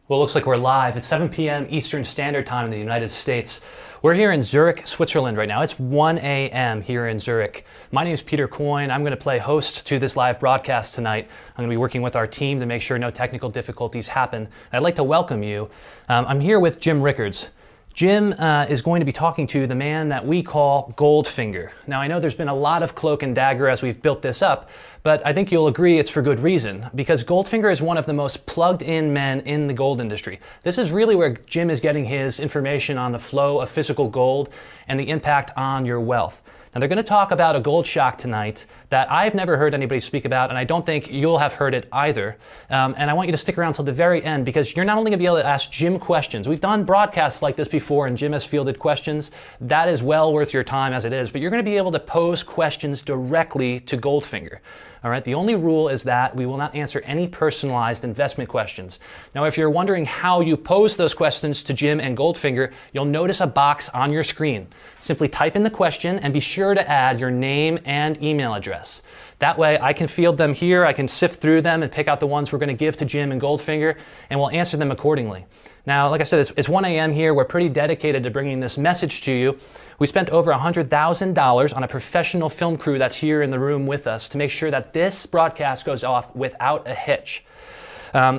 Well, it looks like we're live. It's 7 p.m. Eastern Standard Time in the United States. We're here in Zurich, Switzerland right now. It's 1 a.m. here in Zurich. My name is Peter Coyne. I'm going to play host to this live broadcast tonight. I'm going to be working with our team to make sure no technical difficulties happen. I'd like to welcome you. I'm here with Jim Rickards. Jim is going to be talking to the man that we call Goldfinger. Now, I know there's been a lot of cloak and dagger as we've built this up, but I think you'll agree it's for good reason, because Goldfinger is one of the most plugged-in men in the gold industry. This is really where Jim is getting his information on the flow of physical gold and the impact on your wealth. Now, they're going to talk about a gold shock tonight that I've never heard anybody speak about, and I don't think you'll have heard it either. And I want you to stick around till the very end, because you're not only going to be able to ask Jim questions. We've done broadcasts like this before, and Jim has fielded questions. That is well worth your time as it is, but you're going to be able to pose questions directly to Goldfinger. All right, the only rule is that we will not answer any personalized investment questions. Now, if you're wondering how you pose those questions to Jim and Goldfinger, you'll notice a box on your screen. Simply type in the question and be sure to add your name and email address. That way I can field them here, I can sift through them and pick out the ones we're going to give to Jim and Goldfinger, and we'll answer them accordingly. Now, like I said, it's 1 a.m. here. We're pretty dedicated to bringing this message to you. We spent over $100,000 on a professional film crew that's here in the room with us to make sure that this broadcast goes off without a hitch.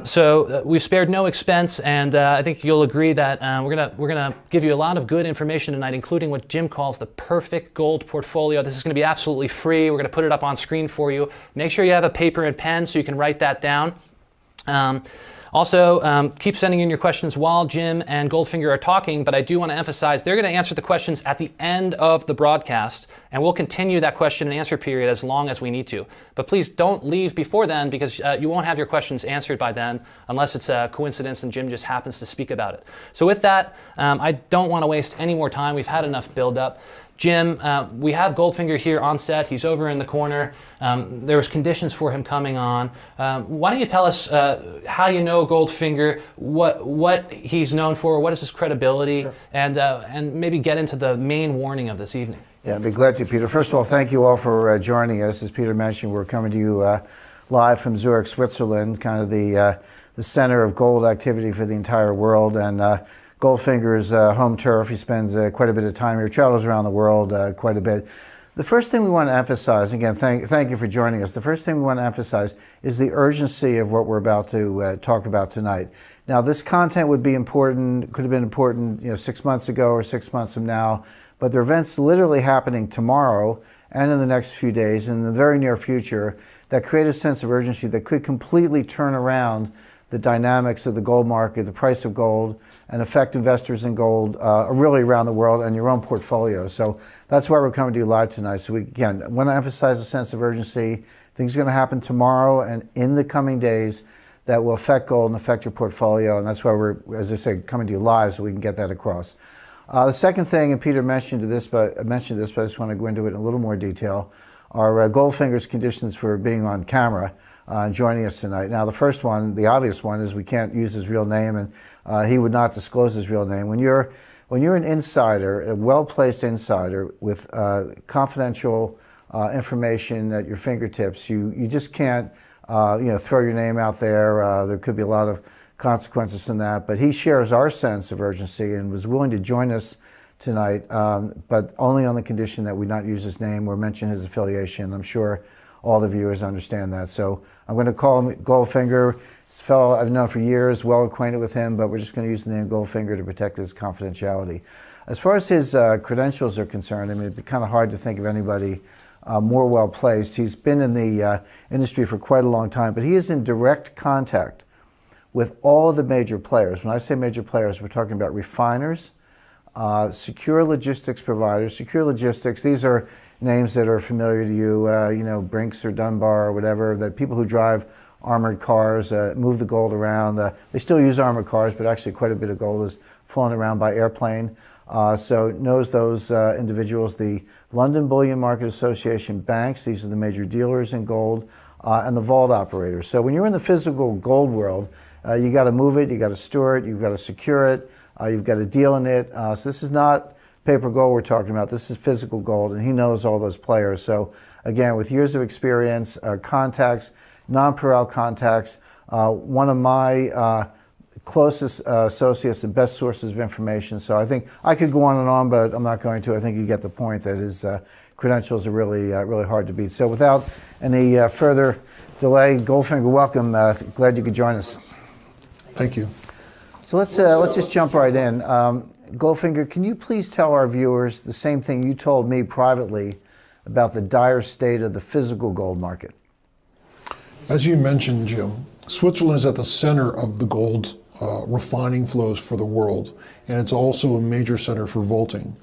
So we've spared no expense, and I think you'll agree that we're gonna give you a lot of good information tonight, including what Jim calls the perfect gold portfolio. This is going to be absolutely free. We're going to put it up on screen for you. Make sure you have a paper and pen so you can write that down. Also, keep sending in your questions while Jim and Goldfinger are talking, but I do want to emphasize they're going to answer the questions at the end of the broadcast, and we'll continue that question and answer period as long as we need to. But please don't leave before then, because you won't have your questions answered by then unless it's a coincidence and Jim just happens to speak about it. So with that, I don't want to waste any more time. We've had enough build-up. Jim, we have Goldfinger here on set. He's over in the corner. There was conditions for him coming on. Why don't you tell us how you know Goldfinger, what he's known for, what is his credibility, sure, and maybe get into the main warning of this evening. Yeah, I'd be glad to, Peter. First of all, thank you all for joining us. As Peter mentioned, we're coming to you live from Zurich, Switzerland, kind of the center of gold activity for the entire world. And Goldfinger's home turf. He spends quite a bit of time here, travels around the world quite a bit. The first thing we want to emphasize, again, thank you for joining us. The first thing we want to emphasize is the urgency of what we're about to talk about tonight. Now, this content would be important, could have been important, 6 months ago or 6 months from now, but there are events literally happening tomorrow and in the next few days, in the very near future, that create a sense of urgency that could completely turn around the dynamics of the gold market, the price of gold, and affect investors in gold really around the world and your own portfolio. So that's why we're coming to you live tonight. So we, again, want to emphasize a sense of urgency. Things are going to happen tomorrow and in the coming days that will affect gold and affect your portfolio. And that's why we're, as I said, coming to you live so we can get that across. The second thing, and Peter mentioned this, but I just want to go into it in a little more detail, are Goldfinger's conditions for being on camera. Joining us tonight. Now, the first one, the obvious one, is we can't use his real name, and he would not disclose his real name. When you're an insider, a well-placed insider with confidential information at your fingertips, you just can't throw your name out there. There could be a lot of consequences from that. But he shares our sense of urgency and was willing to join us tonight, but only on the condition that we not use his name or mention his affiliation. I'm sure all the viewers understand that. So I'm going to call him Goldfinger. This fellow I've known for years, well acquainted with him, but we're just going to use the name Goldfinger to protect his confidentiality. As far as his credentials are concerned, I mean, it'd be kind of hard to think of anybody more well placed. He's been in the industry for quite a long time, but he is in direct contact with all of the major players. When I say major players, we're talking about refiners, secure logistics providers. Secure logistics, these are names that are familiar to you, Brinks or Dunbar or whatever, that people who drive armored cars, move the gold around. They still use armored cars, but actually quite a bit of gold is flown around by airplane. So knows those individuals. The London Bullion Market Association banks, these are the major dealers in gold, and the vault operators. So when you're in the physical gold world, you got to move it, you got to store it, you've got to secure it, you've got to deal in it. So this is not paper gold we're talking about. This is physical gold, and he knows all those players. So again, with years of experience, contacts, non-Perel contacts, one of my closest associates, the best sources of information. So I think I could go on, but I'm not going to. I think you get the point that his credentials are really hard to beat. So without any further delay, Goldfinger, welcome. Glad you could join us. Thank you. So let's just jump right in. Goldfinger, can you please tell our viewers the same thing you told me privately about the dire state of the physical gold market? As you mentioned, Jim, Switzerland is at the center of the gold refining flows for the world, and it's also a major center for vaulting.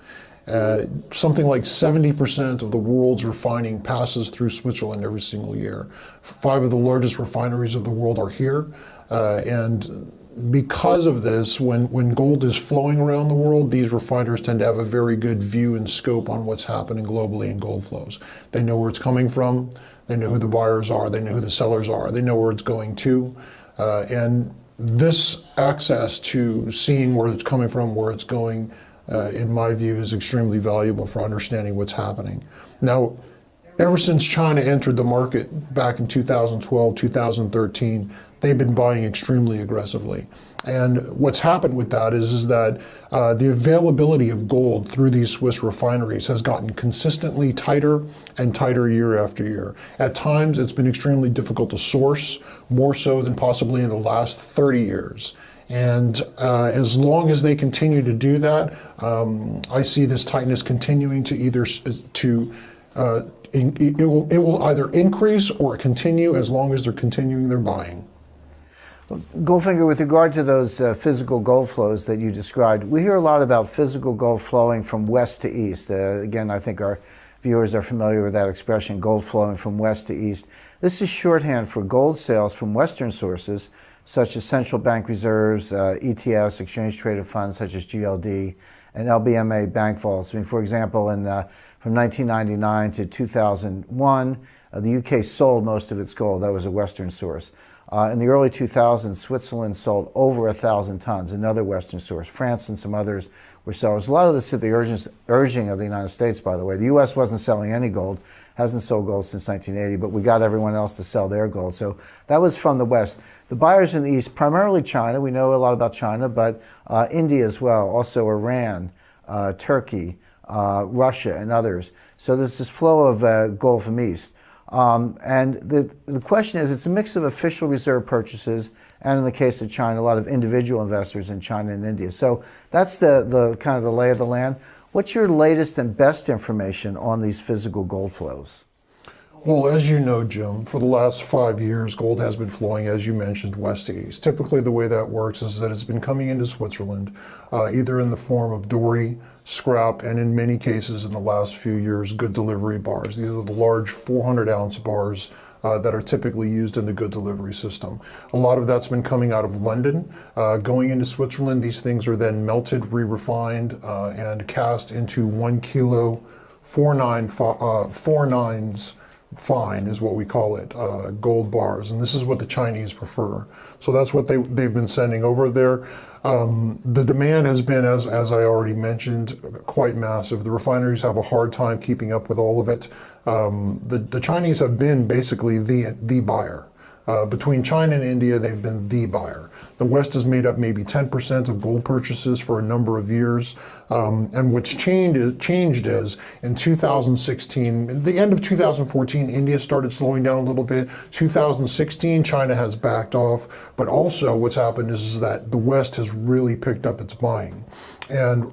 Something like 70% of the world's refining passes through Switzerland every single year. 5 of the largest refineries of the world are here, and because of this, when gold is flowing around the world, these refiners tend to have a very good view and scope on what's happening globally in gold flows. They know where it's coming from, they know who the buyers are, they know who the sellers are, they know where it's going to, and this access to seeing where it's coming from, where it's going, in my view, is extremely valuable for understanding what's happening. Now, ever since China entered the market back in 2012, 2013, they've been buying extremely aggressively. And what's happened with that is that the availability of gold through these Swiss refineries has gotten consistently tighter and tighter year after year. At times, it's been extremely difficult to source, more so than possibly in the last 30 years. And as long as they continue to do that, I see this tightness continuing to it will either increase or continue as long as they're continuing their buying. Goldfinger, with regard to those physical gold flows that you described, we hear a lot about physical gold flowing from west to east. Again, I think our viewers are familiar with that expression, gold flowing from west to east. This is shorthand for gold sales from Western sources, such as central bank reserves, ETFs, exchange-traded funds such as GLD, and LBMA bank vaults. I mean, for example, from 1999 to 2001, the UK sold most of its gold. That was a Western source. In the early 2000s, Switzerland sold over 1,000 tons, another Western source. France and some others were sellers. A lot of this at the urging of the United States, by the way. The U.S. wasn't selling any gold, hasn't sold gold since 1980, but we got everyone else to sell their gold. So that was from the West. The buyers in the East, primarily China. We know a lot about China, but India as well, also Iran, Turkey, Russia, and others. So there's this flow of gold from East. And the question is, it's a mix of official reserve purchases and, in the case of China, a lot of individual investors in China and India. So that's the kind of the lay of the land. What's your latest and best information on these physical gold flows? Well, as you know, Jim, for the last 5 years, gold has been flowing, as you mentioned, west to east. Typically, the way that works is that it's been coming into Switzerland, either in the form of doré, scrap, and in many cases in the last few years, good delivery bars. These are the large 400-ounce bars that are typically used in the good delivery system. A lot of that's been coming out of London. Going into Switzerland, these things are then melted, re-refined, and cast into 1 kilo, 4 nines fine is what we call it, gold bars, and this is what the Chinese prefer. So that's what they've been sending over there. The demand has been, as I already mentioned, quite massive. The refineries have a hard time keeping up with all of it. The Chinese have been basically the buyer. Between China and India, they've been the buyer. The West has made up maybe 10% of gold purchases for a number of years. And what's changed is in 2016, at the end of 2014, India started slowing down a little bit. 2016, China has backed off. But also what's happened is that the West has really picked up its buying. And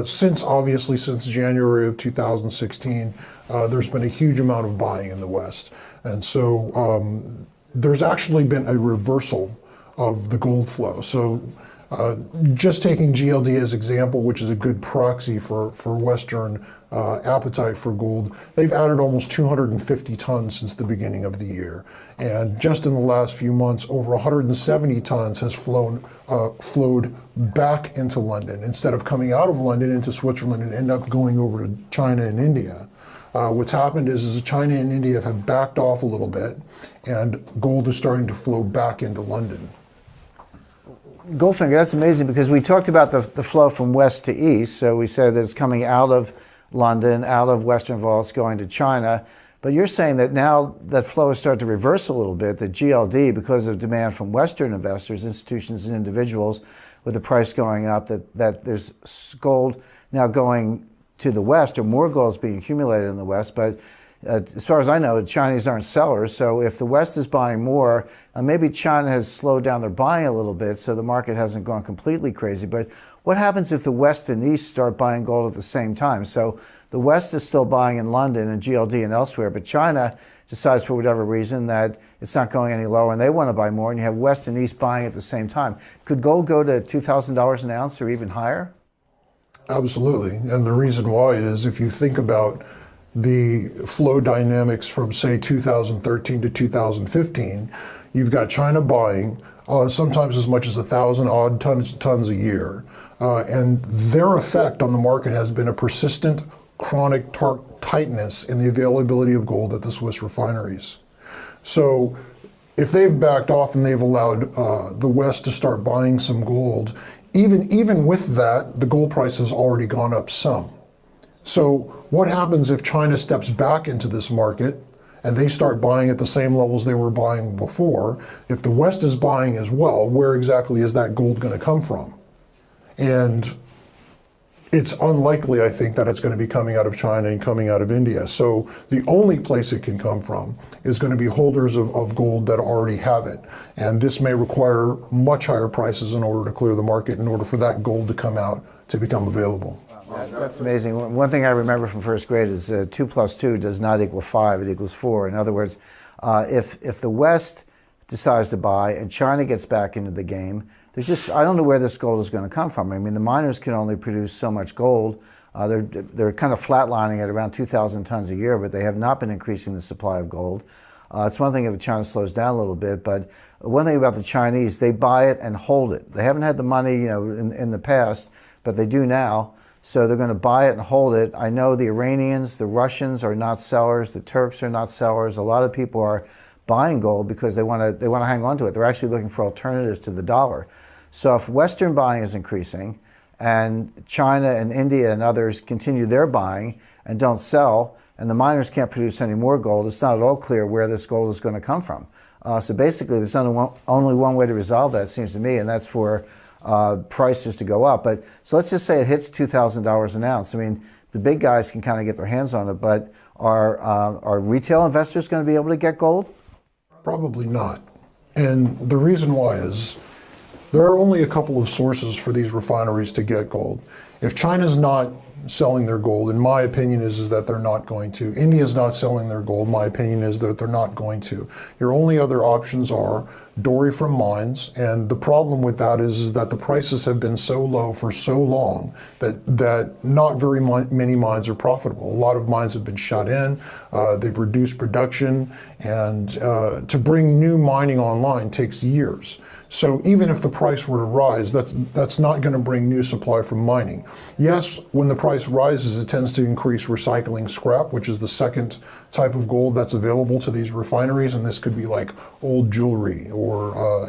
since January of 2016, there's been a huge amount of buying in the West. And so there's actually been a reversal of the gold flow. So just taking GLD as example, which is a good proxy for Western appetite for gold, they've added almost 250 tons since the beginning of the year. And just in the last few months, over 170 tons has flowed back into London. Instead of coming out of London into Switzerland and end up going over to China and India. What's happened is China and India have backed off a little bit, and gold is starting to flow back into London. Goldfinger, that's amazing, because we talked about the flow from west to east. So we said that it's coming out of London, out of Western vaults, going to China. But you're saying that now that flow has started to reverse a little bit, that GLD, because of demand from Western investors, institutions, and individuals, with the price going up, that there's gold now going to the West, or more gold is being accumulated in the West. But as far as I know, the Chinese aren't sellers. So if the West is buying more, maybe China has slowed down their buying a little bit, so the market hasn't gone completely crazy. But what happens if the West and East start buying gold at the same time? So the West is still buying in London and GLD and elsewhere, but China decides for whatever reason that it's not going any lower and they want to buy more, and you have West and East buying at the same time. Could gold go to $2,000 an ounce or even higher? Absolutely. And the reason why is, if you think about the flow dynamics from, say, 2013 to 2015, you've got China buying sometimes as much as 1,000 odd tons a year. And their effect on the market has been a persistent, chronic tightness in the availability of gold at the Swiss refineries. So if they've backed off and they've allowed the West to start buying some gold, even with that, the gold price has already gone up some. So what happens if China steps back into this market and they start buying at the same levels they were buying before? If the West is buying as well, where exactly is that gold going to come from? And it's unlikely, I think, that it's going to be coming out of China and coming out of India. So the only place it can come from is going to be holders of gold that already have it. And this may require much higher prices in order to clear the market, in order for that gold to come out to become available. That's amazing. One thing I remember from first grade is 2 plus 2 does not equal 5, it equals 4. In other words, if the West decides to buy and China gets back into the game, there's just, I don't know where this gold is going to come from. I mean, the miners can only produce so much gold. They're kind of flatlining at around 2,000 tons a year, but they have not been increasing the supply of gold. It's one thing if China slows down a little bit, but one thing about the Chinese, they buy it and hold it. They haven't had the money, in the past, but they do now. So they're going to buy it and hold it. I know the Iranians, the Russians are not sellers. The Turks are not sellers. A lot of people are buying gold because they want to hang on to it. They're actually looking for alternatives to the dollar. So if Western buying is increasing and China and India and others continue their buying and don't sell, and the miners can't produce any more gold, it's not at all clear where this gold is going to come from. So basically, there's only one way to resolve that, it seems to me, and that's for prices to go up. But so let's just say it hits $2,000 an ounce. I mean, the big guys can kind of get their hands on it, but are retail investors going to be able to get gold? Probably not. And the reason why is there are only a couple of sources for these refineries to get gold. If China's not selling their gold, in my opinion is that they're not going to. India's not selling their gold, my opinion is that they're not going to. Your only other options are doré from mines, and the problem with that is that the prices have been so low for so long that not very many mines are profitable. A lot of mines have been shut in, they've reduced production, and to bring new mining online takes years. So even if the price were to rise, that's not going to bring new supply from mining. Yes, when the price rises, it tends to increase recycling scrap, which is the second type of gold that's available to these refineries, and this could be like old jewelry or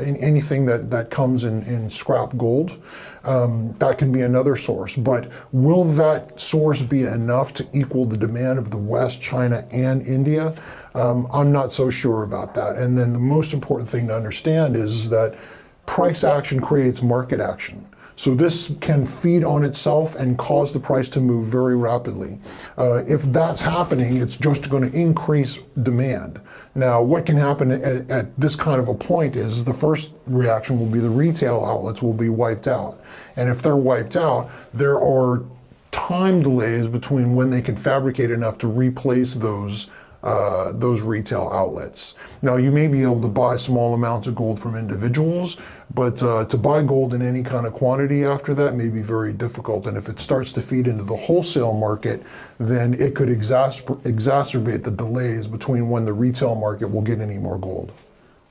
anything that comes in scrap gold. That can be another source, but will that source be enough to equal the demand of the West, China, and India? I'm not so sure about that. And then the most important thing to understand is that price action creates market action. So this can feed on itself and cause the price to move very rapidly. If that's happening, it's just going to increase demand. Now, what can happen at this kind of a point is the first reaction will be the retail outlets will be wiped out. And if they're wiped out, there are time delays between when they can fabricate enough to replace those retail outlets. Now, you may be able to buy small amounts of gold from individuals, but to buy gold in any kind of quantity after that may be very difficult. And if it starts to feed into the wholesale market, then it could exacerbate the delays between when the retail market will get any more gold.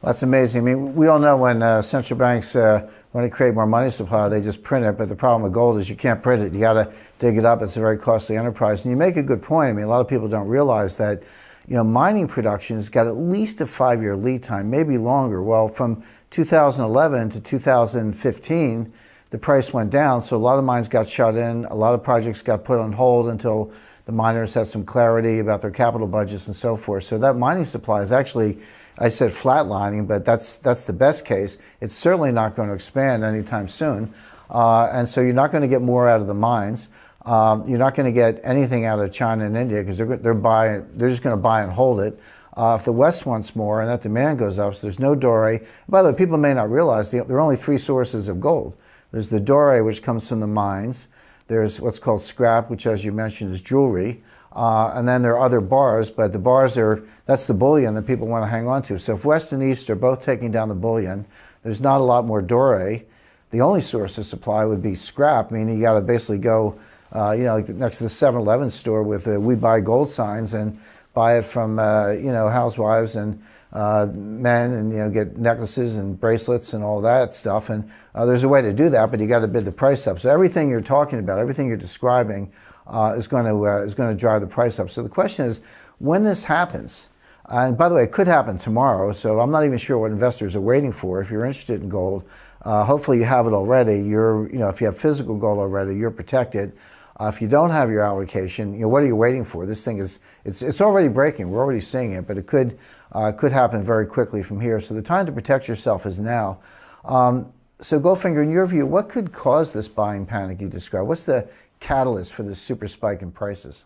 That's amazing. I mean, we all know when central banks want to create more money supply, they just print it. But the problem with gold is you can't print it. You got to dig it up. It's a very costly enterprise. And you make a good point. I mean, a lot of people don't realize that mining production has got at least a 5-year lead time, maybe longer. Well, from 2011 to 2015, the price went down, so a lot of mines got shut in, a lot of projects got put on hold until the miners have some clarity about their capital budgets and so forth. So that mining supply is actually, I said flatlining, but that's the best case. It's certainly not going to expand anytime soon. And so you're not going to get more out of the mines. You're not going to get anything out of China and India because they're just going to buy and hold it. If the West wants more and that demand goes up, so there's no doré. By the way, people may not realize there are only three sources of gold. There's the doré, which comes from the mines. There's what's called scrap, which, as you mentioned, is jewelry. And then there are other bars, but the bars that's the bullion that people want to hang on to. So if West and East are both taking down the bullion, there's not a lot more doré. The only source of supply would be scrap, meaning you got to basically go, like next to the 7-Eleven store with "We Buy Gold" signs and buy it from, housewives and men, and get necklaces and bracelets and all that stuff. And there's a way to do that, but you got to bid the price up. So everything you're talking about, everything you're describing, is going to drive the price up. So the question is, when this happens, and by the way, it could happen tomorrow. So I'm not even sure what investors are waiting for. If you're interested in gold, hopefully you have it already. If you have physical gold already, you're protected. If you don't have your allocation, what are you waiting for? This thing it's already breaking. We're already seeing it, but it could happen very quickly from here. So the time to protect yourself is now. So Goldfinger, in your view, what could cause this buying panic you described? What's the catalyst for this super spike in prices?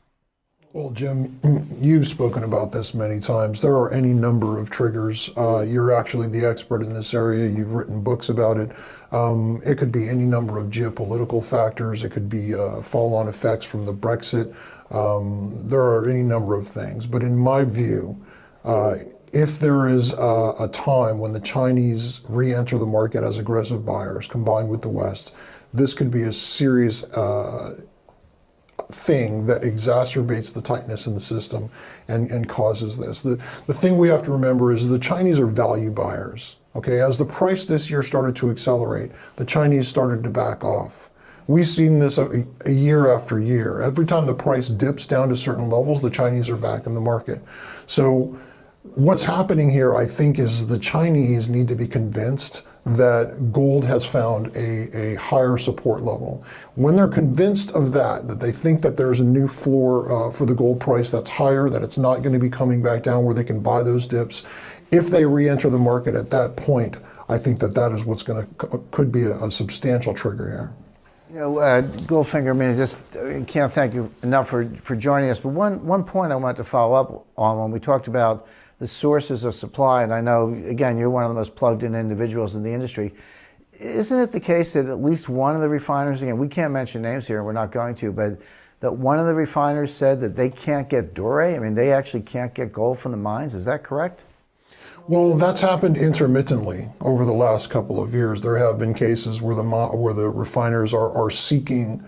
Well, Jim, you've spoken about this many times. There are any number of triggers. You're actually the expert in this area. You've written books about it. It could be any number of geopolitical factors. It could be fall-on effects from the Brexit. There are any number of things. But in my view, if there is a time when the Chinese re-enter the market as aggressive buyers combined with the West, this could be a serious thing that exacerbates the tightness in the system and causes this. The thing we have to remember is the Chinese are value buyers. Okay, as the price this year started to accelerate, the Chinese started to back off. We've seen this a year after year. Every time the price dips down to certain levels, the Chinese are back in the market. So what's happening here, I think, is the Chinese need to be convinced that gold has found a higher support level. When they're convinced of that they think that there's a new floor for the gold price that's higher, that it's not going to be coming back down where they can buy those dips, if they re-enter the market at that point, I think that is what's could be a substantial trigger here. Goldfinger, I can't thank you enough for joining us. But one point I wanted to follow up on when we talked about the sources of supply, and I know, again, you're one of the most plugged-in individuals in the industry. Isn't it the case that at least one of the refiners, again, we can't mention names here, and we're not going to, but that one of the refiners said that they can't get doré? I mean, they actually can't get gold from the mines. Is that correct? Well, that's happened intermittently over the last couple of years. There have been cases where the refiners are seeking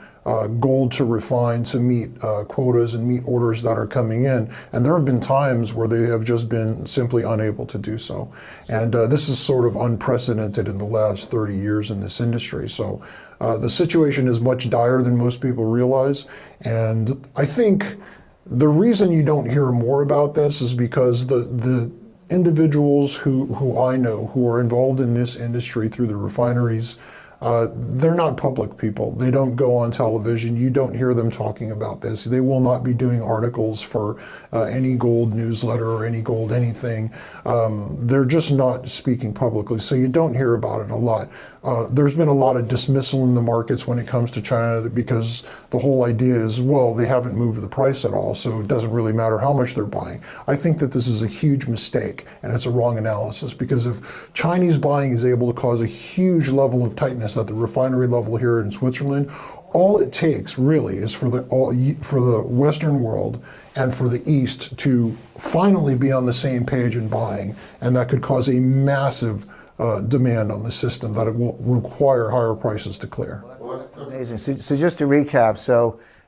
gold to refine to meet quotas and meet orders that are coming in. And there have been times where they have just been simply unable to do so. And this is sort of unprecedented in the last 30 years in this industry. So the situation is much dire than most people realize. And I think the reason you don't hear more about this is because the individuals who I know who are involved in this industry through the refineries, they're not public people. They don't go on television. You don't hear them talking about this. They will not be doing articles for any gold newsletter or any gold anything. They're just not speaking publicly, so you don't hear about it a lot. There's been a lot of dismissal in the markets when it comes to China because the whole idea is, well, they haven't moved the price at all, so it doesn't really matter how much they're buying. I think that this is a huge mistake, and it's a wrong analysis, because if Chinese buying is able to cause a huge level of tightness at the refinery level here in Switzerland, all it takes really is for the Western world and for the East to finally be on the same page in buying, and that could cause a massive demand on the system that it will require higher prices to clear. Amazing. So just to recap,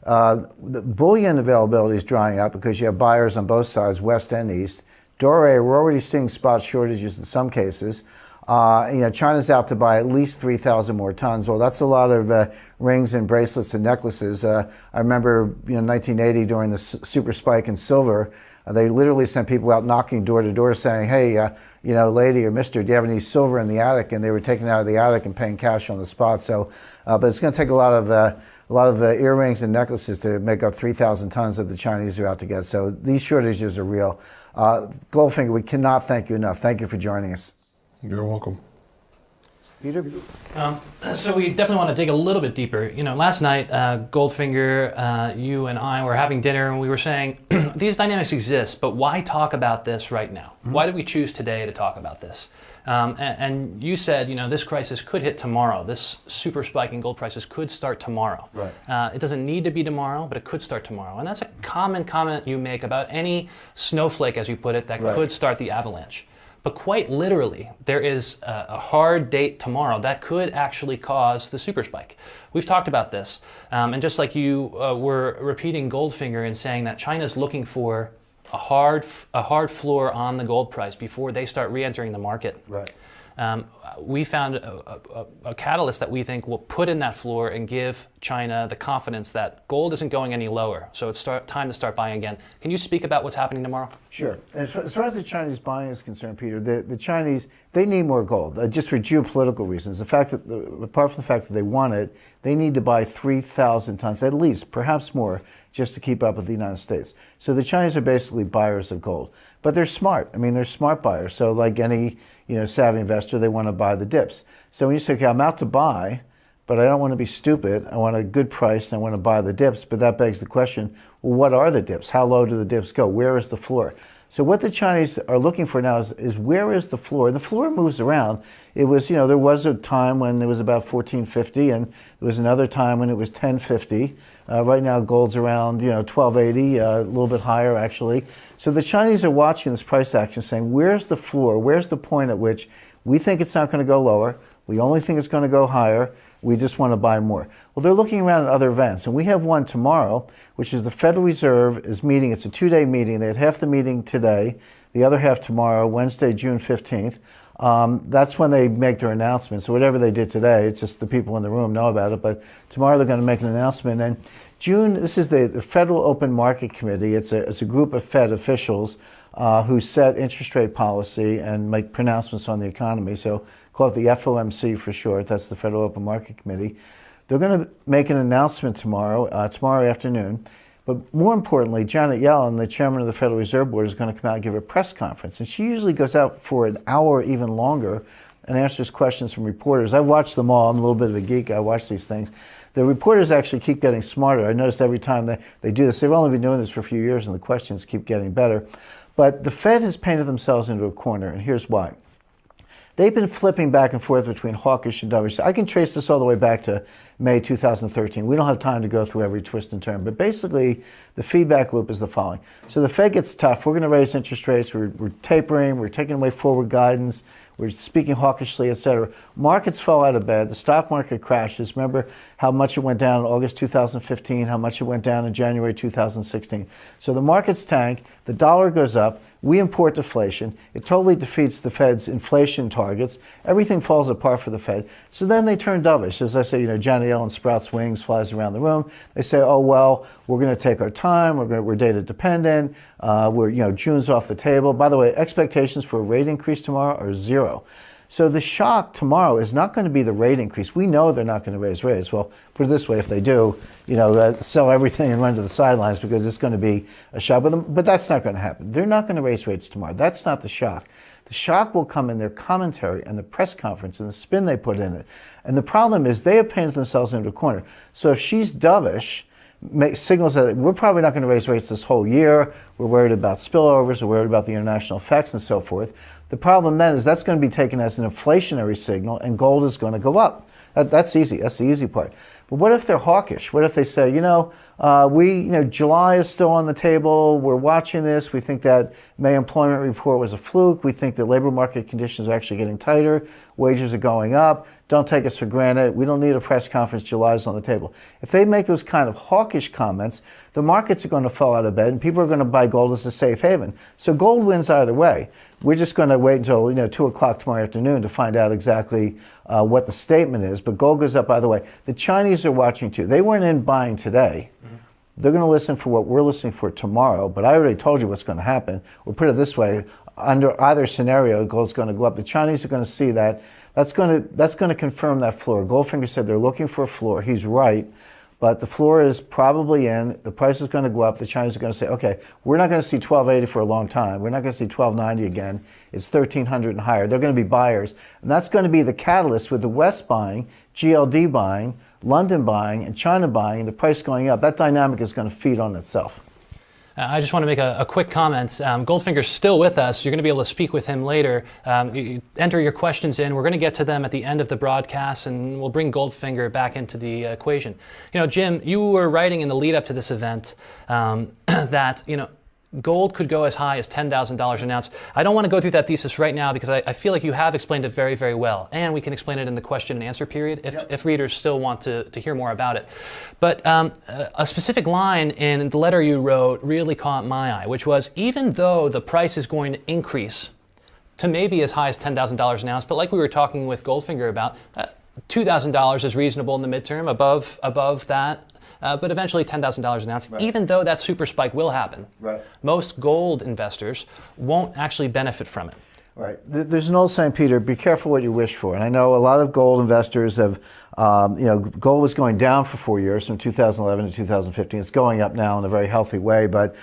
the bullion availability is drying up because you have buyers on both sides, West and East. Doré, we're already seeing spot shortages in some cases. China's out to buy at least 3,000 more tons. Well, that's a lot of rings and bracelets and necklaces. I remember, 1980 during the super spike in silver, they literally sent people out knocking door to door saying, hey, lady or mister, do you have any silver in the attic? And they were taking it out of the attic and paying cash on the spot. So, but it's going to take a lot of earrings and necklaces to make up 3,000 tons that the Chinese are out to get. So these shortages are real. Goldfinger, we cannot thank you enough. Thank you for joining us. You're welcome. Peter? So we definitely want to dig a little bit deeper. Last night, Goldfinger, you and I were having dinner and we were saying, these dynamics exist, but why talk about this right now? Mm-hmm. Why did we choose today to talk about this? And you said, this crisis could hit tomorrow. This super spike in gold prices could start tomorrow. Right. It doesn't need to be tomorrow, but it could start tomorrow. And that's a common comment you make about any snowflake, as you put it, that could start the avalanche. But quite literally, there is a hard date tomorrow that could actually cause the super spike. We've talked about this. And just like you were repeating Goldfinger and saying that China's looking for a hard floor on the gold price before they start re-entering the market. Right. We found a catalyst that we think will put in that floor and give China the confidence that gold isn't going any lower. So it's time to start buying again. Can you speak about what's happening tomorrow? Sure. As far as the Chinese buying is concerned, Peter, the Chinese, they need more gold, just for geopolitical reasons. The fact that, apart from the fact that they want it, they need to buy 3,000 tons, at least, perhaps more, just to keep up with the United States. So the Chinese are basically buyers of gold. But they're smart. I mean, they're smart buyers. So like any savvy investor, they want to buy the dips. So when you say, okay, I'm out to buy, but I don't want to be stupid. I want a good price and I want to buy the dips. But that begs the question, well, what are the dips? How low do the dips go? Where is the floor? So what the Chinese are looking for now is where is the floor? The floor moves around. It was, there was a time when it was about 1450 and there was another time when it was 1050. Right now, gold's around, 1280, a little bit higher actually. So the Chinese are watching this price action saying, where's the floor? Where's the point at which we think it's not going to go lower? We only think it's going to go higher. We just want to buy more. Well, they're looking around at other events. And we have one tomorrow, which is the Federal Reserve is meeting. It's a 2-day meeting. They had half the meeting today, the other half tomorrow, Wednesday, June 15th. That's when they make their announcement. So whatever they did today, it's just the people in the room know about it. But tomorrow they're going to make an announcement. And June, this is the Federal Open Market Committee. It's a group of Fed officials who set interest rate policy and make pronouncements on the economy. So call it the FOMC for short. That's the Federal Open Market Committee. They're going to make an announcement tomorrow afternoon. But more importantly, Janet Yellen, the chairman of the Federal Reserve Board, is going to come out and give a press conference. And she usually goes out for an hour or even longer and answers questions from reporters. I watch them all. I'm a little bit of a geek. I watch these things. The reporters actually keep getting smarter. I notice every time they do this, they've only been doing this for a few years and the questions keep getting better. But the Fed has painted themselves into a corner, and here's why. They've been flipping back and forth between hawkish and dovish. I can trace this all the way back to May 2013. We don't have time to go through every twist and turn, but basically the feedback loop is the following. So the Fed gets tough. We're going to raise interest rates. We're tapering. We're taking away forward guidance. We're speaking hawkishly, et cetera. Markets fall out of bed. The stock market crashes. Remember how much it went down in August 2015, how much it went down in January 2016. So the markets tank. The dollar goes up. We import deflation. It totally defeats the Fed's inflation targets. Everything falls apart for the Fed. So then they turn dovish. As I say, Janet Yellen sprouts wings, flies around the room. They say, oh, well, we're going to take our time. We're data dependent. June's off the table. By the way, expectations for a rate increase tomorrow are 0. So the shock tomorrow is not going to be the rate increase. We know they're not going to raise rates. Well, put it this way, if they do, sell everything and run to the sidelines because it's going to be a shock. But that's not going to happen. They're not going to raise rates tomorrow. That's not the shock. The shock will come in their commentary and the press conference and the spin they put in it. And the problem is they have painted themselves into a corner. So if she's dovish, signals that we're probably not going to raise rates this whole year. We're worried about spillovers. We're worried about the international effects and so forth. The problem then is that's going to be taken as an inflationary signal and gold is going to go up. That's easy. That's the easy part. But what if they're hawkish? What if they say, July is still on the table. We're watching this. We think that May employment report was a fluke. We think that labor market conditions are actually getting tighter. Wages are going up. Don't take us for granted. We don't need a press conference. July is on the table. If they make those kind of hawkish comments, the markets are going to fall out of bed and people are going to buy gold as a safe haven. So gold wins either way. We're just going to wait until 2 o'clock tomorrow afternoon to find out exactly what the statement is. But gold goes up either way. The Chinese are watching too. They weren't in buying today. Mm-hmm. They're going to listen for what we're listening for tomorrow. But I already told you what's going to happen. We'll put it this way. under either scenario, gold's going to go up. The Chinese are going to see that. That's going to confirm that floor. Goldfinger said they're looking for a floor. He's right. But the floor is probably in, the price is going to go up, the Chinese are going to say, okay, we're not going to see 1280 for a long time, we're not going to see 1290 again, it's 1300 and higher, they're going to be buyers. And that's going to be the catalyst with the West buying, GLD buying, London buying, and China buying, the price going up. That dynamic is going to feed on itself. I just want to make a quick comment. Goldfinger's still with us. You're going to be able to speak with him later. You enter your questions in. We're going to get to them at the end of the broadcast, and we'll bring Goldfinger back into the equation. You know, Jim, you were writing in the lead up to this event that, you know, gold could go as high as $10,000 an ounce. I don't want to go through that thesis right now because I feel like you have explained it very, very well. And we can explain it in the question and answer period if readers still want to hear more about it. But a specific line in the letter you wrote really caught my eye, which was, even though the price is going to increase to maybe as high as $10,000 an ounce, but like we were talking with Goldfinger about, $2,000 is reasonable in the midterm, above that. But eventually $10,000 an ounce, even though that super spike will happen. Most gold investors won't actually benefit from it. There's an old saying, Peter, be careful what you wish for. And I know a lot of gold investors have, you know, gold was going down for 4 years from 2011 to 2015. It's going up now in a very healthy way, but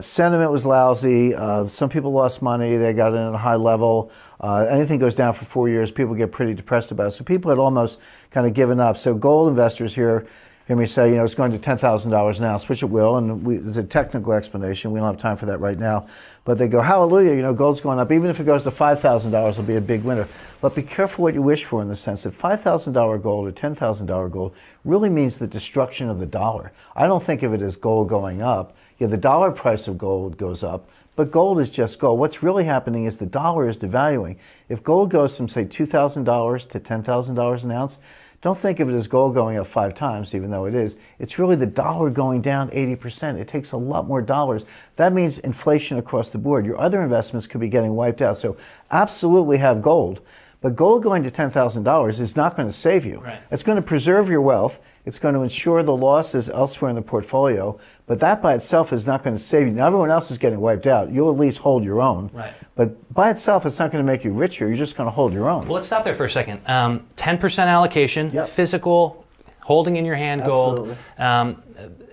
sentiment was lousy. Some people lost money. They got in at a high level. Anything goes down for 4 years, people get pretty depressed about it. So people had almost kind of given up. So gold investors here, hear me say, you know, it's going to $10,000 an ounce, which it will, and there's a technical explanation. We don't have time for that right now. But they go, hallelujah, you know, gold's going up. Even if it goes to $5,000, it'll be a big winner. But be careful what you wish for, in the sense that $5,000 gold or $10,000 gold really means the destruction of the dollar. I don't think of it as gold going up. Yeah, the dollar price of gold goes up, but gold is just gold. What's really happening is the dollar is devaluing. If gold goes from, say, $2,000 to $10,000 an ounce, don't think of it as gold going up 5 times, even though it is. It's really the dollar going down 80%. It takes a lot more dollars. That means inflation across the board. Your other investments could be getting wiped out. So absolutely have gold. But gold going to $10,000 is not going to save you. It's going to preserve your wealth. It's going to ensure the losses elsewhere in the portfolio. But that by itself is not going to save you. Now, everyone else is getting wiped out. You'll at least hold your own. But by itself, it's not going to make you richer. You're just going to hold your own. Well, let's stop there for a second. 10% allocation, physical, holding in your hand gold.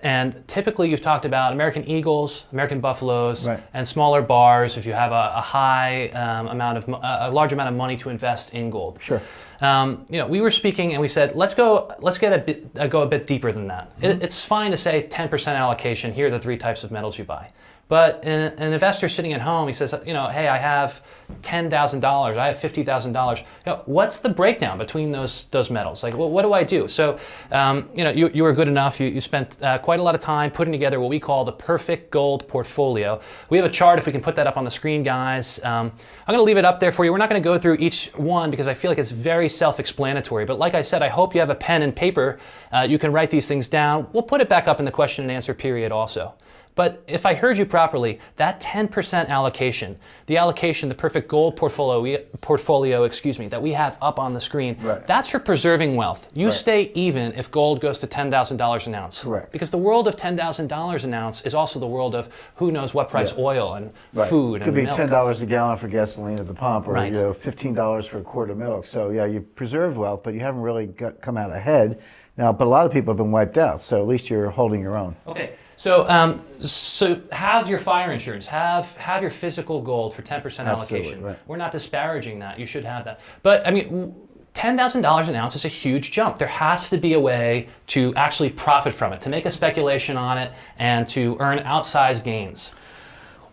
And typically you've talked about American Eagles, American Buffaloes, and smaller bars if you have a high a large amount of money to invest in gold. You know, we were speaking and we said, let's go a bit deeper than that. It's fine to say 10% allocation, here are the 3 types of metals you buy. But an investor sitting at home, he says, you know, hey, I have $10,000, I have $50,000. You know, what's the breakdown between those metals? Like, well, what do I do? So, you know, you were good enough. You spent quite a lot of time putting together what we call the perfect gold portfolio. We have a chart, if we can put that up on the screen, guys. I'm going to leave it up there for you. We're not going to go through each one because I feel like it's very self-explanatory. But like I said, I hope you have a pen and paper. You can write these things down. We'll put it back up in the question and answer period also. But if I heard you properly, that 10% allocation, the perfect gold portfolio, excuse me, that we have up on the screen, that's for preserving wealth. You stay even if gold goes to $10,000 an ounce. Because the world of $10,000 an ounce is also the world of who knows what price oil and food and milk. It could be $10 a gallon for gasoline at the pump, or you know, $15 for a quart of milk. So yeah, you've preserved wealth, but you haven't really come out ahead. Now, but a lot of people have been wiped out, so at least you're holding your own. Okay. So, so have your fire insurance, have your physical gold for 10% allocation. We're not disparaging that. You should have that. But I mean, $10,000 an ounce is a huge jump. There has to be a way to actually profit from it, to make a speculation on it, and to earn outsized gains.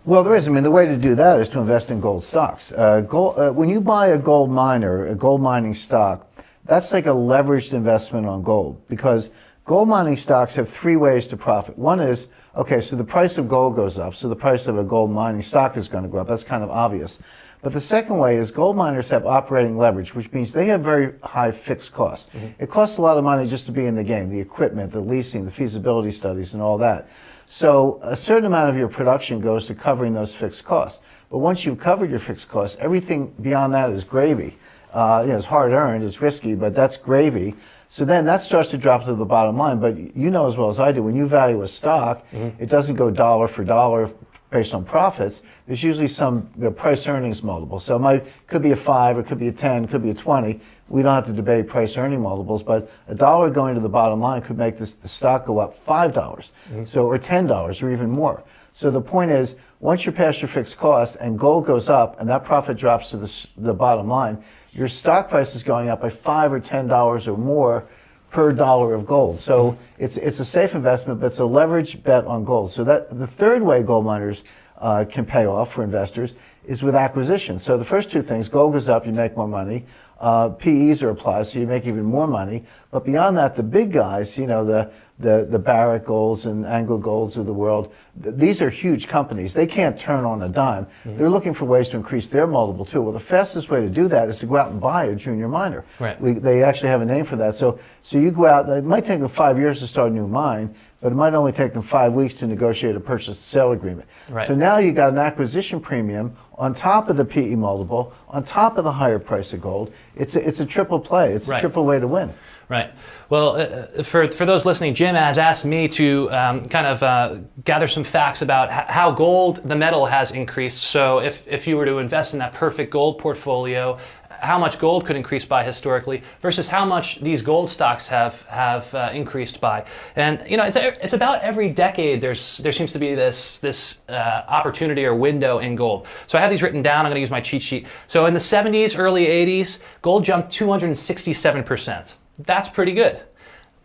Well, there is. I mean, the way to do that is to invest in gold stocks. When you buy a gold miner, a gold mining stock, that's like a leveraged investment on gold, because gold mining stocks have 3 ways to profit. One is, okay, so the price of gold goes up, so the price of a gold mining stock is going to go up. That's kind of obvious. But the second way is gold miners have operating leverage, which means they have very high fixed costs. It costs a lot of money just to be in the game, the equipment, the leasing, the feasibility studies, and all that. So a certain amount of your production goes to covering those fixed costs. But once you've covered your fixed costs, everything beyond that is gravy. You know, it's hard earned, it's risky, but that's gravy. So then that starts to drop to the bottom line. But you know as well as I do, when you value a stock, it doesn't go dollar for dollar, based on profits, there's usually some price earnings multiple. So it could be a 5, it could be a 10, it could be a 20. We don't have to debate price earning multiples, but a dollar going to the bottom line could make the stock go up $5, so or $10 or even more. So the point is, once you're past your fixed cost and gold goes up and that profit drops to the bottom line, your stock price is going up by $5 or $10 or more per dollar of gold. So it's a safe investment, but it's a leverage bet on gold. So that the third way gold miners can pay off for investors is with acquisition. So the first two things, gold goes up, you make more money. PEs are applied, so you make even more money. But beyond that, the big guys, you know, the Barrick Golds and Anglo Golds of the world, these are huge companies. They can't turn on a dime. They're looking for ways to increase their multiple too. Well, the fastest way to do that is to go out and buy a junior miner. Right. They actually have a name for that. So you go out, it might take them 5 years to start a new mine, but it might only take them 5 weeks to negotiate a purchase and sale agreement. Right. So now you got an acquisition premium on top of the PE multiple, on top of the higher price of gold. It's a triple play. It's a triple way to win. Right. Well, for those listening, Jim has asked me to gather some facts about how gold, the metal, has increased. So if you were to invest in that perfect gold portfolio, how much gold could increase by historically versus how much these gold stocks have increased by. And you know, it's about every decade there seems to be this opportunity or window in gold. So I have these written down. I'm going to use my cheat sheet. So in the 70s, early 80s, gold jumped 267%. That's pretty good.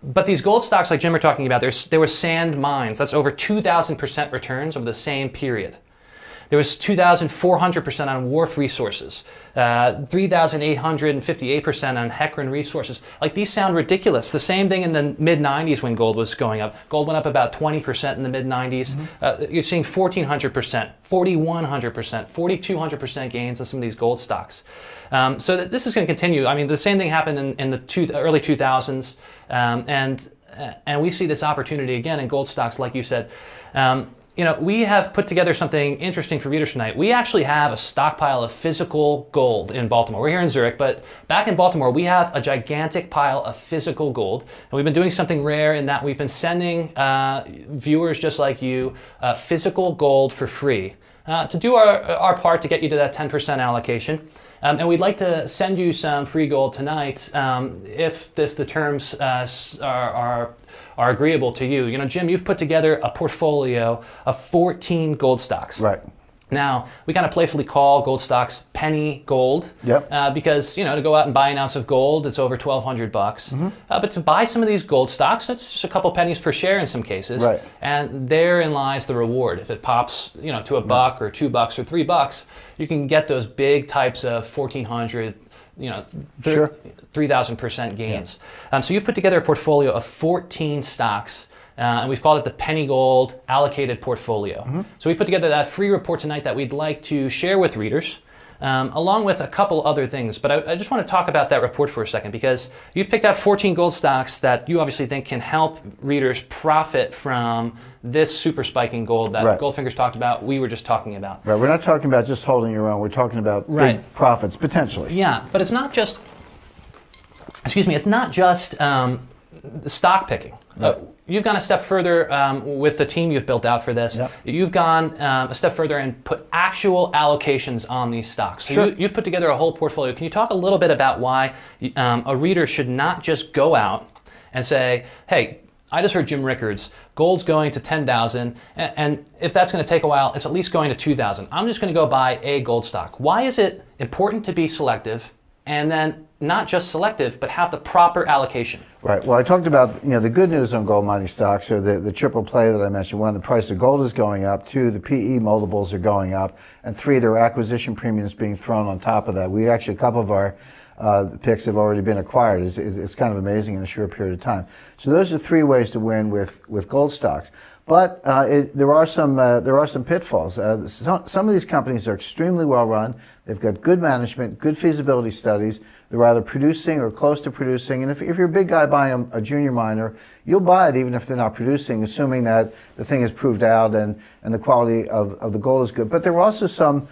But these gold stocks like Jim were talking about, there were sand mines. That's over 2,000% returns over the same period. There was 2,400% on Wharf Resources, 3,858% on Heckran Resources. Like, these sound ridiculous. The same thing in the mid-90s when gold was going up. Gold went up about 20% in the mid-90s. You're seeing 1,400%, 4,100%, 4,200% gains on some of these gold stocks. So this is going to continue. I mean, the same thing happened in the early 2000s, and we see this opportunity again in gold stocks, like you said. You know, we have put together something interesting for readers tonight. We actually have a stockpile of physical gold in Baltimore. We're here in Zurich, but back in Baltimore, we have a gigantic pile of physical gold. And we've been doing something rare in that we've been sending viewers just like you physical gold for free to do our part to get you to that 10% allocation. And we'd like to send you some free gold tonight if the terms are agreeable to you. You know, Jim, you've put together a portfolio of 14 gold stocks. Right. Now, we kind of playfully call gold stocks penny gold. Yep. Because, you know, to go out and buy an ounce of gold, it's over $1,200. But to buy some of these gold stocks, that's just a couple pennies per share in some cases. Right. And therein lies the reward. If it pops, you know, to $1 or $2 or $3, you can get those big types of 1,400, you know, 3,000% gains. Yeah. So you've put together a portfolio of 14 stocks. And we've called it the Penny Gold Allocated Portfolio. So we put together that free report tonight that we'd like to share with readers, along with a couple other things. But I just want to talk about that report for a second, because you've picked out 14 gold stocks that you obviously think can help readers profit from this super spike in gold that Goldfinger's talked about, we were just talking about. Right, we're not talking about just holding your own. We're talking about big profits, potentially. Yeah, but it's not just, it's not just stock picking. You've gone a step further with the team you've built out for this. Yep. You've gone a step further and put actual allocations on these stocks. So you've put together a whole portfolio. Can you talk a little bit about why a reader should not just go out and say, hey, I just heard Jim Rickards, gold's going to 10,000, and if that's going to take a while, it's at least going to 2,000. I'm just going to go buy a gold stock. Why is it important to be selective, and then not just selective, but have the proper allocation? Right. Well, I talked about, you know, the good news on gold mining stocks are the triple play that I mentioned. One, the price of gold is going up. Two, the PE multiples are going up. And three, there are acquisition premiums being thrown on top of that. We actually, a couple of our picks have already been acquired. It's kind of amazing in a short period of time. So those are three ways to win with gold stocks. But there are some pitfalls. Some of these companies are extremely well run. They've got good management, good feasibility studies. They're either producing or close to producing. And if you're a big guy buying a junior miner, you'll buy it even if they're not producing, assuming that the thing is proved out and the quality of the gold is good. But there are also some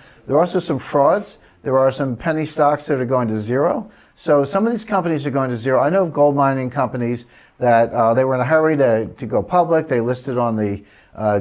frauds. There are some penny stocks that are going to zero. So some of these companies are going to zero. I know of gold mining companies that they were in a hurry to go public. They listed on the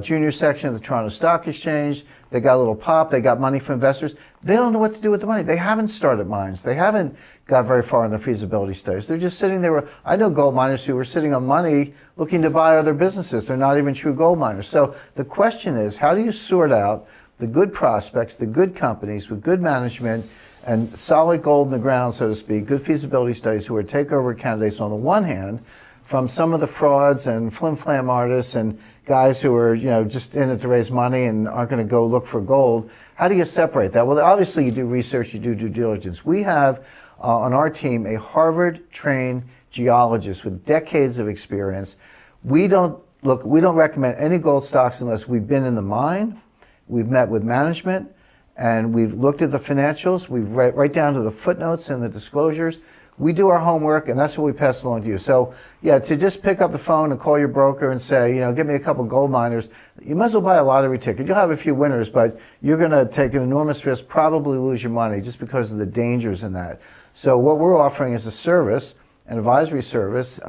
junior section of the Toronto Stock Exchange. They got a little pop. They got money from investors. They don't know what to do with the money. They haven't started mines. They haven't got very far in their feasibility studies. They're just sitting there. I know gold miners who were sitting on money looking to buy other businesses. They're not even true gold miners. So the question is, how do you sort out the good prospects, the good companies with good management and solid gold in the ground, so to speak, good feasibility studies who are takeover candidates on the one hand, from some of the frauds and flim-flam artists and guys who are, just in it to raise money and aren't going to go look for gold. How do you separate that? Well, obviously you do research, you do due diligence. We have on our team a Harvard-trained geologist with decades of experience. We don't recommend any gold stocks unless we've been in the mine, we've met with management, and we've looked at the financials. We've right down to the footnotes and the disclosures. We do our homework, and that's what we pass along to you. So, yeah, to just pick up the phone and call your broker and say, give me a couple gold miners, you might as well buy a lottery ticket. You'll have a few winners, but you're going to take an enormous risk, probably lose your money just because of the dangers in that. So what we're offering is a service, an advisory service,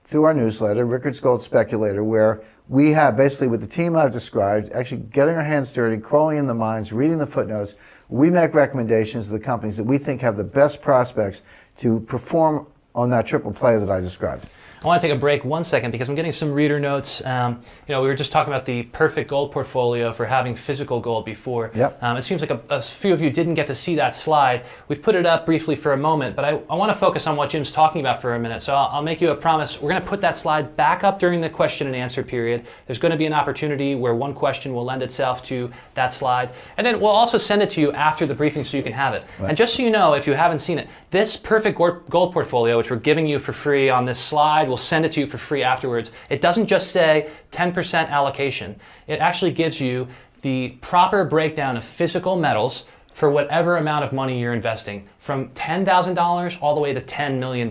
through our newsletter, Rickards Gold Speculator, where we have basically with the team I've described, actually getting our hands dirty, crawling in the mines, reading the footnotes. We make recommendations to the companies that we think have the best prospects to perform on that triple play that I described. I want to take a break 1 second because I'm getting some reader notes. We were just talking about the perfect gold portfolio for having physical gold before. Yep. It seems like a few of you didn't get to see that slide. We've put it up briefly for a moment, but I want to focus on what Jim's talking about for a minute. So I'll make you a promise. We're going to put that slide back up during the question and answer period. There's going to be an opportunity where one question will lend itself to that slide. And then we'll also send it to you after the briefing so you can have it. Right. And just so you know, if you haven't seen it, this perfect gold portfolio, which we're giving you for free on this slide, we'll send it to you for free afterwards. It doesn't just say 10% allocation. It actually gives you the proper breakdown of physical metals for whatever amount of money you're investing, from $10,000 all the way to $10 million.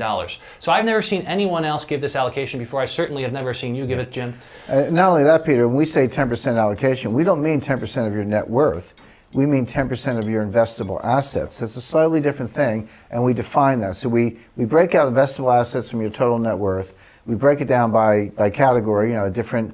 So I've never seen anyone else give this allocation before. I certainly have never seen you give it, Jim. Not only that, Peter, when we say 10% allocation, we don't mean 10% of your net worth. We mean 10% of your investable assets. It's a slightly different thing, and we define that. So we break out investable assets from your total net worth. We break it down by category, different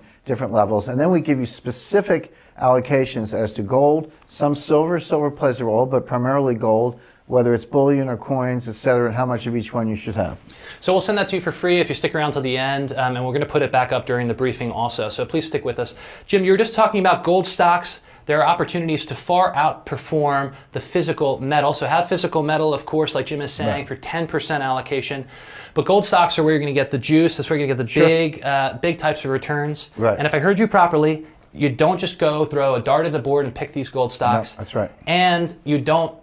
levels, and then we give you specific allocations as to gold, some silver. Silver plays a role, but primarily gold, whether it's bullion or coins, et cetera, and how much of each one you should have. So we'll send that to you for free if you stick around till the end, and we're going to put it back up during the briefing also. So please stick with us. Jim, you were just talking about gold stocks. There are opportunities to far outperform the physical metal. So have physical metal, of course, like Jim is saying, right, for 10% allocation. But gold stocks are where you're going to get the juice. That's where you're going to get the big types of returns. Right. And if I heard you properly, you don't just go throw a dart at the board and pick these gold stocks. No, that's right. And you don't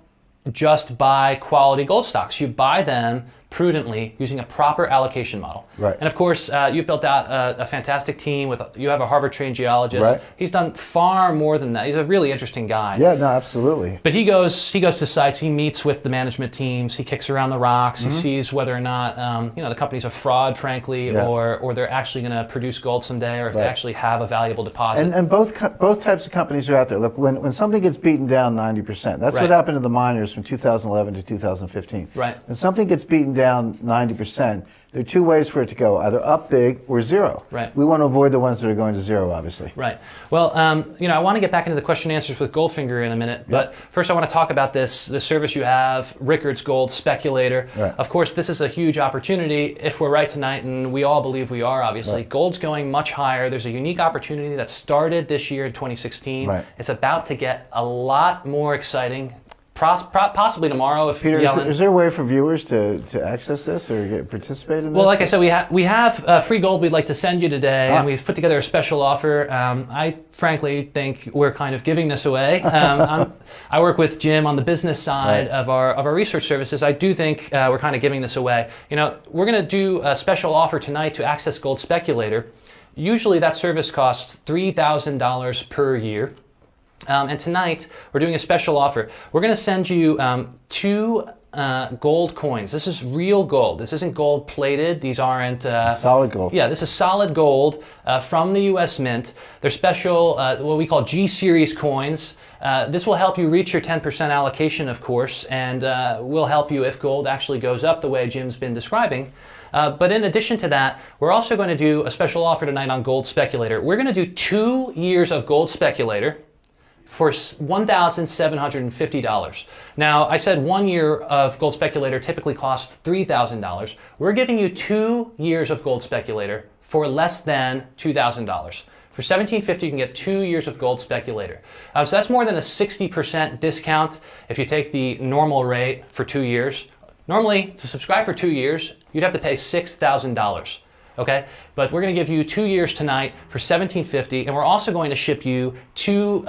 just buy quality gold stocks. You buy them prudently using a proper allocation model. Right. And of course, you've built out a fantastic team. You have a Harvard-trained geologist. Right. He's done far more than that. He's a really interesting guy. Yeah, no, absolutely. But he goes to sites. He meets with the management teams. He kicks around the rocks. Mm-hmm. He sees whether or not the company's a fraud, frankly, yeah, or they're actually going to produce gold someday, or if right, they actually have a valuable deposit. And both types of companies are out there. Look, when something gets beaten down 90%, that's right, what happened to the miners from 2011 to 2015. Right. When something gets beaten down 90%, there are two ways for it to go, either up big or zero. Right. We want to avoid the ones that are going to zero, obviously. Right. Well, I want to get back into the question and answers with Goldfinger in a minute, but first I want to talk about this service you have, Rickards Gold Speculator. Right. Of course, this is a huge opportunity if we're right tonight, and we all believe we are, obviously. Right. Gold's going much higher. There's a unique opportunity that started this year in 2016. Right. It's about to get a lot more exciting. Possibly tomorrow if Peter, is there a way for viewers to access this or participate in this? Well, like I said, we have free gold we'd like to send you today, and we've put together a special offer. I frankly think we're kind of giving this away. I work with Jim on the business side of our research services. I do think we're kind of giving this away. We're going to do a special offer tonight to access Gold Speculator. Usually that service costs $3,000 per year. And tonight, we're doing a special offer. We're going to send you 2 gold coins. This is real gold. This isn't gold plated. These aren't... solid gold. Yeah, this is solid gold from the U.S. Mint. They're special, what we call G-Series coins. This will help you reach your 10% allocation, of course, and will help you if gold actually goes up the way Jim's been describing. But in addition to that, we're also going to do a special offer tonight on Gold Speculator. We're going to do 2 years of Gold Speculator for $1,750. Now, I said 1 year of Gold Speculator typically costs $3,000. We're giving you 2 years of Gold Speculator for less than $2,000. For $1,750, you can get 2 years of Gold Speculator. So that's more than a 60% discount if you take the normal rate for 2 years. Normally, to subscribe for 2 years, you'd have to pay $6,000. Okay, but we're going to give you 2 years tonight for $1,750, and we're also going to ship you two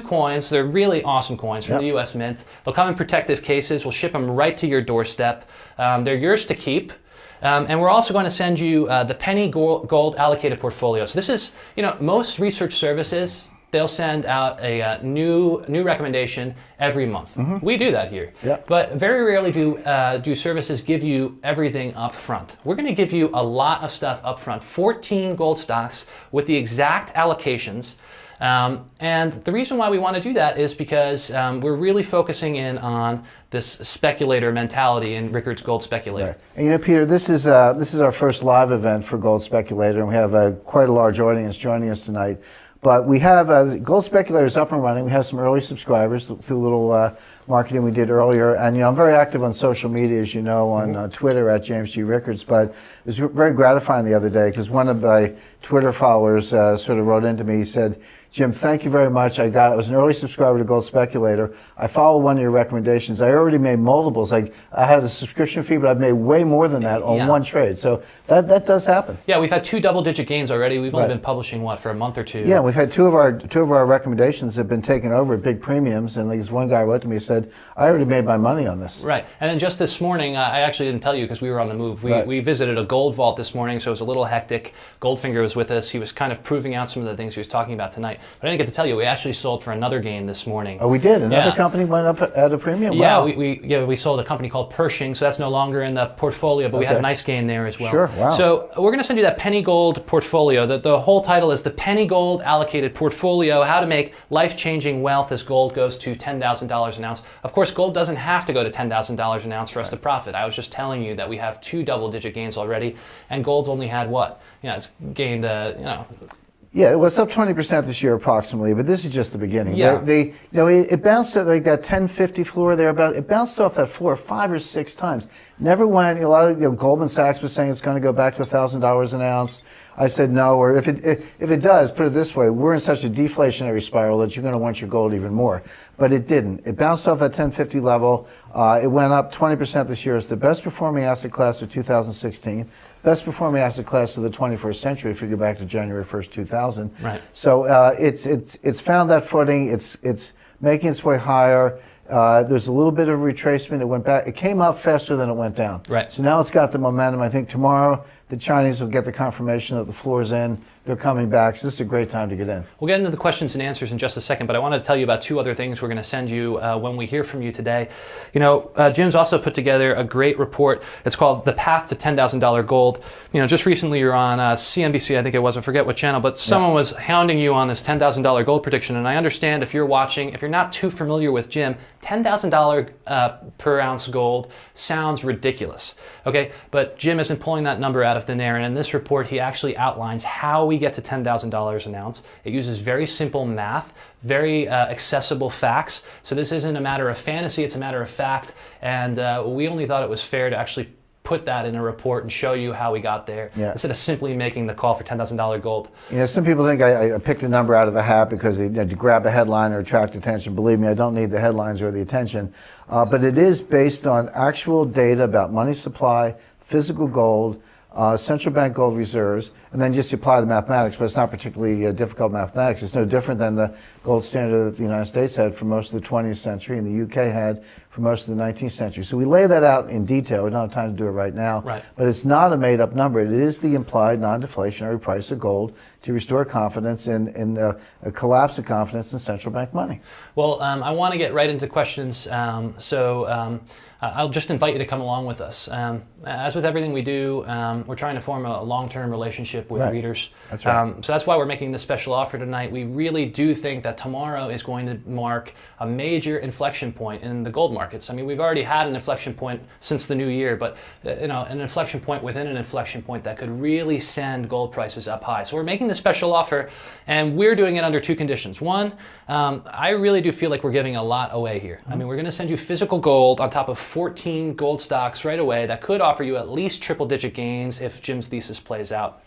coins. They're really awesome coins from the U.S. Mint. They'll come in protective cases. We'll ship them right to your doorstep. They're yours to keep. And we're also going to send you the penny gold allocated portfolio. So this is, most research services, they'll send out a new recommendation every month. We do that here. Yep. But very rarely do services give you everything up front. We're going to give you a lot of stuff up front, 14 gold stocks with the exact allocations. And the reason why we want to do that is because we're really focusing in on this speculator mentality in Rickards Gold Speculator. Right. And Peter, this is our first live event for Gold Speculator, and we have quite a large audience joining us tonight. But we have Gold Speculator is up and running. We have some early subscribers through a little marketing we did earlier. And I'm very active on social media, as you know, on Twitter at James G. Rickards. But it was very gratifying the other day because one of my Twitter followers sort of wrote into me. He said, Jim, thank you very much. I was an early subscriber to Gold Speculator. I followed one of your recommendations. I already made multiples. I had a subscription fee, but I've made way more than that on one trade. So that does happen. Yeah, we've had 2 double-digit gains already. We've only been publishing, for a month or two? Yeah, we've had two of our recommendations have been taken over at big premiums. And this one guy wrote to me and said, I already made my money on this. Right. And then just this morning, I actually didn't tell you because we were on the move. We visited a gold vault this morning, so it was a little hectic. Goldfinger was with us. He was kind of proving out some of the things he was talking about tonight. But I didn't get to tell you, we actually sold for another gain this morning. Oh, we did? Another company went up at a premium? Yeah, wow. we sold a company called Pershing, so that's no longer in the portfolio, but we had a nice gain there as well. Sure, wow. So we're going to send you that penny gold portfolio. The whole title is the Penny Gold Allocated Portfolio, How to Make Life-Changing Wealth as Gold Goes to $10,000 an ounce. Of course, gold doesn't have to go to $10,000 an ounce for us to profit. I was just telling you that we have 2 double-digit gains already, and gold's only had what? It's gained, Yeah, it was up 20% this year approximately, but this is just the beginning. Yeah. It bounced at like that 1050 floor there. It bounced off that floor 5 or 6 times. Never went. A lot of Goldman Sachs was saying it's going to go back to $1,000 an ounce. I said no. Or if it does, put it this way: we're in such a deflationary spiral that you're going to want your gold even more. But it didn't. It bounced off that 1050 level. It went up 20% this year. It's the best performing asset class of 2016. Best performing asset class of the 21st century if you go back to January 1st, 2000. Right. So it's found that footing. It's making its way higher. There's a little bit of retracement. It went back. It came up faster than it went down. Right. So now it's got the momentum. I think tomorrow the Chinese will get the confirmation that the floor's in. They're coming back. So this is a great time to get in. We'll get into the questions and answers in just a second, but I wanted to tell you about 2 other things we're going to send you when we hear from you today. Jim's also put together a great report. It's called The Path to $10,000 Gold. Just recently you're on CNBC, I think it was, I forget what channel, but someone was hounding you on this $10,000 gold prediction. And I understand if you're watching, if you're not too familiar with Jim, $10,000 per ounce gold sounds ridiculous. Okay, but Jim isn't pulling that number out of thin air, and in this report he actually outlines how we get to $10,000 an ounce. It uses very simple math, very accessible facts. So this isn't a matter of fantasy, it's a matter of fact, and we only thought it was fair to actually put that in a report and show you how we got there, instead of simply making the call for $10,000 gold. Some people think I picked a number out of a hat because they to grab a headline or attract attention. Believe me, I don't need the headlines or the attention. But it is based on actual data about money supply, physical gold, central bank gold reserves, and then just apply the mathematics, but it's not particularly difficult mathematics. It's no different than the gold standard that the United States had for most of the 20th century and the UK had for most of the 19th century. So we lay that out in detail. We don't have time to do it right now. Right. But it's not a made-up number. It is the implied non-deflationary price of gold to restore confidence in a collapse of confidence in central bank money. Well, I want to get right into questions, I'll just invite you to come along with us. As with everything we do, we're trying to form a long-term relationship with readers. That's right. So that's why we're making this special offer tonight. We really do think that tomorrow is going to mark a major inflection point in the gold market. markets. I mean, we've already had an inflection point since the new year, but an inflection point within an inflection point that could really send gold prices up high. So we're making this special offer, and we're doing it under two conditions. One, I really do feel like we're giving a lot away here. I mean, we're going to send you physical gold on top of 14 gold stocks right away that could offer you at least triple-digit gains if Jim's thesis plays out.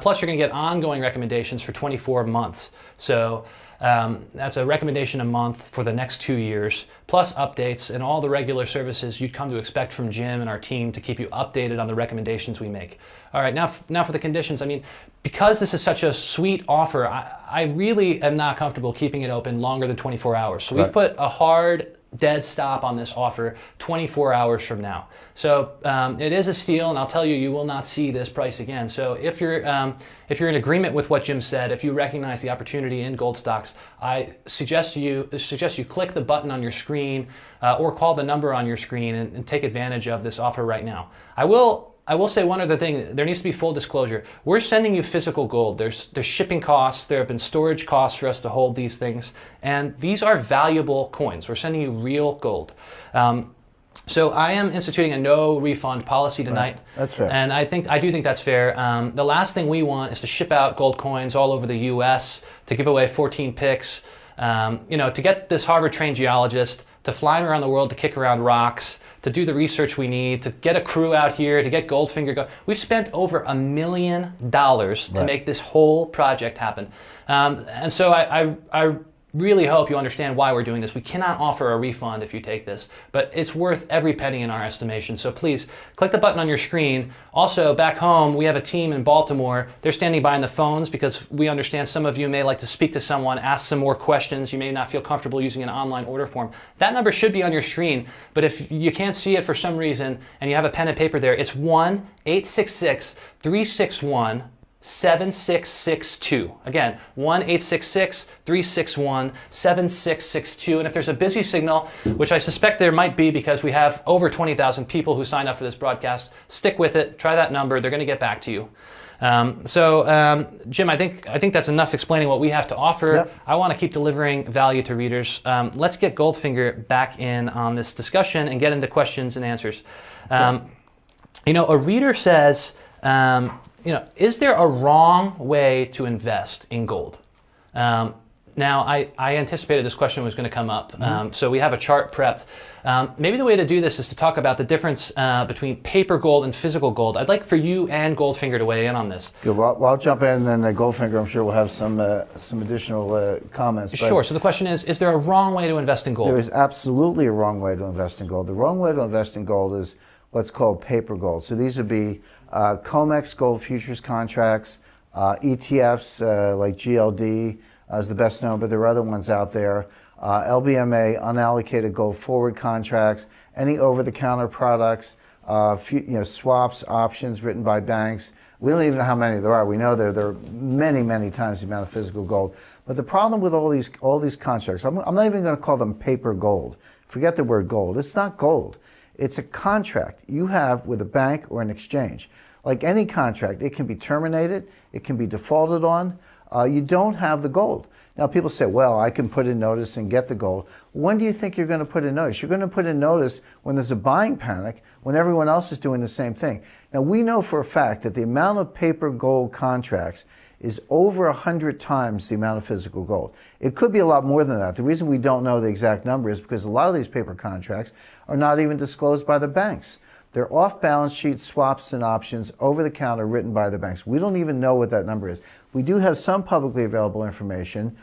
Plus, you're going to get ongoing recommendations for 24 months. So that's a recommendation a month for the next 2 years, plus updates and all the regular services you'd come to expect from Jim and our team to keep you updated on the recommendations we make. All right, now for the conditions. I mean, because this is such a sweet offer, I really am not comfortable keeping it open longer than 24 hours. So we've put a hard dead stop on this offer 24 hours from now. So it is a steal, and I'll tell you, you will not see this price again. So if you're in agreement with what Jim said, if you recognize the opportunity in gold stocks, I suggest you click the button on your screen or call the number on your screen and take advantage of this offer right now. I will say one other thing. There needs to be full disclosure. We're sending you physical gold. There's shipping costs. There have been storage costs for us to hold these things. And these are valuable coins. We're sending you real gold. So I am instituting a no refund policy tonight. Right. That's fair. And I do think that's fair. The last thing we want is to ship out gold coins all over the U.S., to give away 14 picks, to get this Harvard-trained geologist to fly around the world to kick around rocks, to do the research we need, to get a crew out here, to get Goldfinger going. We've spent over $1 million to make this whole project happen. And so I really hope you understand why we're doing this. We cannot offer a refund if you take this, but it's worth every penny in our estimation. So please click the button on your screen. Also, back home, we have a team in Baltimore. They're standing by on the phones because we understand some of you may like to speak to someone, ask some more questions. You may not feel comfortable using an online order form. That number should be on your screen, but if you can't see it for some reason and you have a pen and paper there, it's 1-866-361 7662. Again, 1-866-361-7662. And if there's a busy signal, which I suspect there might be because we have over 20,000 people who signed up for this broadcast, stick with it. Try that number. They're going to get back to you. Jim, I think that's enough explaining what we have to offer. Yep. I want to keep delivering value to readers. Let's get Goldfinger back in on this discussion and get into questions and answers. A reader says, is there a wrong way to invest in gold? Now, I anticipated this question was going to come up, so we have a chart prepped. Maybe the way to do this is to talk about the difference between paper gold and physical gold. I'd like for you and Goldfinger to weigh in on this. Good. Well, I'll jump in, and then Goldfinger, I'm sure, will have some additional comments. Sure. So the question is there a wrong way to invest in gold? There is absolutely a wrong way to invest in gold. The wrong way to invest in gold is what's called paper gold. So these would be COMEX gold futures contracts, ETFs like GLD is the best known, but there are other ones out there. LBMA, unallocated gold forward contracts, any over-the-counter products, swaps, options written by banks. We don't even know how many there are. We know there are many, many times the amount of physical gold. But the problem with all these contracts, I'm not even going to call them paper gold. Forget the word gold. It's not gold. It's a contract you have with a bank or an exchange. Like any contract, it can be terminated, it can be defaulted on. You don't have the gold. Now people say, well, I can put in notice and get the gold. When do you think you're going to put in notice? You're going to put in notice when there's a buying panic, when everyone else is doing the same thing. Now we know for a fact that the amount of paper gold contracts is over 100 times the amount of physical gold. It could be a lot more than that. The reason we don't know the exact number is because a lot of these paper contracts are not even disclosed by the banks. They're off-balance sheet swaps and options over the counter written by the banks. We don't even know what that number is. We do have some publicly available information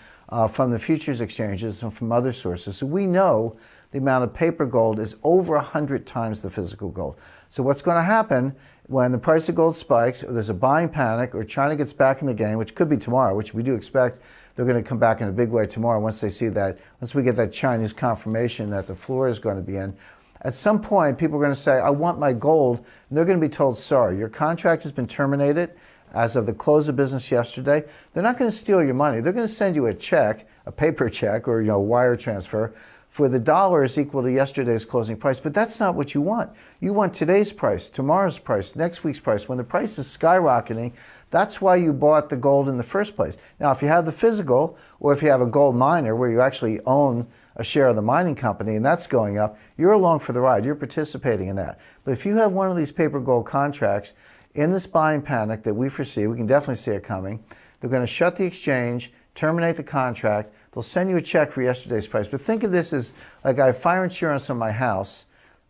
from the futures exchanges and from other sources. So we know the amount of paper gold is over 100 times the physical gold. So what's going to happen when the price of gold spikes, or there's a buying panic, or China gets back in the game, which could be tomorrow, which we do expect they're going to come back in a big way tomorrow once they see that, once we get that Chinese confirmation that the floor is going to be in. At some point, people are going to say, I want my gold, and they're going to be told, sorry, your contract has been terminated as of the close of business yesterday. They're not going to steal your money. They're going to send you a check, a paper check, or wire transfer for the dollars equal to yesterday's closing price. But that's not what you want. You want today's price, tomorrow's price, next week's price. When the price is skyrocketing, that's why you bought the gold in the first place. Now, if you have the physical, or if you have a gold miner where you actually own a share of the mining company and that's going up, you're along for the ride. You're participating in that. But if you have one of these paper gold contracts in this buying panic that we foresee, we can definitely see it coming, they're going to shut the exchange, terminate the contract, they'll send you a check for yesterday's price. But think of this as like I have fire insurance on my house.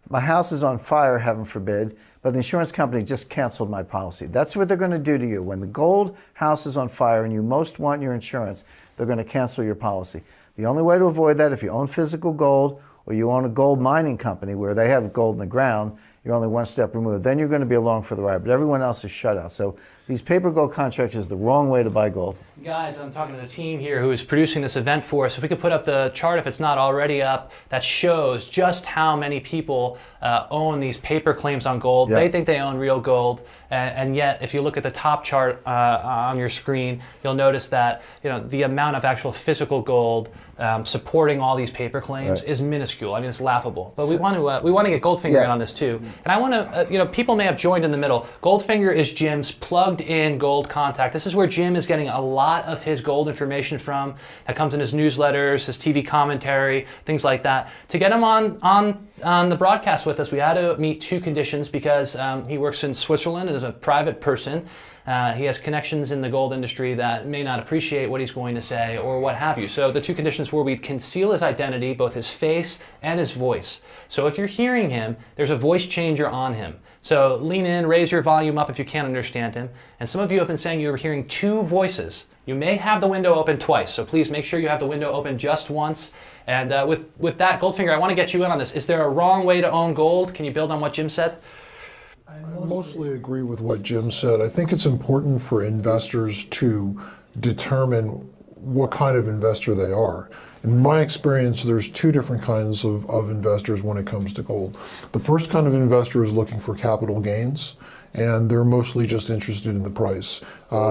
My house is on fire, heaven forbid, but the insurance company just canceled my policy. That's what they're going to do to you. When the gold house is on fire and you most want your insurance, they're going to cancel your policy. The only way to avoid that, if you own physical gold or you own a gold mining company where they have gold in the ground, you're only one step removed. Then you're going to be along for the ride, but everyone else is shut out. So these paper gold contracts is the wrong way to buy gold. Guys, I'm talking to the team here who is producing this event for us. If we could put up the chart, if it's not already up, that shows just how many people own these paper claims on gold. Yep. They think they own real gold, and yet if you look at the top chart on your screen, you'll notice that the amount of actual physical gold supporting all these paper claims is minuscule. I mean, it's laughable. But we want to get Goldfinger in on this too. And I want to, people may have joined in the middle. Goldfinger is Jim's plugged-in gold contact. This is where Jim is getting a lot of his gold information from. That comes in his newsletters, his TV commentary, things like that. To get him on the broadcast with us, we had to meet two conditions because he works in Switzerland and is a private person. He has connections in the gold industry that may not appreciate what he's going to say or what have you. So the two conditions were we'd conceal his identity, both his face and his voice. So if you're hearing him, there's a voice changer on him. So lean in, raise your volume up if you can't understand him. And some of you have been saying you're hearing two voices. You may have the window open twice, so please make sure you have the window open just once. And with that, Goldfinger, I want to get you in on this. Is there a wrong way to own gold? Can you build on what Jim said? I mostly agree with what Jim said. I think it's important for investors to determine what kind of investor they are. In my experience, there's two different kinds of investors when it comes to gold. The first kind of investor is looking for capital gains, and they're mostly just interested in the price.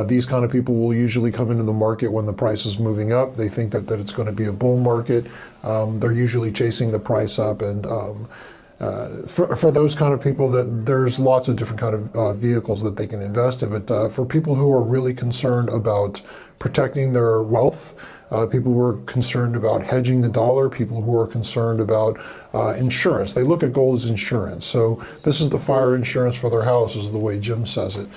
These kind of people will usually come into the market when the price is moving up. They think that it's going to be a bull market. They're usually chasing the price up, and for those kind of people, that there's lots of different kind of vehicles that they can invest in. But for people who are really concerned about protecting their wealth, people who are concerned about hedging the dollar, people who are concerned about insurance. They look at gold as insurance. So this is the fire insurance for their house, is the way Jim says it.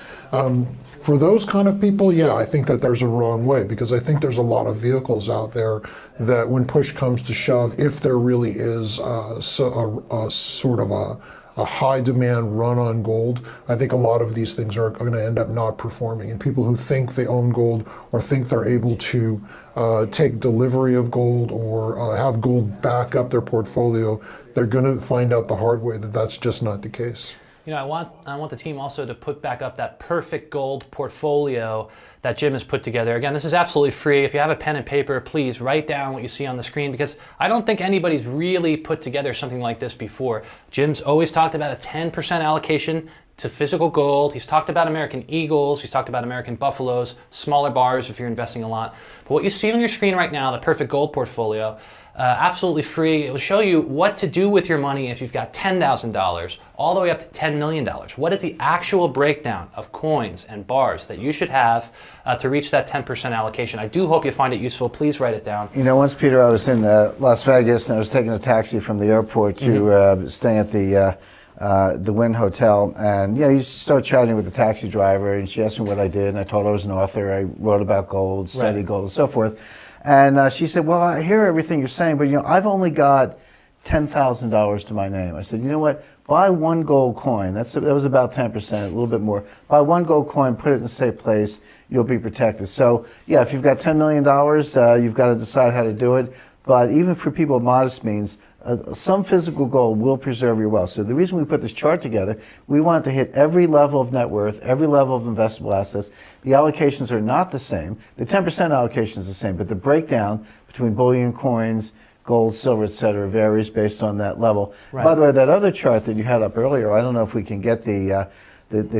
For those kind of people, yeah, I think that there's a wrong way, because I think there's a lot of vehicles out there that when push comes to shove, if there really is a sort of a high demand run on gold, I think a lot of these things are going to end up not performing. And people who think they own gold or think they're able to take delivery of gold or have gold back up their portfolio, they're going to find out the hard way that that's just not the case. I want the team also to put back up that perfect gold portfolio that Jim has put together. Again, this is absolutely free. If you have a pen and paper, please write down what you see on the screen, because I don't think anybody's really put together something like this before. Jim's always talked about a 10% allocation to physical gold. He's talked about American Eagles. He's talked about American Buffaloes, smaller bars if you're investing a lot. But what you see on your screen right now, the perfect gold portfolio, absolutely free. It will show you what to do with your money if you've got $10,000 all the way up to $10 million. What is the actual breakdown of coins and bars that you should have to reach that 10% allocation? I do hope you find it useful. Please write it down. Once, Peter, I was in Las Vegas and I was taking a taxi from the airport to staying at the Wynn Hotel, and you start chatting with the taxi driver, and she asked me what I did, and I told her I was an author. I wrote about gold, studied gold, and so forth. And she said, well, I hear everything you're saying, but I've only got $10,000 to my name. I said, you know what? Buy one gold coin. That was about 10%, a little bit more. Buy one gold coin, put it in a safe place, you'll be protected. So yeah, if you've got $10 million, you've got to decide how to do it. But even for people of modest means, some physical gold will preserve your wealth. So the reason we put this chart together, we want to hit every level of net worth, every level of investable assets. The allocations are not the same. The 10% allocation is the same, but the breakdown between bullion, coins, gold, silver, etc., varies based on that level. Right. By the way, that other chart that you had up earlier, I don't know if we can get the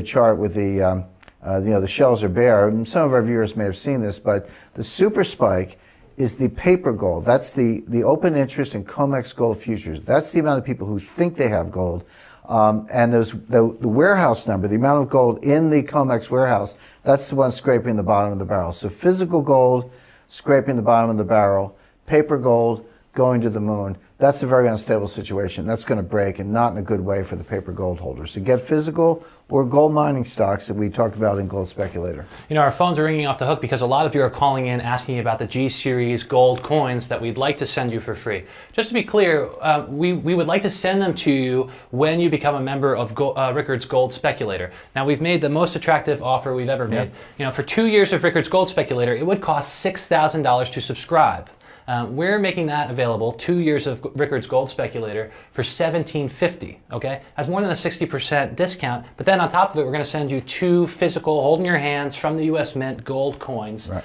chart with the shells are bare. And some of our viewers may have seen this, but the super spike is the paper gold. That's the open interest in COMEX gold futures. That's the amount of people who think they have gold. And there's the warehouse number, the amount of gold in the COMEX warehouse, that's the one scraping the bottom of the barrel. So physical gold scraping the bottom of the barrel, paper gold going to the moon. That's a very unstable situation. That's going to break, and not in a good way for the paper gold holders. So get physical or gold mining stocks that we talked about in Gold Speculator. You know, our phones are ringing off the hook because a lot of you are calling in asking about the G-Series gold coins that we'd like to send you for free. Just to be clear, we would like to send them to you when you become a member of Rickards Gold Speculator. Now, we've made the most attractive offer we've ever made. You know, for 2 years of Rickards Gold Speculator, it would cost $6,000 to subscribe. We're making that available, 2 years of Rickards Gold Speculator, for $1,750, okay? That's more than a 60% discount, but then on top of it, we're gonna send you 2 physical, hold in your hands from the US Mint gold coins. Right.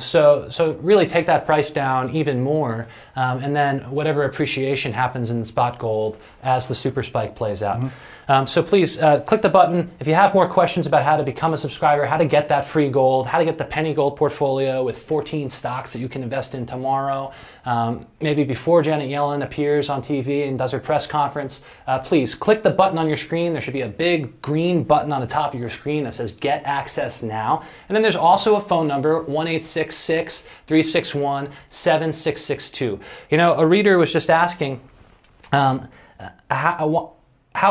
So really take that price down even more, and then whatever appreciation happens in spot gold as the super spike plays out. So please click the button. If you have more questions about how to become a subscriber, how to get that free gold, how to get the penny gold portfolio with 14 stocks that you can invest in tomorrow, maybe before Janet Yellen appears on TV and does her press conference, please click the button on your screen. There should be a big green button on the top of your screen that says Get Access Now. And then there's also a phone number, 1-866-361-7662. You know, a reader was just asking, how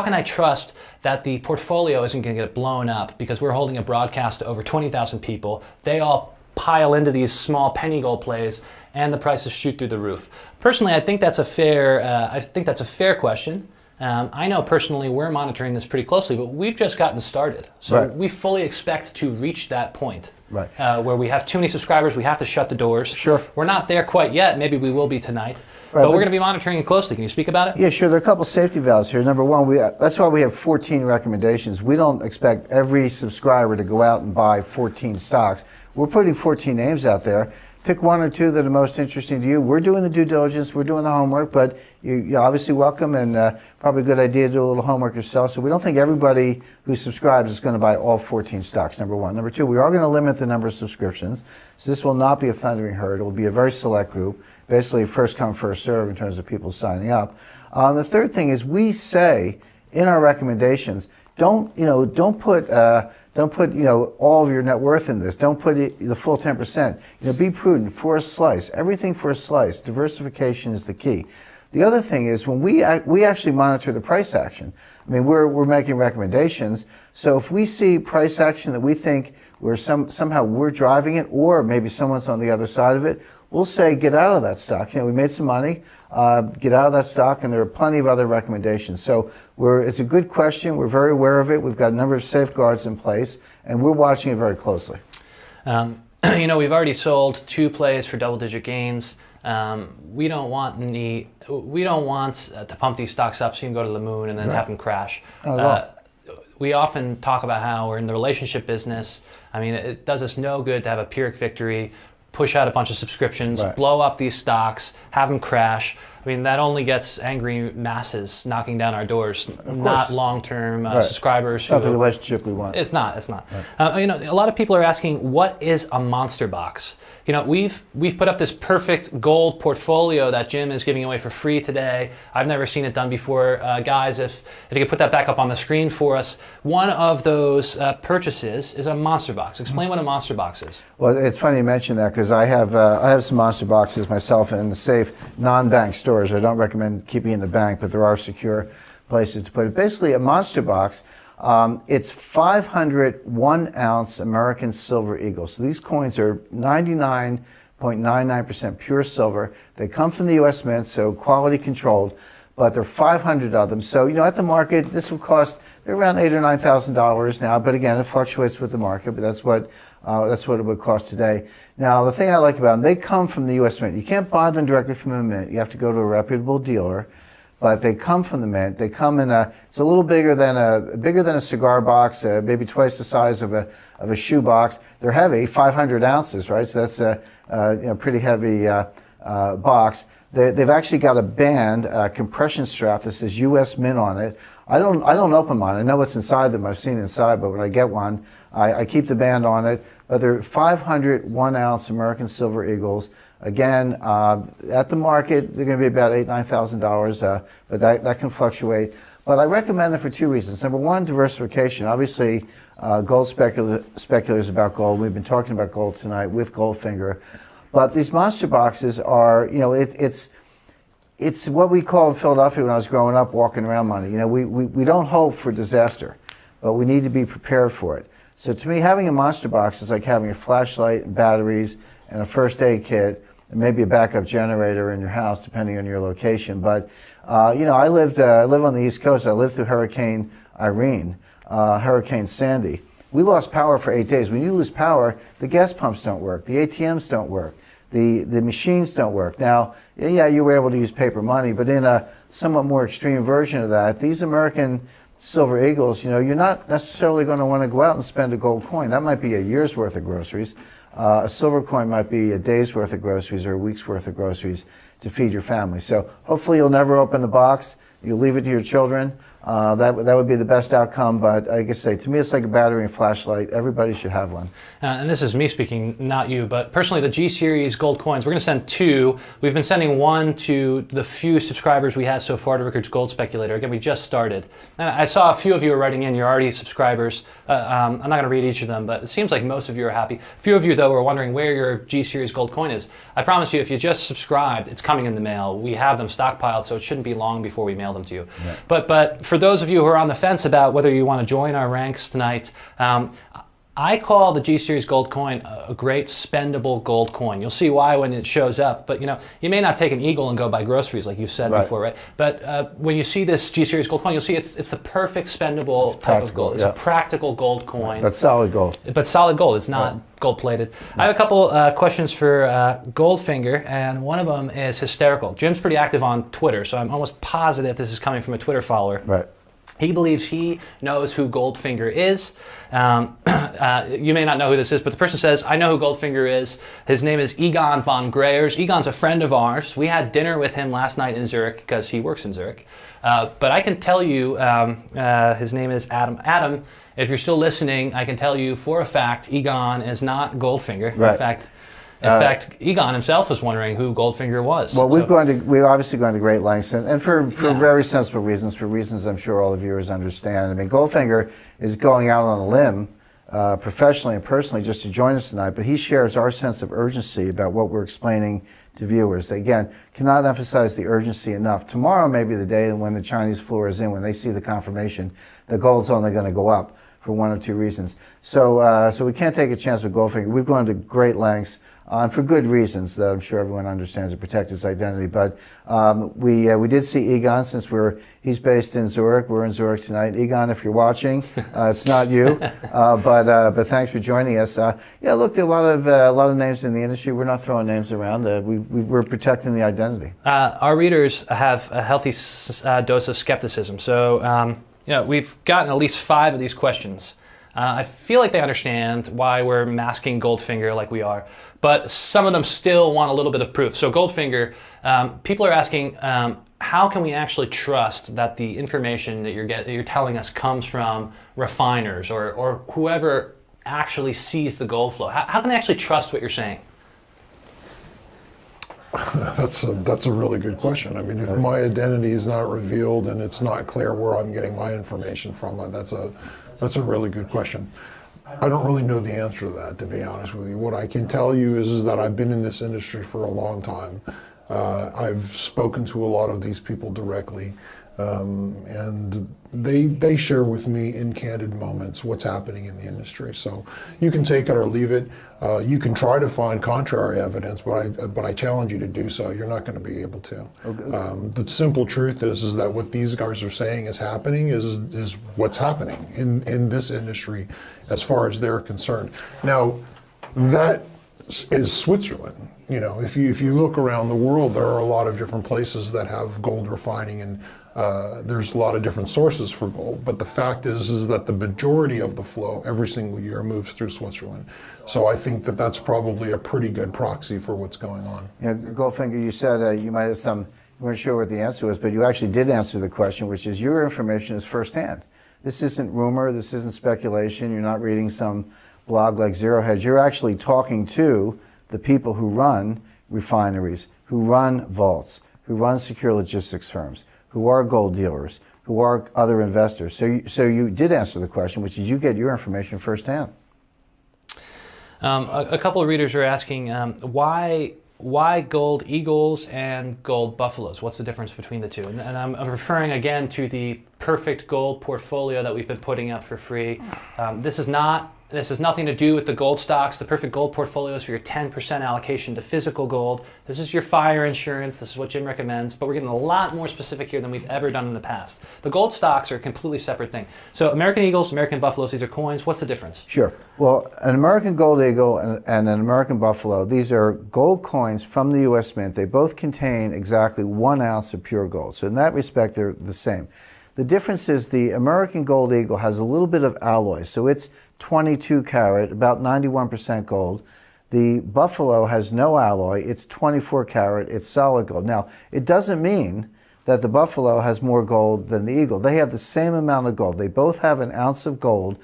can I trust that the portfolio isn't going to get blown up because we're holding a broadcast to over 20,000 people? They all pile into these small penny gold plays, and the prices shoot through the roof. Personally, I think that's a fair question. I know personally we're monitoring this pretty closely, but we've just gotten started. So we fully expect to reach that point. Where we have too many subscribers, we have to shut the doors. Sure. We're not there quite yet. Maybe we will be tonight. But we're going to be monitoring it closely. Can you speak about it? Yeah, sure. There are a couple safety valves here. Number one, that's why we have 14 recommendations. We don't expect every subscriber to go out and buy 14 stocks. We're putting 14 names out there. Pick 1 or 2 that are most interesting to you. We're doing the due diligence. We're doing the homework, but you're obviously welcome, and probably a good idea to do a little homework yourself. So we don't think everybody who subscribes is going to buy all 14 stocks, number one. Number two, we are going to limit the number of subscriptions. So this will not be a thundering herd. It will be a very select group, basically first come, first serve in terms of people signing up. The third thing is we say in our recommendations, don't put all of your net worth in this. Don't put the full 10%. Be prudent for a slice. Everything for a slice. Diversification is the key. The other thing is when we actually monitor the price action. I mean, we're making recommendations. So if we see price action that we think somehow we're driving it, or maybe someone's on the other side of it, we'll say get out of that stock. We made some money. Get out of that stock, and there are plenty of other recommendations. So it's a good question. We're very aware of it. We've got a number of safeguards in place, and we're watching it very closely. We've already sold 2 plays for double-digit gains. We don't want to pump these stocks up so you can go to the moon and then have them crash. We often talk about how we're in the relationship business. I mean, it does us no good to have a Pyrrhic victory, push out a bunch of subscriptions, blow up these stocks, have them crash. I mean, that only gets angry masses knocking down our doors, not long-term subscribers. It's not the relationship we want. It's not. A lot of people are asking, what is a monster box? We've put up this perfect gold portfolio that Jim is giving away for free today. I've never seen it done before. Guys, if you could put that back up on the screen for us, one of those purchases is a monster box. Explain what a monster box is. Well, it's funny you mention that because I have some monster boxes myself in the safe non-bank stores. I don't recommend keeping in the bank, but there are secure places to put it. Basically, a monster box. It's 500 1-ounce American silver eagles. So these coins are 99.99% pure silver. They come from the US Mint, so quality controlled, but there are 500 of them. So, at the market, this will cost, they're around $8,000 or $9,000 now, but again, it fluctuates with the market, but that's what it would cost today. Now, the thing I like about them, they come from the US Mint. You can't buy them directly from the Mint. You have to go to a reputable dealer. But they come from the Mint. They come in it's a little bigger than a cigar box, maybe twice the size of a shoe box. They're heavy, 500 ounces, right? So that's a pretty heavy box. They've actually got a band, compression strap that says US Mint on it. I don't open mine. I know what's inside them. I've seen inside, but when I get one, I keep the band on it. But they're 500 1-ounce American silver eagles. Again, at the market, they're going to be about $8,000, $9,000, but that can fluctuate. But I recommend them for 2 reasons. Number one, diversification. Obviously, gold speculators about gold. We've been talking about gold tonight with Goldfinger. But these monster boxes are, it's what we call in Philadelphia when I was growing up, walking around money. You know, we don't hope for disaster, but we need to be prepared for it. So to me, having a monster box is like having a flashlight and batteries and a first aid kit and maybe a backup generator in your house, depending on your location. But you know, I live on the East Coast. I lived through Hurricane Irene, Hurricane Sandy. We lost power for 8 days. When you lose power, the gas pumps don't work, the ATMs don't work, the machines don't work. Now, yeah, you were able to use paper money, but in a somewhat more extreme version of that, these American Silver Eagles, you know, you're not necessarily going to want to go out and spend a gold coin. That might be a year's worth of groceries. A silver coin might be a day's worth of groceries or a week's worth of groceries to feed your family. So hopefully you'll never open the box. You'll leave it to your children. That would be the best outcome, but like I say, to me it's like a battery and flashlight. Everybody should have one. And this is me speaking, not you, but personally the G-Series gold coins, we're going to send 2. We've been sending 1 to the few subscribers we have so far to Rickards Gold Speculator. Again, we just started. And I saw a few of you are writing in, you're already subscribers. I'm not going to read each of them, but it seems like most of you are happy. A few of you, though, are wondering where your G-Series gold coin is. I promise you, if you just subscribed, it's coming in the mail. We have them stockpiled, so it shouldn't be long before we mail them to you. Yeah. But for those of you who are on the fence about whether you want to join our ranks tonight, I call the G-Series gold coin a great spendable gold coin. You'll see why when it shows up, but you know, you may not take an eagle and go buy groceries like you said before, right? But when you see this G-Series gold coin, you'll see it's the perfect spendable type of gold. It's a practical gold coin. But solid gold. But solid gold. It's not gold-plated. I have a couple questions for Goldfinger, and one of them is hysterical. Jim's pretty active on Twitter, so I'm almost positive this is coming from a Twitter follower. Right. He believes he knows who Goldfinger is. You may not know who this is, but the person says, I know who Goldfinger is. His name is Egon von Greyers. Egon's a friend of ours. We had dinner with him last night in Zurich because he works in Zurich. But I can tell you, his name is Adam. Adam, if you're still listening, I can tell you for a fact, Egon is not Goldfinger. Right. In fact, Egon himself was wondering who Goldfinger was. Well, we've obviously gone to great lengths, and for very sensible reasons, for reasons I'm sure all the viewers understand. I mean, Goldfinger is going out on a limb, professionally and personally, just to join us tonight, but he shares our sense of urgency about what we're explaining to viewers. Again, cannot emphasize the urgency enough. Tomorrow may be the day when the Chinese floor is in, when they see the confirmation that gold's only going to go up for 1 or 2 reasons. So we can't take a chance with Goldfinger. We've gone to great lengths. And for good reasons that I'm sure everyone understands to protect his identity. But we did see Egon since he's based in Zurich. We're in Zurich tonight. Egon, if you're watching, it's not you, but thanks for joining us. Yeah, look, there are a lot of names in the industry. We're not throwing names around. We're protecting the identity. Our readers have a healthy dose of skepticism. So you know, we've gotten at least 5 of these questions. I feel like they understand why we're masking Goldfinger like we are, but some of them still want a little bit of proof. So Goldfinger, people are asking, how can we actually trust that the information that you're telling us comes from refiners or whoever actually sees the gold flow? How can they actually trust what you're saying? That's a really good question. I mean, if my identity is not revealed and it's not clear where I'm getting my information from, that's a really good question. I don't really know the answer to that, to be honest with you. What I can tell you is that I've been in this industry for a long time. I've spoken to a lot of these people directly, and they share with me in candid moments what's happening in the industry. So you can take it or leave it. You can try to find contrary evidence, but I challenge you to do so. You're not going to be able to. Okay. The simple truth is that what these guys are saying is happening is what's happening in this industry as far as they're concerned. Now, that is Switzerland. You know, if you look around the world, there are a lot of different places that have gold refining, and there's a lot of different sources for gold. But the fact is that the majority of the flow every single year moves through Switzerland. So I think that that's probably a pretty good proxy for what's going on. Yeah, Goldfinger, you said you might have you weren't sure what the answer was, but you actually did answer the question, which is your information is firsthand. This isn't rumor. This isn't speculation. You're not reading some blog like Zero Hedge. You're actually talking to the people who run refineries, who run vaults, who run secure logistics firms, who are gold dealers, who are other investors. So you did answer the question, which is you get your information firsthand. A couple of readers are asking why why gold eagles and gold buffaloes? What's the difference between the two? And I'm referring again to the perfect gold portfolio that we've been putting up for free. This has nothing to do with the gold stocks. The perfect gold portfolio is for your 10% allocation to physical gold. This is your fire insurance. This is what Jim recommends, but we're getting a lot more specific here than we've ever done in the past. The gold stocks are a completely separate thing. So American eagles, American buffaloes, these are coins. What's the difference? Sure. Well, an American gold eagle and an American buffalo, these are gold coins from the U.S. Mint. They both contain exactly 1 ounce of pure gold. So in that respect, they're the same. The difference is the American gold eagle has a little bit of alloy. So it's 22 karat, about 91% gold. The buffalo has no alloy. It's 24 karat. It's solid gold. Now, it doesn't mean that the buffalo has more gold than the eagle. They have the same amount of gold. They both have 1 ounce of gold,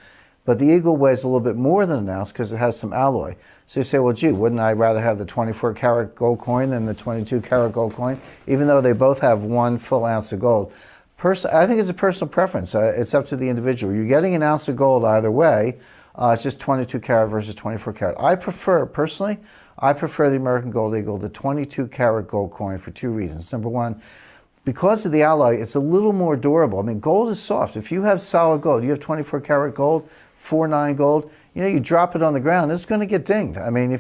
but the eagle weighs a little bit more than 1 ounce because it has some alloy. So you say, well, gee, wouldn't I rather have the 24 karat gold coin than the 22 karat gold coin, even though they both have 1 full ounce of gold? I think it's a personal preference. It's up to the individual. You're getting 1 ounce of gold either way. It's just 22 karat versus 24 karat. Personally, I prefer the American Gold Eagle, the 22 karat gold coin, for 2 reasons. Number one, because of the alloy, it's a little more durable. I mean, gold is soft. If you have solid gold, you have 24 karat gold, 4.9 gold, you drop it on the ground, it's going to get dinged. I mean,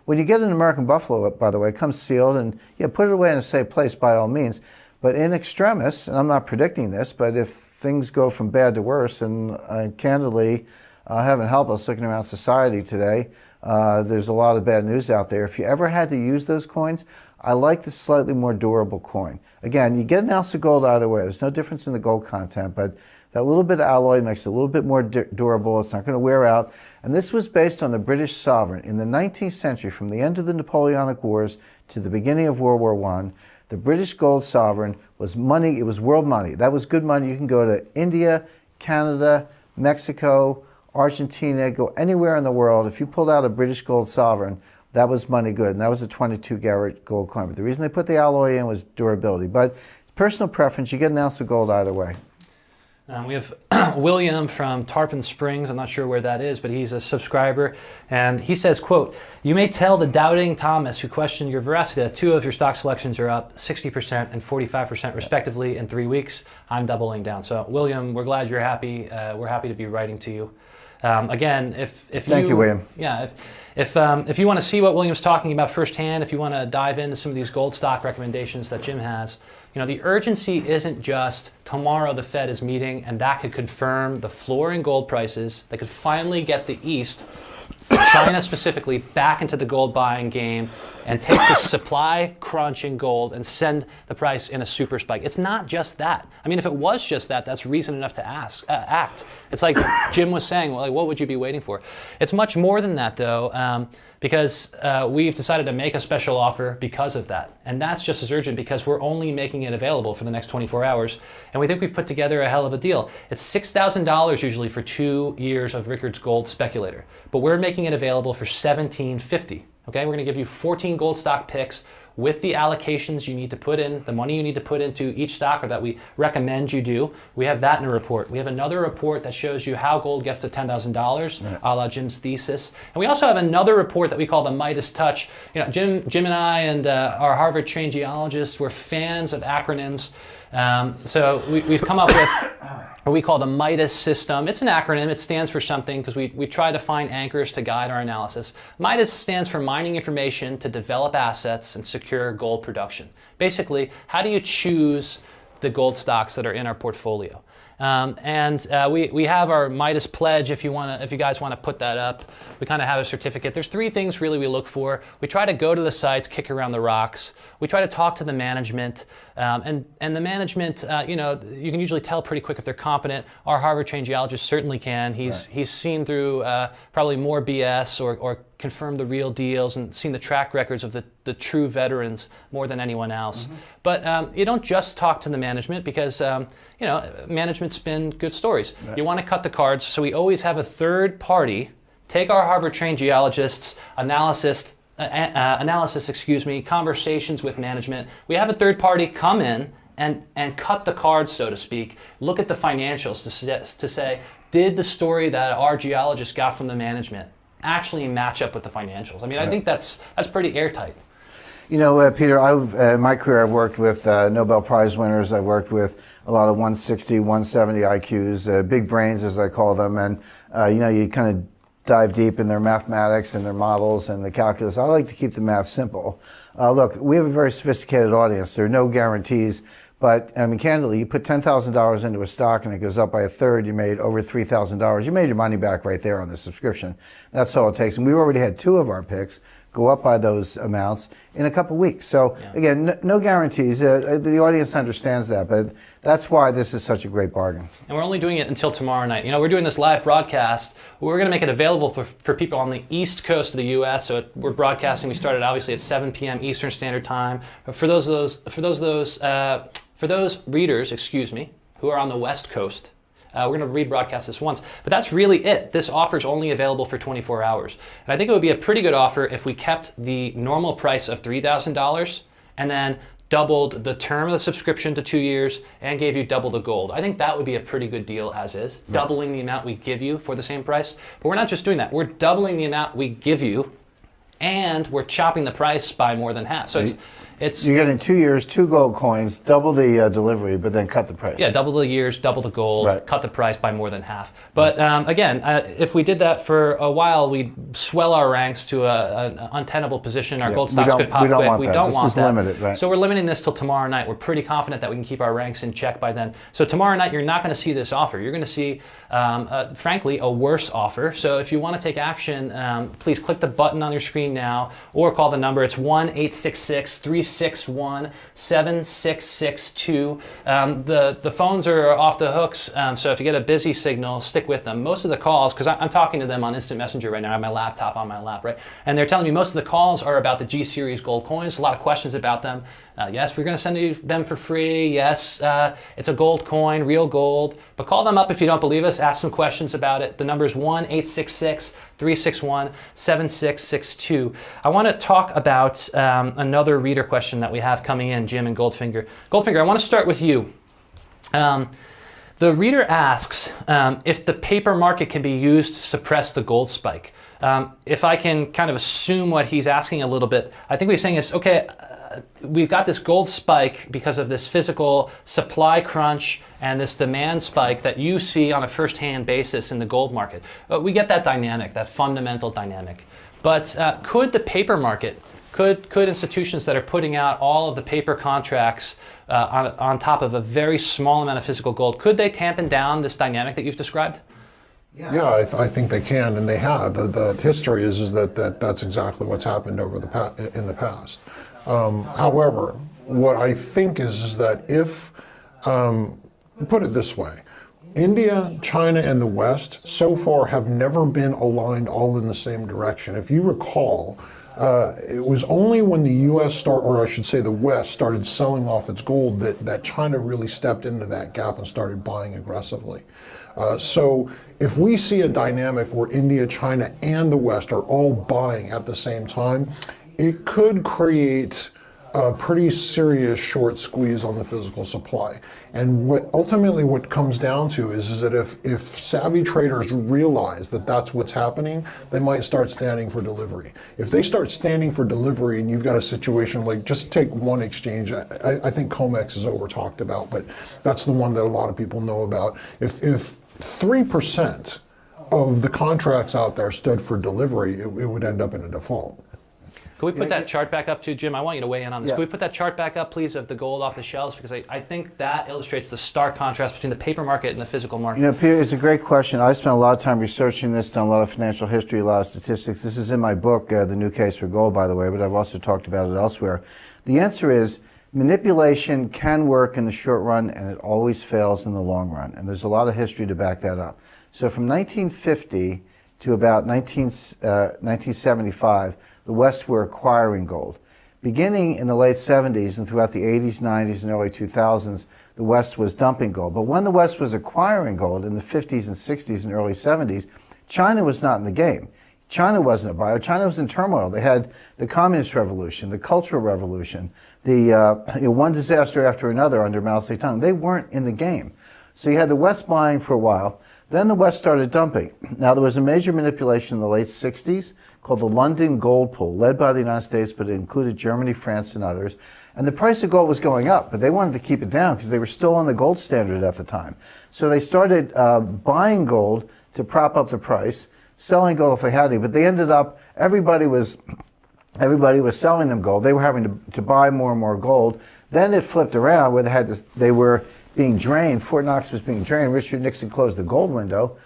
when you get an American Buffalo, by the way, it comes sealed, and put it away in a safe place by all means. But in extremis, and I'm not predicting this, but if things go from bad to worse, and candidly, heaven help us looking around society today, there's a lot of bad news out there. If you ever had to use those coins, I like the slightly more durable coin. Again, you get 1 ounce of gold either way. There's no difference in the gold content, but that little bit of alloy makes it a little bit more durable. It's not going to wear out. And this was based on the British sovereign. In the 19th century, from the end of the Napoleonic Wars to the beginning of World War I, the British gold sovereign was money. It was world money. That was good money. You can go to India, Canada, Mexico, Argentina, go anywhere in the world. If you pulled out a British gold sovereign, that was money good. And that was a 22 karat gold coin. But the reason they put the alloy in was durability. But personal preference, you get 1 ounce of gold either way. We have William from Tarpon Springs. I'm not sure where that is, but he's a subscriber. And he says, quote, "You may tell the doubting Thomas who questioned your veracity that 2 of your stock selections are up 60% and 45% respectively in 3 weeks. I'm doubling down." So, William, we're glad you're happy. We're happy to be writing to you. Again, Thank you, William. Yeah, if you want to see what William's talking about firsthand, if you want to dive into some of these gold stock recommendations that Jim has, the urgency isn't just tomorrow the Fed is meeting and that could confirm the floor in gold prices, that could finally get the East, China specifically, back into the gold buying game and take the supply crunch in gold and send the price in a super spike. It's not just that. I mean, if it was just that, that's reason enough to act. It's like Jim was saying, well, like, what would you be waiting for? It's much more than that, though, because we've decided to make a special offer because of that. And that's just as urgent because we're only making it available for the next 24 hours. And we think we've put together a hell of a deal. It's $6,000 usually for 2 years of Rickards Gold Speculator. But we're making it available for $1,750. Okay, we're going to give you 14 gold stock picks with the allocations you need to put in, the money you need to put into each stock, or that we recommend you do. We have that in a report. We have another report that shows you how gold gets to $10,000, a la Jim's thesis. And we also have another report that we call the Midas Touch. Jim and I and our Harvard-trained geologists were fans of acronyms. So we've come up with what we call the Midas system. It's an acronym. It stands for something because we try to find anchors to guide our analysis. Midas stands for mining information to develop assets and secure gold production. Basically, how do you choose the gold stocks that are in our portfolio? We have our Midas pledge if you guys want to put that up. We kind of have a certificate. There's 3 things really we look for. We try to go to the sites, kick around the rocks. We try to talk to the management, and the management, you can usually tell pretty quick if they're competent. Our Harvard-trained geologist certainly can. He's seen through probably more BS or confirmed the real deals and seen the track records of the true veterans more than anyone else. Mm-hmm. But you don't just talk to the management because management spin good stories. Right. You want to cut the cards, so we always have a third party take our Harvard-trained geologists, analysis, conversations with management. We have a third party come in and cut the cards, so to speak, look at the financials to say, did the story that our geologist got from the management actually match up with the financials? I mean, I think that's pretty airtight. You know, Peter, in my career, I've worked with Nobel Prize winners. I've worked with a lot of 160, 170 IQs, big brains, as I call them. And, you know, you kind of dive deep in their mathematics and their models and the calculus. I like to keep the math simple. Look, we have a very sophisticated audience. There are no guarantees. But, I mean, candidly, you put $10,000 into a stock and it goes up by a third, you made over $3,000. You made your money back right there on the subscription. That's all it takes. And we already had 2 of our picks go up by those amounts in a couple weeks. So, again, no guarantees. The audience understands that, but that's why this is such a great bargain. And we're only doing it until tomorrow night. You know, we're doing this live broadcast. We're going to make it available for people on the East Coast of the U.S. So we're broadcasting. We started obviously at 7 p.m. Eastern Standard Time. For those readers, excuse me, who are on the West Coast, we're going to rebroadcast this once, but that's really it. This offer is only available for 24 hours. And I think it would be a pretty good offer if we kept the normal price of $3,000 and then doubled the term of the subscription to 2 years and gave you double the gold. I think that would be a pretty good deal as is, doubling the amount we give you for the same price. But we're not just doing that. We're doubling the amount we give you and we're chopping the price by more than half. So you're getting 2 years, 2 gold coins, double the delivery, but then cut the price. Yeah, double the years, double the gold, cut the price by more than half. But again, if we did that for a while, we'd swell our ranks to an untenable position. Our gold stocks could pop quick. We don't want that. Limited, right? So we're limiting this till tomorrow night. We're pretty confident that we can keep our ranks in check by then. So tomorrow night, you're not going to see this offer. You're going to see, frankly, a worse offer. So if you want to take action, please click the button on your screen now or call the number. It's 1-866-361-7662. The phones are off the hooks, so if you get a busy signal, stick with them. Most of the calls, because I'm talking to them on Instant Messenger right now, I have my laptop on my lap, right? And they're telling me most of the calls are about the G-Series gold coins, a lot of questions about them. Yes, we're going to send you them for free. Yes, it's a gold coin, real gold. But call them up if you don't believe us. Ask some questions about it. The number is 1-866-361-7662. I want to talk about another reader question that we have coming in, Jim and Goldfinger. Goldfinger, I want to start with you. The reader asks if the paper market can be used to suppress the gold spike. If I can kind of assume what he's asking a little bit, I think what he's saying is, okay, we've got this gold spike because of this physical supply crunch and this demand spike that you see on a first-hand basis in the gold market. We get that dynamic, that fundamental dynamic. But could the paper market, could institutions that are putting out all of the paper contracts on top of a very small amount of physical gold, could they tampen down this dynamic that you've described? Yeah, I think they can, and they have. The history is that's exactly what's happened in the past. However, what I think is that if, put it this way, India, China, and the West so far have never been aligned all in the same direction. If you recall, it was only when the U.S. or I should say the West started selling off its gold that China really stepped into that gap and started buying aggressively. So if we see a dynamic where India, China, and the West are all buying at the same time, it could create a pretty serious short squeeze on the physical supply. And what comes down to is that if savvy traders realize that that's what's happening, they might start standing for delivery. If they start standing for delivery and you've got a situation like, just take one exchange, I think COMEX is over talked about, but that's the one that a lot of people know about. If 3% of the contracts out there stood for delivery, it would end up in a default. Can we put that chart back up too, Jim? I want you to weigh in on this. Can we put that chart back up, please, of the gold off the shelves? Because I think that illustrates the stark contrast between the paper market and the physical market. You know, Peter, it's a great question. I spent a lot of time researching this, done a lot of financial history, a lot of statistics. This is in my book, The New Case for Gold, by the way, but I've also talked about it elsewhere. The answer is manipulation can work in the short run, and it always fails in the long run. And there's a lot of history to back that up. So from 1950 to about 1975, the West were acquiring gold. Beginning in the late 70s and throughout the 80s, 90s, and early 2000s, the West was dumping gold. But when the West was acquiring gold in the 50s and 60s and early 70s, China was not in the game. China wasn't a buyer. China was in turmoil. They had the communist revolution, the cultural revolution, the one disaster after another under Mao Zedong. They weren't in the game. So you had the West buying for a while. Then the West started dumping. Now, there was a major manipulation in the late 60s called the London Gold Pool, led by the United States, but it included Germany, France, and others. And the price of gold was going up, but they wanted to keep it down because they were still on the gold standard at the time. So they started buying gold to prop up the price, selling gold if they had to, but they ended up, everybody was selling them gold. They were having to buy more and more gold. Then it flipped around where they were being drained. Fort Knox was being drained. Richard Nixon closed the gold window.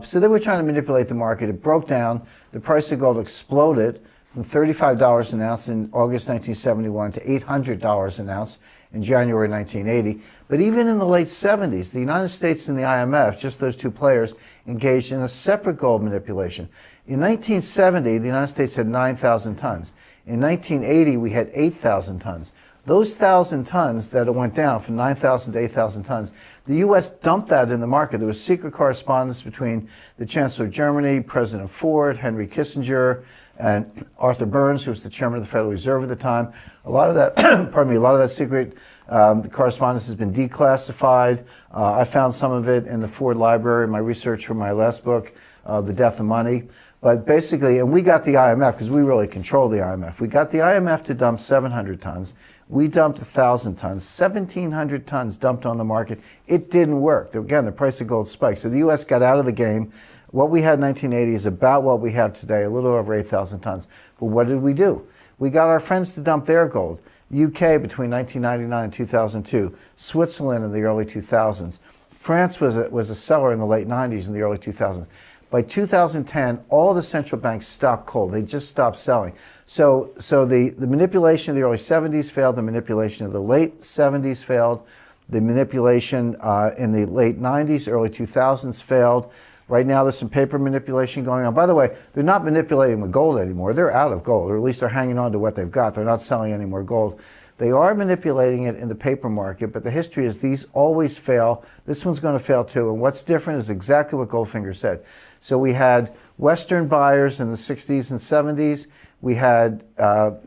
So they were trying to manipulate the market. It broke down. The price of gold exploded from $35 an ounce in August 1971 to $800 an ounce in January 1980. But even in the late 70s, the United States and the IMF, just those two players, engaged in a separate gold manipulation. In 1970, the United States had 9,000 tons. In 1980, we had 8,000 tons. Those 1,000 tons that it went down from 9,000 to 8,000 tons, the U.S. dumped that in the market. There was secret correspondence between the Chancellor of Germany, President Ford, Henry Kissinger, and Arthur Burns, who was the chairman of the Federal Reserve at the time. A lot of that, pardon me, a lot of that secret correspondence has been declassified. I found some of it in the Ford Library in my research for my last book, The Death of Money. But basically, and we got the IMF, because we really control the IMF. We got the IMF to dump 700 tons. We dumped 1,000 tons, 1,700 tons dumped on the market. It didn't work. Again, the price of gold spiked. So the U.S. got out of the game. What we had in 1980 is about what we have today, a little over 8,000 tons. But what did we do? We got our friends to dump their gold. UK between 1999 and 2002. Switzerland in the early 2000s. France was a seller in the late 90s and the early 2000s. By 2010, all the central banks stopped gold. They just stopped selling. So the manipulation of the early 70s failed. The manipulation of the late 70s failed. The manipulation in the late 90s, early 2000s failed. Right now, there's some paper manipulation going on. By the way, they're not manipulating with gold anymore. They're out of gold, or at least they're hanging on to what they've got. They're not selling any more gold. They are manipulating it in the paper market, but the history is these always fail. This one's going to fail too. And what's different is exactly what Goldfinger said. So we had Western buyers in the 60s and 70s. We had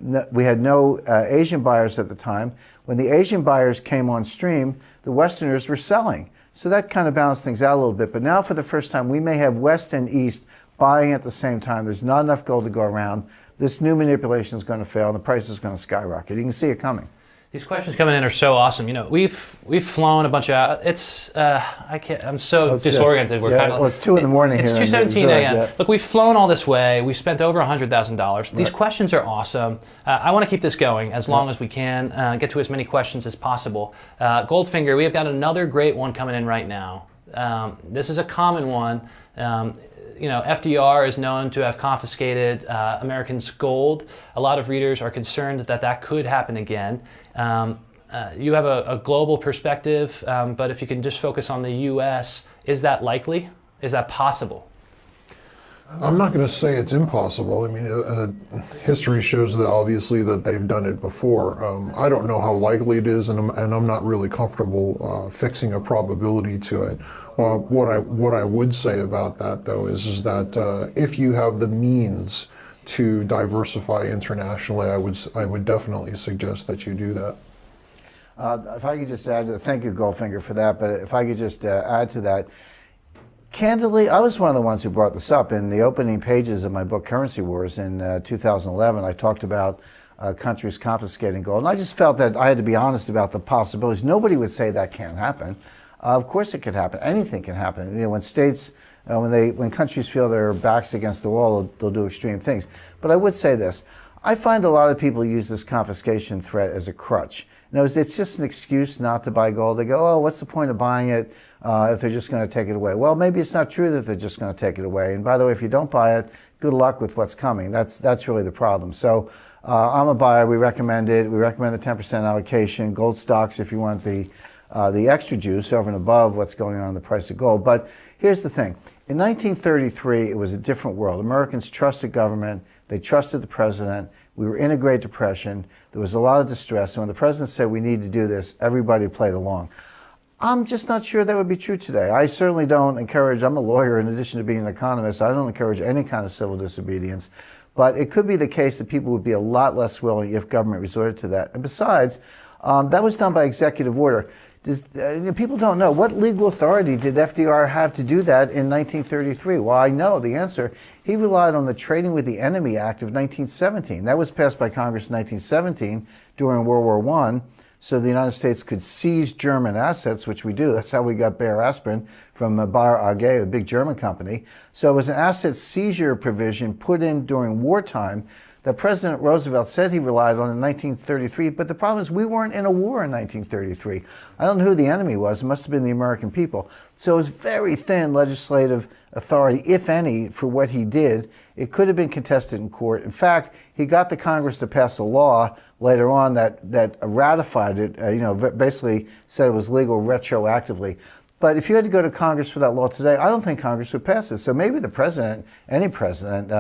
no Asian buyers at the time. When the Asian buyers came on stream, the Westerners were selling. So that kind of balanced things out a little bit. But now for the first time, we may have West and East buying at the same time. There's not enough gold to go around. This new manipulation is going to fail, and the price is going to skyrocket. You can see it coming. These questions coming in are so awesome. You know, we've flown a bunch of. It's I'm so disoriented. We're kind of. Well, it's 2 in the morning. It's 2:17 a.m. Yeah. Look, we've flown all this way. We spent over $100,000. These questions are awesome. I want to keep this going as long as we can. Get to as many questions as possible. Goldfinger, we have got another great one coming in right now. This is a common one. You know, FDR is known to have confiscated Americans' gold. A lot of readers are concerned that that could happen again. You have a global perspective, but if you can just focus on the U.S., is that likely? Is that possible? I'm not going to say it's impossible. I mean, history shows that obviously that they've done it before. I don't know how likely it is, and I'm not really comfortable fixing a probability to it. What I would say about that, though, is that if you have the means to diversify internationally, I would definitely suggest that you do that. If I could just add, thank you, Goldfinger, for that. But if I could just add to that. Candidly, I was one of the ones who brought this up. In the opening pages of my book, Currency Wars, in 2011, I talked about countries confiscating gold. And I just felt that I had to be honest about the possibilities. Nobody would say that can't happen. Of course it could happen. Anything can happen. You know, when states, when countries feel their backs against the wall, they'll do extreme things. But I would say this. I find a lot of people use this confiscation threat as a crutch. In other words, it's just an excuse not to buy gold. They go, oh, what's the point of buying it if they're just going to take it away? Well, maybe it's not true that they're just going to take it away. And by the way, if you don't buy it, good luck with what's coming. That's really the problem. So I'm a buyer. We recommend it. We recommend the 10% allocation. Gold stocks if you want the extra juice over and above what's going on in the price of gold. But here's the thing. In 1933, it was a different world. Americans trusted government. They trusted the president. We were in a Great Depression. There was a lot of distress. And when the president said we need to do this, everybody played along. I'm just not sure that would be true today. I certainly don't encourage, I'm a lawyer in addition to being an economist, I don't encourage any kind of civil disobedience. But it could be the case that people would be a lot less willing if government resorted to that. And besides, that was done by executive order. People don't know. What legal authority did FDR have to do that in 1933? Well, I know the answer. He relied on the Trading with the Enemy Act of 1917. That was passed by Congress in 1917 during World War I, so the United States could seize German assets, which we do. That's how we got Bayer aspirin from Bayer AG, a big German company. So it was an asset seizure provision put in during wartime that President Roosevelt said he relied on in 1933, but the problem is we weren't in a war in 1933. I don't know who the enemy was. It must have been the American people. So it was very thin legislative authority, if any, for what he did. It could have been contested in court. In fact, he got the Congress to pass a law later on that ratified it, basically said it was legal retroactively. But if you had to go to Congress for that law today, I don't think Congress would pass it. So maybe the president, any president,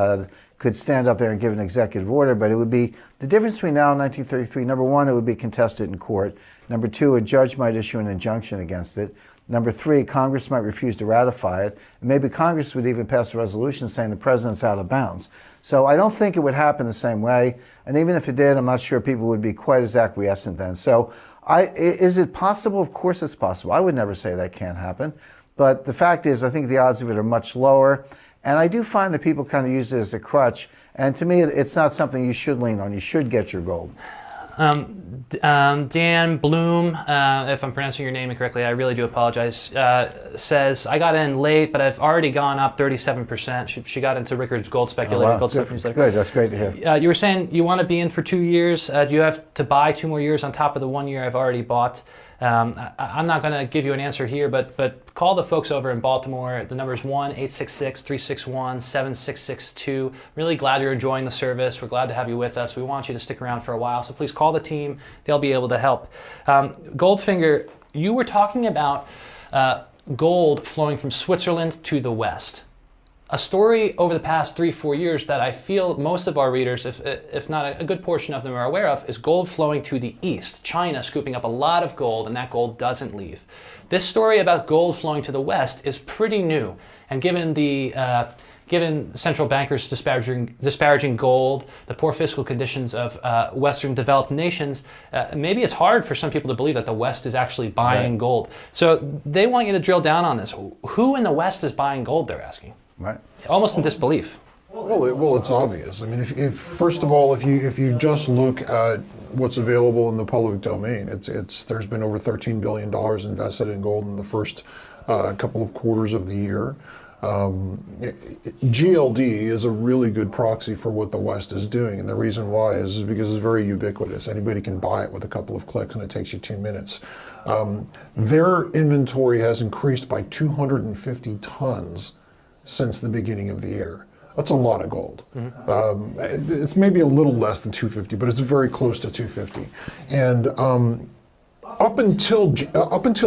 could stand up there and give an executive order, but it would be the difference between now and 1933. Number one, it would be contested in court. Number two, a judge might issue an injunction against it. Number three, Congress might refuse to ratify it. And maybe Congress would even pass a resolution saying the president's out of bounds. So I don't think it would happen the same way. And even if it did, I'm not sure people would be quite as acquiescent then. So is it possible? Of course it's possible. I would never say that can't happen. But the fact is, I think the odds of it are much lower. And I do find that people kind of use it as a crutch. And to me, it's not something you should lean on. You should get your gold. Dan Bloom, if I'm pronouncing your name incorrectly, I really do apologize, says, I got in late, but I've already gone up 37%. She got into Rickards gold speculator. Oh, wow. Gold stuff newsletter. Good, that's great to hear. You were saying you want to be in for 2 years. Do you have to buy 2 more years on top of the 1 year I've already bought? I'm not going to give you an answer here, but call the folks over in Baltimore. The number is 1-866-361-7662. Really glad you're enjoying the service. We're glad to have you with us. We want you to stick around for a while, so please call the team. They'll be able to help. Goldfinger, you were talking about gold flowing from Switzerland to the West. A story over the past 3-4 years that I feel most of our readers, if not a good portion of them, are aware of, is gold flowing to the East. China scooping up a lot of gold, and that gold doesn't leave. This story about gold flowing to the West is pretty new, and given central bankers disparaging gold, the poor fiscal conditions of Western developed nations, maybe it's hard for some people to believe that the West is actually buying gold. So they want you to drill down on this. Who in the West is buying gold, they're asking? Right. Almost in disbelief. Well, it's obvious. I mean, if first of all, if you just look at what's available in the public domain, there's been over $13 billion invested in gold in the first couple of quarters of the year. GLD is a really good proxy for what the West is doing, and the reason why is because it's very ubiquitous. Anybody can buy it with a couple of clicks, and it takes you 2 minutes. Their inventory has increased by 250 tons since the beginning of the year. That's a lot of gold. Mm-hmm. It's maybe a little less than 250, but it's very close to 250. And up until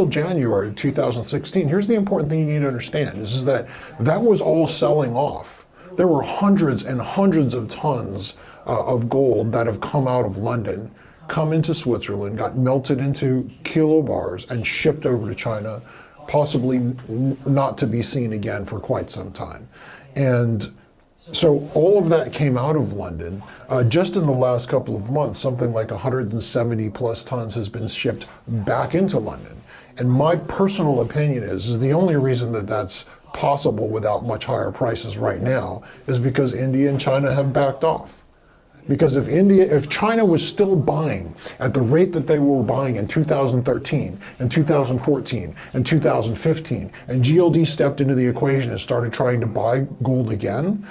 January 2016, here's the important thing you need to understand: is that was all selling off. There were hundreds and hundreds of tons of gold that have come out of London, come into Switzerland, got melted into kilobars, and shipped over to China, possibly not to be seen again for quite some time. And so all of that came out of London. Just in the last couple of months, something like 170 plus tons has been shipped back into London. And my personal opinion is the only reason that that's possible without much higher prices right now is because India and China have backed off. Because if China was still buying at the rate that they were buying in 2013 and 2014 and 2015, and GLD stepped into the equation and started trying to buy gold again,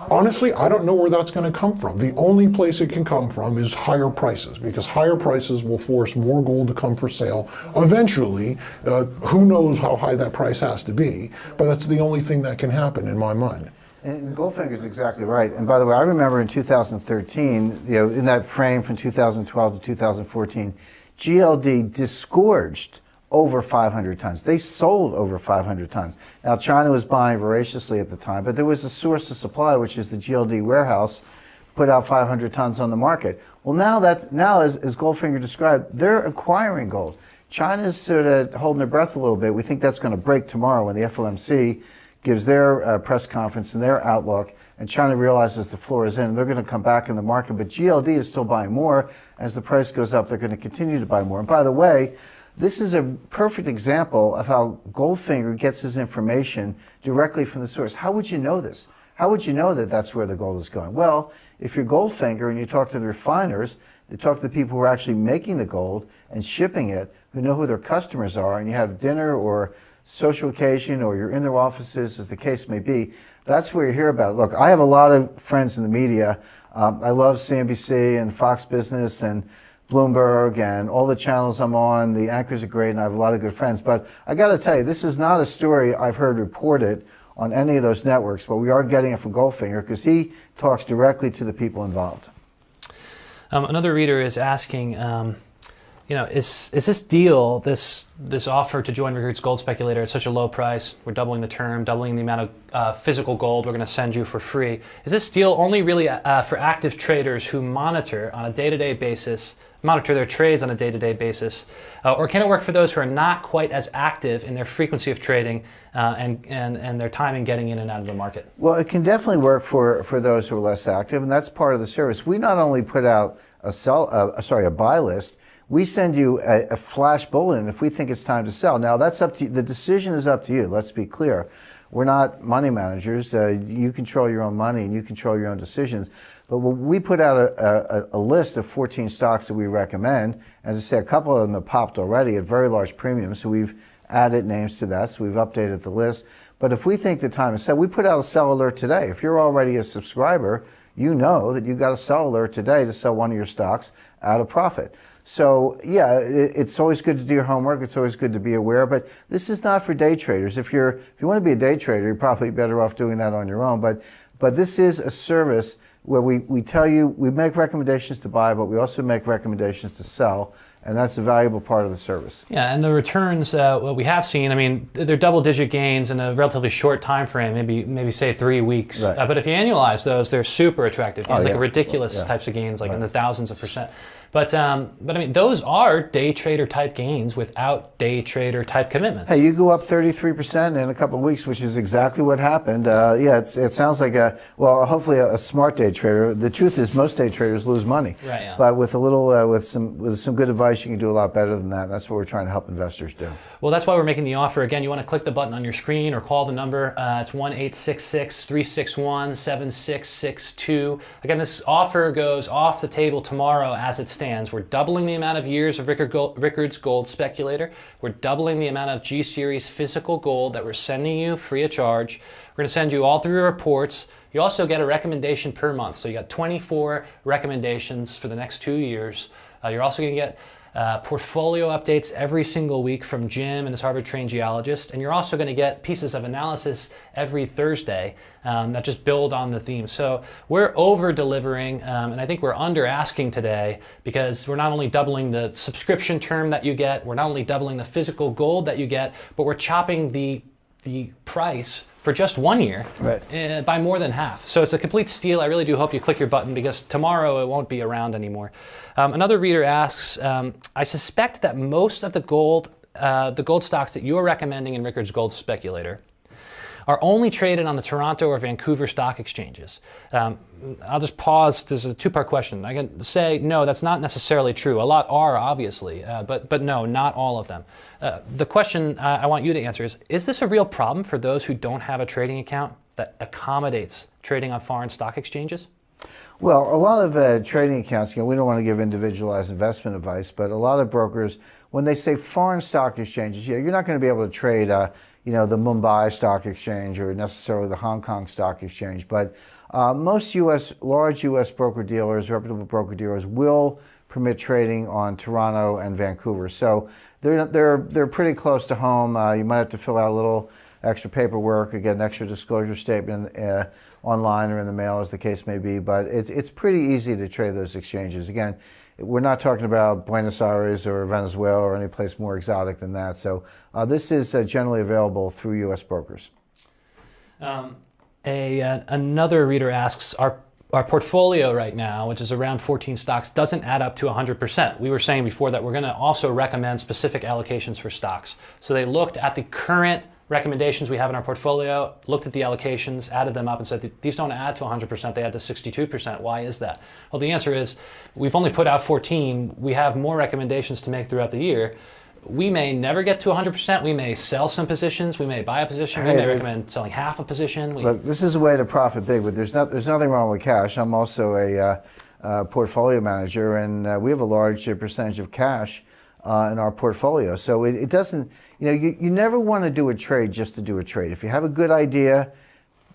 honestly, I don't know where that's going to come from. The only place it can come from is higher prices, because higher prices will force more gold to come for sale. Eventually, who knows how high that price has to be, but that's the only thing that can happen in my mind. And Goldfinger is exactly right. And by the way, I remember in 2013, in that frame from 2012 to 2014, GLD disgorged over 500 tons. They sold over 500 tons. Now, China was buying voraciously at the time, but there was a source of supply, which is the GLD warehouse, put out 500 tons on the market. Well, now as Goldfinger described, they're acquiring gold. China's sort of holding their breath a little bit. We think that's going to break tomorrow when the FOMC gives their press conference and their outlook, and China realizes the floor is in. They're going to come back in the market, but GLD is still buying more. As the price goes up, they're going to continue to buy more. And by the way, this is a perfect example of how Goldfinger gets his information directly from the source. How would you know this? How would you know that that's where the gold is going? Well, if you're Goldfinger and you talk to the refiners, you talk to the people who are actually making the gold and shipping it, who know who their customers are, and you have dinner or social occasion, or you're in their offices, as the case may be, that's where you hear about it. Look, I have a lot of friends in the media. I love CNBC and Fox Business and Bloomberg and all the channels I'm on. The anchors are great, and I have a lot of good friends. But I got to tell you, this is not a story I've heard reported on any of those networks, but we are getting it from Goldfinger because he talks directly to the people involved. Another reader is asking, is this deal, this offer to join Rickards Gold Speculator at such a low price, we're doubling the term, doubling the amount of physical gold we're going to send you for free, is this deal only really for active traders who monitor on a day-to-day basis, monitor their trades on a day-to-day basis, or can it work for those who are not quite as active in their frequency of trading and their time in getting in and out of the market? Well, it can definitely work for those who are less active, and that's part of the service. We not only put out a buy list, we send you a flash bulletin if we think it's time to sell. Now, that's up to you. The decision is up to you. Let's be clear. We're not money managers. You control your own money and you control your own decisions. But we put out a list of 14 stocks that we recommend. As I say, a couple of them have popped already at very large premiums, so we've added names to that, so we've updated the list. But if we think the time is set, we put out a sell alert today. If you're already a subscriber, you know that you got a sell alert today to sell one of your stocks at a profit. So yeah, it's always good to do your homework. It's always good to be aware, but this is not for day traders. If you want to be a day trader, you're probably better off doing that on your own. But this is a service where we tell you, we make recommendations to buy, but we also make recommendations to sell, and that's a valuable part of the service. Yeah, and the returns, what we have seen, I mean, they're double-digit gains in a relatively short time frame, maybe say 3 weeks. Right. But if you annualize those, they're super attractive gains, like ridiculous types of gains, like right. in the thousands of percent. But I mean, those are day trader type gains without day trader type commitments. Hey, you go up 33% in a couple of weeks, which is exactly what happened. Yeah, it sounds like hopefully a smart day trader. The truth is, most day traders lose money. Right. Yeah. But with some good advice, you can do a lot better than that. That's what we're trying to help investors do. Well, that's why we're making the offer. Again, you want to click the button on your screen or call the number. It's 1-866-361-7662. Again, this offer goes off the table tomorrow as it stands. We're doubling the amount of years of Rickards Gold Speculator. We're doubling the amount of G-Series physical gold that we're sending you free of charge. We're going to send you all through your reports. You also get a recommendation per month. So you got 24 recommendations for the next 2 years. You're also going to get portfolio updates every single week from Jim and his Harvard-trained geologist, and you're also going to get pieces of analysis every Thursday that just build on the theme. So we're over-delivering, and I think we're under-asking today because we're not only doubling the subscription term that you get, we're not only doubling the physical gold that you get, but we're chopping the price for just 1 year by more than half. So it's a complete steal. I really do hope you click your button because tomorrow it won't be around anymore. Another reader asks, I suspect that most of the gold stocks that you are recommending in Rickards Gold Speculator are only traded on the Toronto or Vancouver stock exchanges. I'll just pause. There's a two-part question. I can say, no, that's not necessarily true. A lot are, obviously, but no, not all of them. The question I want you to answer is this a real problem for those who don't have a trading account that accommodates trading on foreign stock exchanges? Well, a lot of trading accounts, we don't want to give individualized investment advice, but a lot of brokers, when they say foreign stock exchanges, you're not going to be able to trade the Mumbai Stock Exchange or necessarily the Hong Kong Stock Exchange, but most large U.S. broker-dealers, reputable broker-dealers, will permit trading on Toronto and Vancouver. So they're pretty close to home. You might have to fill out a little extra paperwork or get an extra disclosure statement online or in the mail, as the case may be, but it's pretty easy to trade those exchanges. Again, we're not talking about Buenos Aires or Venezuela or any place more exotic than that. So this is generally available through U.S. brokers. Another reader asks, our portfolio right now, which is around 14 stocks, doesn't add up to 100%. We were saying before that we're going to also recommend specific allocations for stocks. So they looked at the current recommendations we have in our portfolio, looked at the allocations, added them up and said, these don't add to 100%, they add to 62%. Why is that? Well, the answer is we've only put out 14. We have more recommendations to make throughout the year. we may never get to 100%. We may sell some positions. We may buy a position. We may recommend selling half a position. Look, this is a way to profit big, but there's nothing wrong with cash. I'm also a portfolio manager, and we have a large percentage of cash in our portfolio. So it doesn't, you never want to do a trade just to do a trade. If you have a good idea,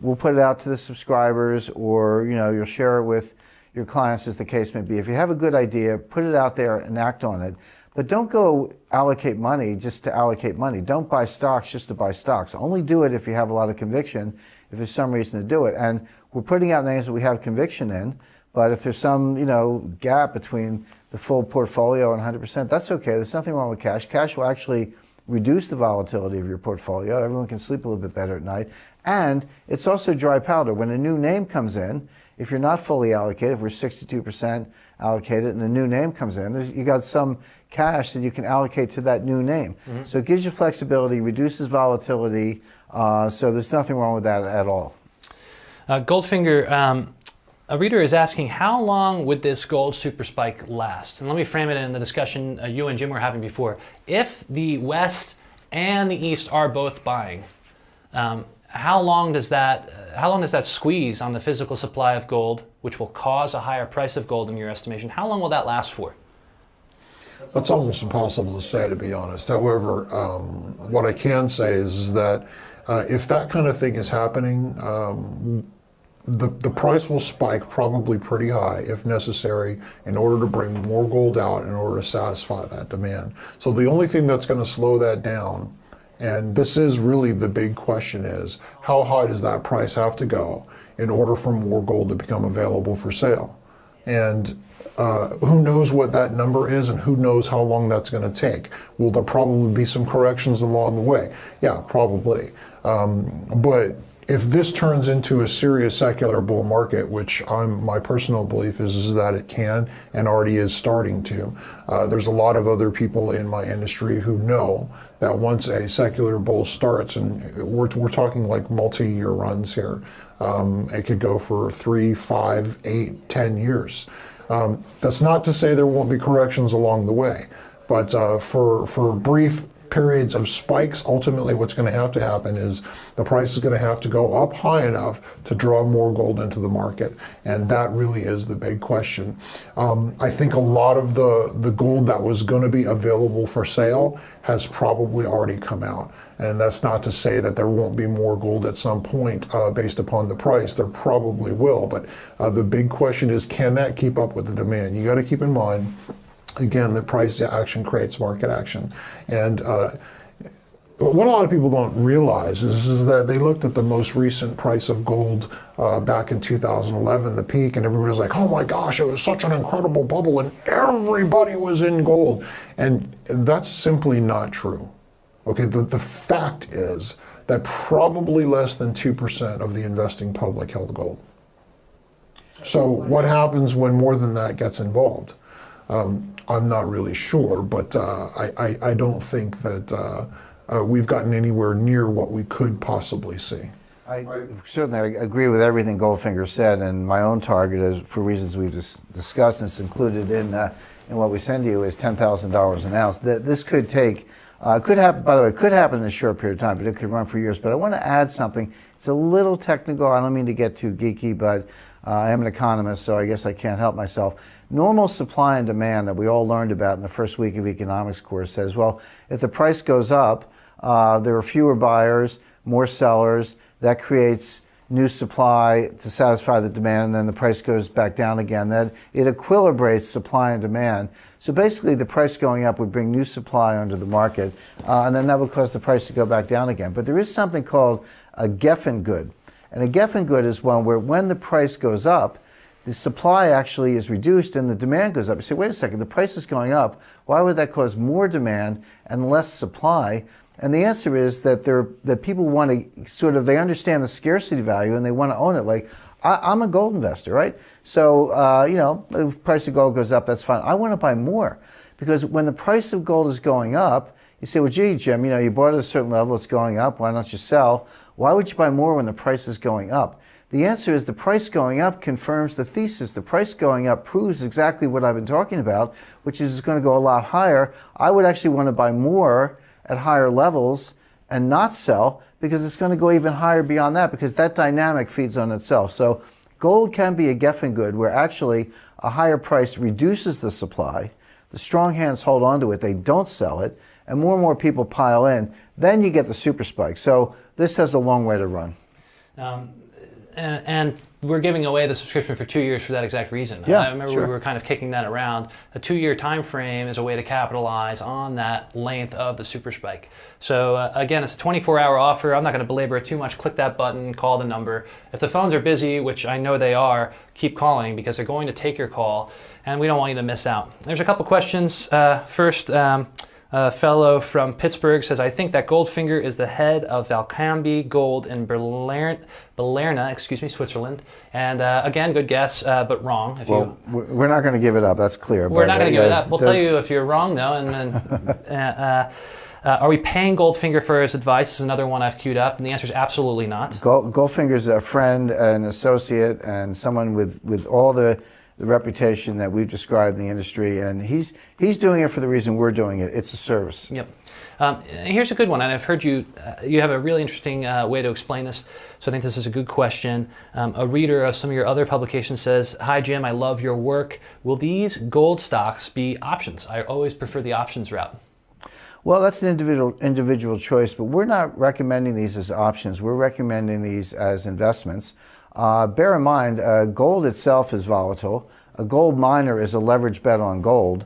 we'll put it out to the subscribers, or you'll share it with your clients, as the case may be. If you have a good idea, put it out there and act on it. But don't go allocate money just to allocate money. Don't buy stocks just to buy stocks. Only do it if you have a lot of conviction, if there's some reason to do it. And we're putting out names that we have conviction in, but if there's some gap between the full portfolio and 100%, that's okay. There's nothing wrong with cash. Cash will actually reduce the volatility of your portfolio. Everyone can sleep a little bit better at night. And it's also dry powder. When a new name comes in, if you're not fully allocated, if we're 62% allocated and a new name comes in, you got some cash that you can allocate to that new name. Mm-hmm. So it gives you flexibility, reduces volatility, so there's nothing wrong with that at all. Goldfinger, a reader is asking, how long would this gold super spike last? And let me frame it in the discussion you and Jim were having before. If the West and the East are both buying, how long does that squeeze on the physical supply of gold, which will cause a higher price of gold in your estimation, how long will that last for? That's almost impossible to say, to be honest. However, what I can say is that if that kind of thing is happening, the price will spike probably pretty high if necessary in order to bring more gold out in order to satisfy that demand. So the only thing that's going to slow that down, and this is really the big question, is how high does that price have to go in order for more gold to become available for sale? And who knows what that number is, and who knows how long that's going to take. Will there probably be some corrections along the way? Yeah, probably. But if this turns into a serious secular bull market, which my personal belief is that it can and already is starting to, there's a lot of other people in my industry who know that once a secular bull starts, and we're talking like multi-year runs here, it could go for 3, 5, 8, 10 years. That's not to say there won't be corrections along the way, but for brief periods of spikes, ultimately what's going to have to happen is the price is going to have to go up high enough to draw more gold into the market, and that really is the big question. I think a lot of the gold that was going to be available for sale has probably already come out. And that's not to say that there won't be more gold at some point based upon the price. There probably will, but the big question is, can that keep up with the demand? You got to keep in mind, again, that price action creates market action. And what a lot of people don't realize is that they looked at the most recent price of gold back in 2011, the peak, and everybody was like, oh my gosh, it was such an incredible bubble and everybody was in gold. And that's simply not true. Okay, the fact is that probably less than 2% of the investing public held gold. So what happens when more than that gets involved? I'm not really sure, but I don't think that we've gotten anywhere near what we could possibly see. I certainly agree with everything Goldfinger said, and my own target is, for reasons we've discussed, and it's included in what we send you, is $10,000 an ounce. This could take, could happen, by the way, could happen in a short period of time, but it could run for years. But I want to add something. It's a little technical. I don't mean to get too geeky, but I am an economist, so I guess I can't help myself. Normal supply and demand that we all learned about in the first week of economics course says, well, if the price goes up, there are fewer buyers, more sellers. That creates new supply to satisfy the demand, and then the price goes back down again. That it equilibrates supply and demand. So basically the price going up would bring new supply onto the market, and then that would cause the price to go back down again. But there is something called a Geffen good. And a Geffen good is one where when the price goes up, the supply actually is reduced and the demand goes up. You say, wait a second, the price is going up. Why would that cause more demand and less supply? And the answer is that people want to sort of, they understand the scarcity value and they want to own it. Like, I'm a gold investor, right? So, the price of gold goes up, that's fine. I want to buy more, because when the price of gold is going up, you say, well, gee, Jim, you bought it at a certain level, it's going up, why don't you sell? Why would you buy more when the price is going up? The answer is the price going up confirms the thesis. The price going up proves exactly what I've been talking about, which is it's going to go a lot higher. I would actually want to buy more at higher levels and not sell, because it's going to go even higher beyond that, because that dynamic feeds on itself. So gold can be a Geffen good, where actually a higher price reduces the supply. The strong hands hold on to it, they don't sell it, and more people pile in. Then you get the super spike. So this has a long way to run. And we're giving away the subscription for 2 years for that exact reason. Yeah, I remember sure. we were kind of kicking that around. A 2-year time frame is a way to capitalize on that length of the super spike. So again, it's a 24-hour offer. I'm not going to belabor it too much. Click that button, call the number. If the phones are busy, which I know they are, keep calling, because they're going to take your call, and we don't want you to miss out. There's a couple questions. First, a fellow from Pittsburgh says, I think that Goldfinger is the head of Valcambi Gold in Berlerna, Switzerland. And again, good guess, but wrong. We're not going to give it up, that's clear. We're not going to give it up. We'll tell you if you're wrong, though. And are we paying Goldfinger for his advice is another one I've queued up, and the answer is absolutely not. Goldfinger's a friend, an associate, and someone with all the reputation that we've described in the industry, and he's doing it for the reason we're doing it. It's a service. Yep. Here's a good one, and I've heard you have a really interesting way to explain this, so I think this is a good question. A reader of some of your other publications says, hi Jim, I love your work. Will these gold stocks be options? I always prefer the options route. Well, that's an individual choice, but we're not recommending these as options. We're recommending these as investments. Bear in mind, gold itself is volatile. A gold miner is a leverage bet on gold.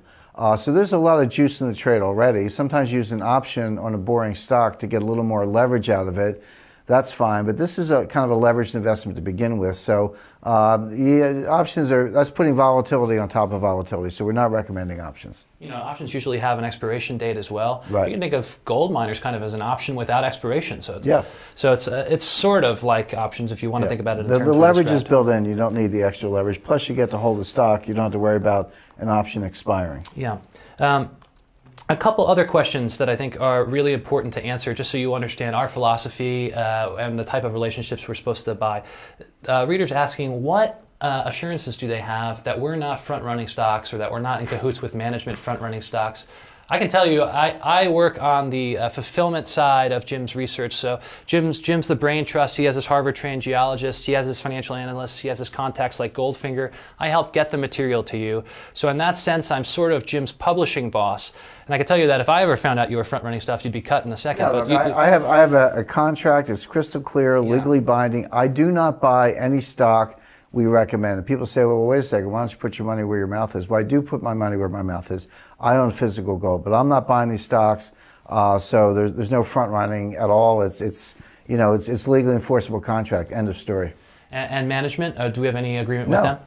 So there's a lot of juice in the trade already. Sometimes use an option on a boring stock to get a little more leverage out of it. That's fine, but this is a kind of a leveraged investment to begin with. So options that's putting volatility on top of volatility. So we're not recommending options. You know, options usually have an expiration date as well. Right. You can think of gold miners kind of as an option without expiration. So yeah. So it's sort of like options if you want to think about it in terms of the leverage is built in. You don't need the extra leverage. Plus, you get to hold the stock. You don't have to worry about an option expiring. Yeah. A couple other questions that I think are really important to answer, just so you understand our philosophy and the type of relationships we're supposed to buy. Readers asking, what assurances do they have that we're not front-running stocks, or that we're not in cahoots with management front-running stocks? I can tell you, I work on the fulfillment side of Jim's research. So Jim's the brain trust. He has his Harvard-trained geologist. He has his financial analysts. He has his contacts like Goldfinger. I help get the material to you. So in that sense, I'm sort of Jim's publishing boss. And I can tell you that if I ever found out you were front-running stuff, you'd be cut in a second. Yeah, but look, I have a contract. It's crystal clear, legally binding. I do not buy any stock we recommend. And people say, well, wait a second, why don't you put your money where your mouth is? Well, I do put my money where my mouth is. I own physical gold, but I'm not buying these stocks, so there's no front running at all. It's legally enforceable contract, end of story. And management, do we have any agreement with them?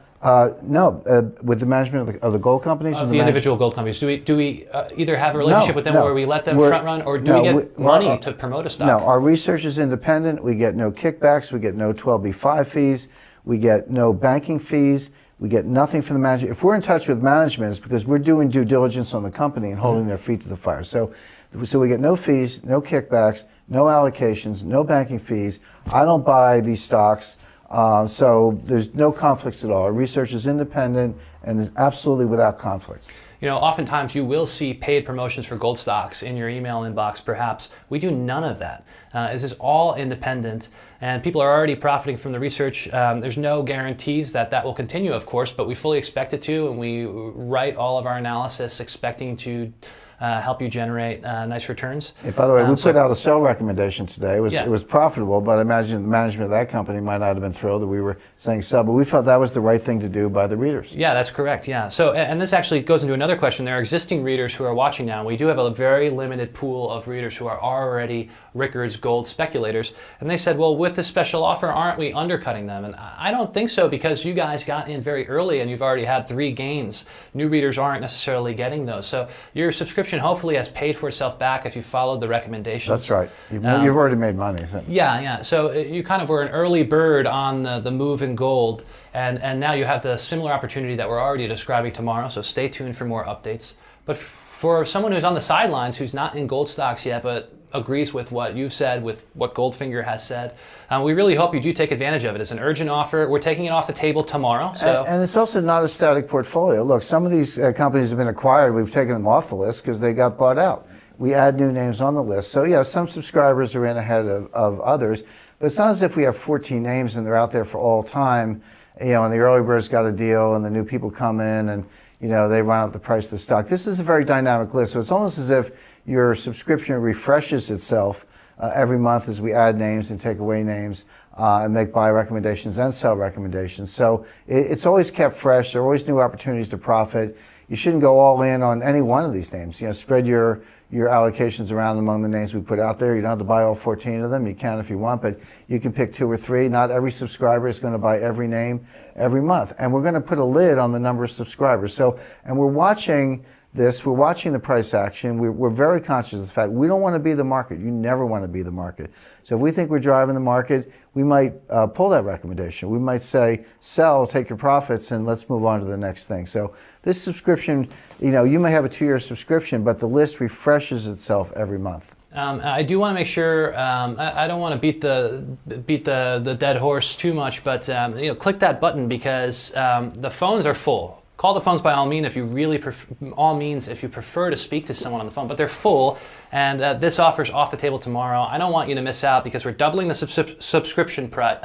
No, with the management of the gold companies? Of the individual gold companies. Do we either have a relationship with them where we let them front run, or do we get money to promote a stock? No, our research is independent. We get no kickbacks. We get no 12B5 fees. We get no banking fees. We get nothing from the management. If we're in touch with management, it's because we're doing due diligence on the company and holding their feet to the fire. So we get no fees, no kickbacks, no allocations, no banking fees. I don't buy these stocks. So there's no conflicts at all. Our research is independent and is absolutely without conflict. You know, oftentimes you will see paid promotions for gold stocks in your email inbox, perhaps. We do none of that. This is all independent, and people are already profiting from the research. There's no guarantees that that will continue, of course, but we fully expect it to, and we write all of our analysis expecting to help you generate nice returns. Hey, by the way, we put out a sell recommendation today. It was profitable, but I imagine the management of that company might not have been thrilled that we were saying sell, but we felt that was the right thing to do by the readers. Yeah, that's correct. Yeah. So, and this actually goes into another question. There are existing readers who are watching now. We do have a very limited pool of readers who are already Rickards gold speculators, and they said, well, with this special offer, aren't we undercutting them? And I don't think so, because you guys got in very early and you've already had 3 gains. New readers aren't necessarily getting those. So your subscription hopefully has paid for itself back if you followed the recommendations. That's right. You've already made money. So. Yeah. So you kind of were an early bird on the move in gold, And now you have the similar opportunity that we're already describing tomorrow, so stay tuned for more updates. But for someone who's on the sidelines, who's not in gold stocks yet, but agrees with what you've said, with what Goldfinger has said, we really hope you do take advantage of it. It's an urgent offer. We're taking it off the table tomorrow. So. And it's also not a static portfolio. Look, some of these companies have been acquired. We've taken them off the list because they got bought out. We add new names on the list. So yeah, some subscribers are in ahead of others. But it's not as if we have 14 names and they're out there for all time. You know, and the early birds got a deal and the new people come in and, you know, they run up the price of the stock. This is a very dynamic list. So it's almost as if your subscription refreshes itself every month as we add names and take away names and make buy recommendations and sell recommendations. So it's always kept fresh. There are always new opportunities to profit. You shouldn't go all in on any one of these names. You know, spread your allocations around among the names we put out there. You don't have to buy all 14 of them. You can if you want, but you can pick 2 or 3. Not every subscriber is going to buy every name every month. And we're going to put a lid on the number of subscribers. So, and we're watching this. We're watching the price action. We're very conscious of the fact we don't want to be the market. You never want to be the market. So if we think we're driving the market, we might pull that recommendation. We might say, sell, take your profits, and let's move on to the next thing. So this subscription, you know, you may have a 2-year subscription, but the list refreshes itself every month. I do want to make sure, I don't want to beat the dead horse too much, but you know, click that button because the phones are full. Call the phones by all means if you really if you prefer to speak to someone on the phone, but they're full, and this offer's off the table tomorrow. I don't want you to miss out because we're doubling the subscription price.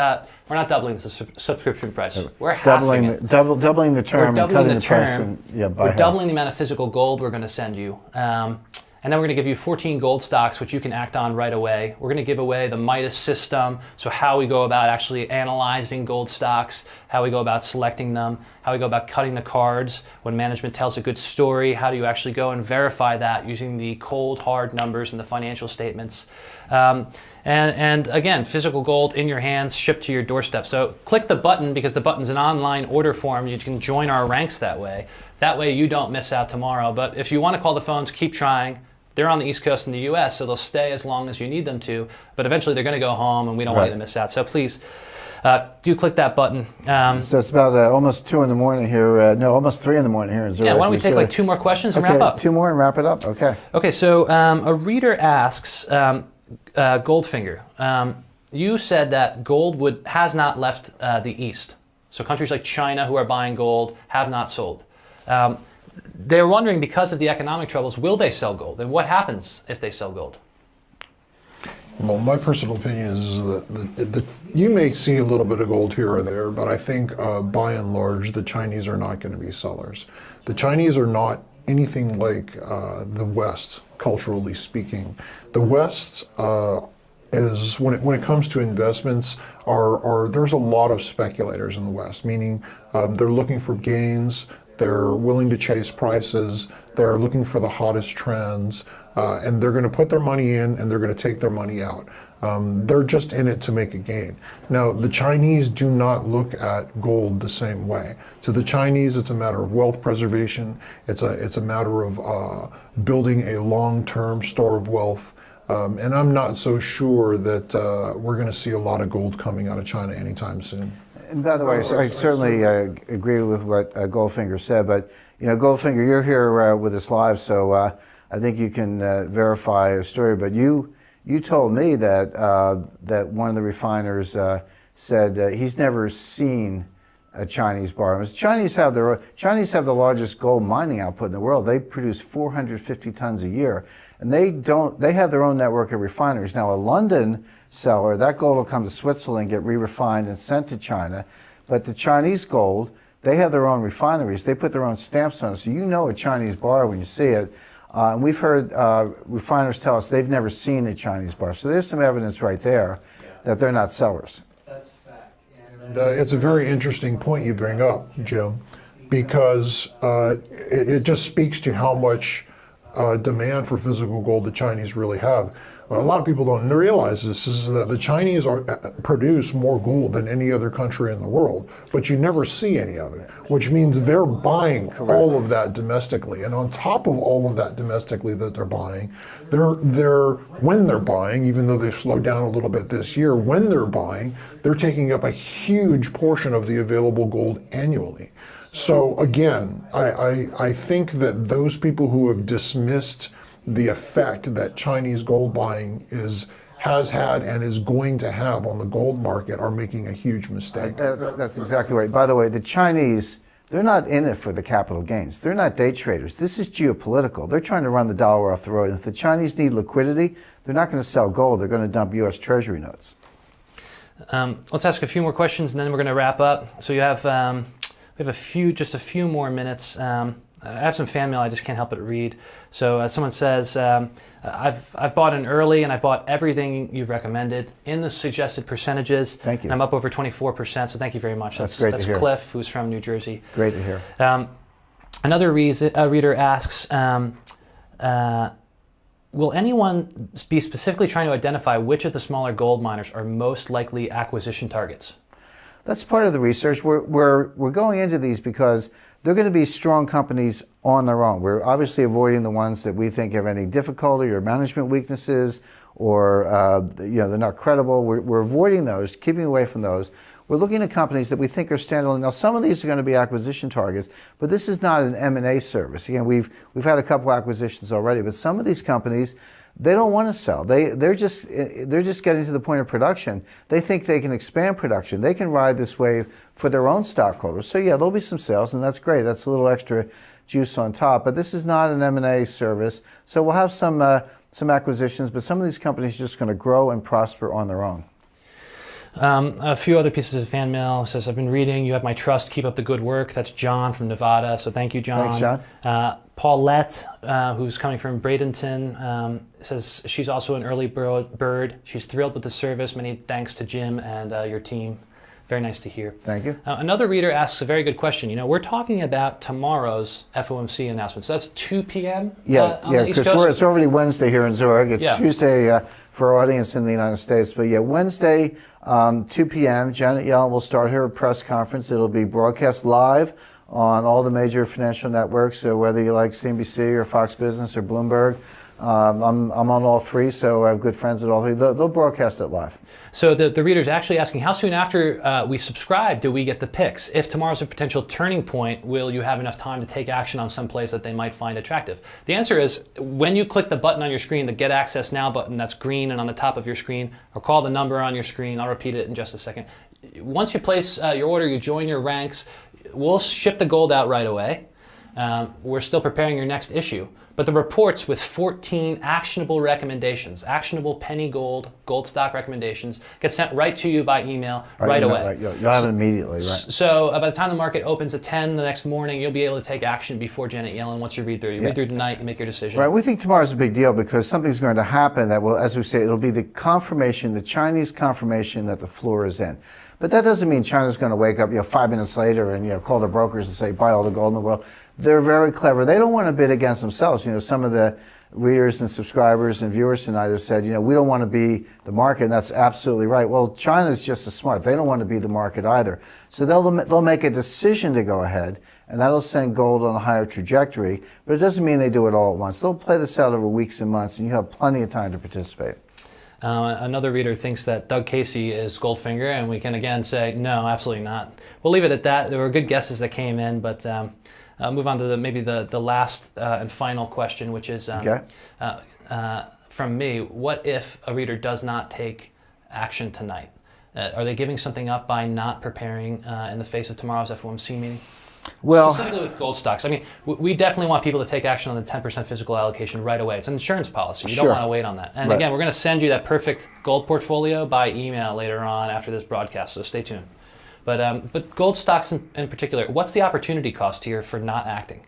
We're not doubling the subscription price. We're halving it. Doubling the term. We're doubling the term. We're doubling the amount of physical gold we're going to send you. And then we're going to give you 14 gold stocks, which you can act on right away. We're going to give away the Midas system, so how we go about actually analyzing gold stocks, how we go about selecting them, how we go about cutting the cards. When management tells a good story, how do you actually go and verify that using the cold, hard numbers in the financial statements. And again, physical gold in your hands, shipped to your doorstep. So click the button because the button's an online order form. You can join our ranks that way. That way you don't miss out tomorrow. But if you want to call the phones, keep trying. They're on the East Coast in the US, so they'll stay as long as you need them to. But eventually they're going to go home, and we don't want you to miss out. So please do click that button. So it's about almost 2 in the morning here. No, almost 3 in the morning here in Zurich. Yeah, why don't we take like 2 more questions and wrap up? 2 more and wrap it up. Okay. Okay, so a reader asks, Goldfinger, you said that gold has not left the East. So countries like China who are buying gold have not sold. They're wondering, because of the economic troubles, will they sell gold? And what happens if they sell gold? Well, my personal opinion is that you may see a little bit of gold here or there, but I think by and large, the Chinese are not going to be sellers. The Chinese are not anything like the West, culturally speaking. The West is, when it comes to investments, there's a lot of speculators in the West, meaning they're looking for gains. They're willing to chase prices. They're looking for the hottest trends, and they're going to put their money in and they're going to take their money out. They're just in it to make a gain. Now, the Chinese do not look at gold the same way. To the Chinese, it's a matter of wealth preservation. It's a matter of building a long-term store of wealth. And I'm not so sure that we're going to see a lot of gold coming out of China anytime soon. And by the way, I certainly agree with what Goldfinger said, but you know, Goldfinger, you're here with us live, so I think you can verify a story. But you told me that that one of the refiners said he's never seen a Chinese bar. Chinese have the largest gold mining output in the world. They produce 450 tons a year, and they have their own network of refineries. Now, a London seller, that gold will come to Switzerland, get re-refined and sent to China. But the Chinese gold, they have their own refineries. They put their own stamps on it, so you know a Chinese bar when you see it. And we've heard refiners tell us they've never seen a Chinese bar. So there's some evidence right there that they're not sellers. That's a fact. And it's a very interesting point you bring up, Jim, because it just speaks to how much demand for physical gold the Chinese really have. Well, a lot of people don't realize this, is that the Chinese produce more gold than any other country in the world, but you never see any of it, which means they're buying all of that domestically. And on top of all of that domestically that they're buying, when they're buying, even though they've slowed down a little bit this year, when they're buying, they're taking up a huge portion of the available gold annually. So again, I think that those people who have dismissed the effect that Chinese gold buying has had and is going to have on the gold market are making a huge mistake. That's exactly right. By the way, the Chinese, they're not in it for the capital gains. They're not day traders. This is geopolitical. They're trying to run the dollar off the road. If the Chinese need liquidity, they're not going to sell gold. They're going to dump U.S. Treasury notes. Let's ask a few more questions, and then we're going to wrap up. So you have we have just a few more minutes. I have some fan mail I just can't help but read. So someone says, I've bought in early and I've bought everything you've recommended in the suggested percentages. Thank you. And I'm up over 24%, so thank you very much. That's great to hear. That's Cliff, who's from New Jersey. Great to hear. Another reader asks, will anyone be specifically trying to identify which of the smaller gold miners are most likely acquisition targets? That's part of the research. We're going into these because they're going to be strong companies on their own. We're obviously avoiding the ones that we think have any difficulty or management weaknesses, or they're not credible. We're avoiding those, keeping away from those. We're looking at companies that we think are standalone. Now, some of these are going to be acquisition targets, but this is not an M&A service. Again, we've had a couple acquisitions already, but some of these companies, they don't want to sell. They're just getting to the point of production. They think they can expand production. They can ride this wave for their own stockholders. So yeah, there'll be some sales, and that's great. That's a little extra juice on top. But this is not an M&A service. So we'll have some acquisitions, but some of these companies are just going to grow and prosper on their own. A few other pieces of fan mail. It says, I've been reading, you have my trust, keep up the good work. That's John from Nevada, so thank you, John. Thanks, John. Paulette, who's coming from Bradenton, says she's also an early bird. She's thrilled with the service. Many thanks to Jim and your team. Very nice to hear. Thank you. Another reader asks a very good question. You know, we're talking about tomorrow's FOMC announcement. So that's 2 p.m. Yeah, because it's already Wednesday here in Zurich. It's Tuesday for our audience in the United States. But yeah, Wednesday, 2 p.m., Janet Yellen will start her press conference. It'll be broadcast live on all the major financial networks, so whether you like CNBC or Fox Business or Bloomberg. I'm on all three, so I have good friends at all three. They'll broadcast it live. So the reader's actually asking, how soon after we subscribe do we get the picks? If tomorrow's a potential turning point, will you have enough time to take action on some plays that they might find attractive? The answer is, when you click the button on your screen, the Get Access Now button that's green and on the top of your screen, or call the number on your screen, I'll repeat it in just a second. Once you place your order, you join your ranks, we'll ship the gold out right away. We're still preparing your next issue. But the reports with 14 actionable recommendations, actionable penny gold stock recommendations, get sent right to you by email right away. Right. You'll have it immediately, right? So by the time the market opens at 10 the next morning, you'll be able to take action before Janet Yellen once you read through. You read through tonight, you make your decision. Right. We think tomorrow's a big deal because something's going to happen that will, as we say, it'll be the confirmation, the Chinese confirmation that the floor is in. But that doesn't mean China's going to wake up 5 minutes later and call their brokers and say, buy all the gold in the world. They're very clever. They don't want to bid against themselves. Some of the readers and subscribers and viewers tonight have said, we don't want to be the market, and that's absolutely right. Well, China's just as smart. They don't want to be the market either. So they'll make a decision to go ahead, and that'll send gold on a higher trajectory. But it doesn't mean they do it all at once. They'll play this out over weeks and months, and you have plenty of time to participate. Another reader thinks that Doug Casey is Goldfinger, and we can again say, no, absolutely not. We'll leave it at that. There were good guesses that came in, but move on to maybe the last and final question, which is from me. What if a reader does not take action tonight? Are they giving something up by not preparing in the face of tomorrow's FOMC meeting? Well, specifically with gold stocks, I mean, we definitely want people to take action on the 10% physical allocation right away. It's an insurance policy. You don't want to wait on that. And again, we're going to send you that perfect gold portfolio by email later on after this broadcast, so stay tuned. But gold stocks in particular, what's the opportunity cost here for not acting?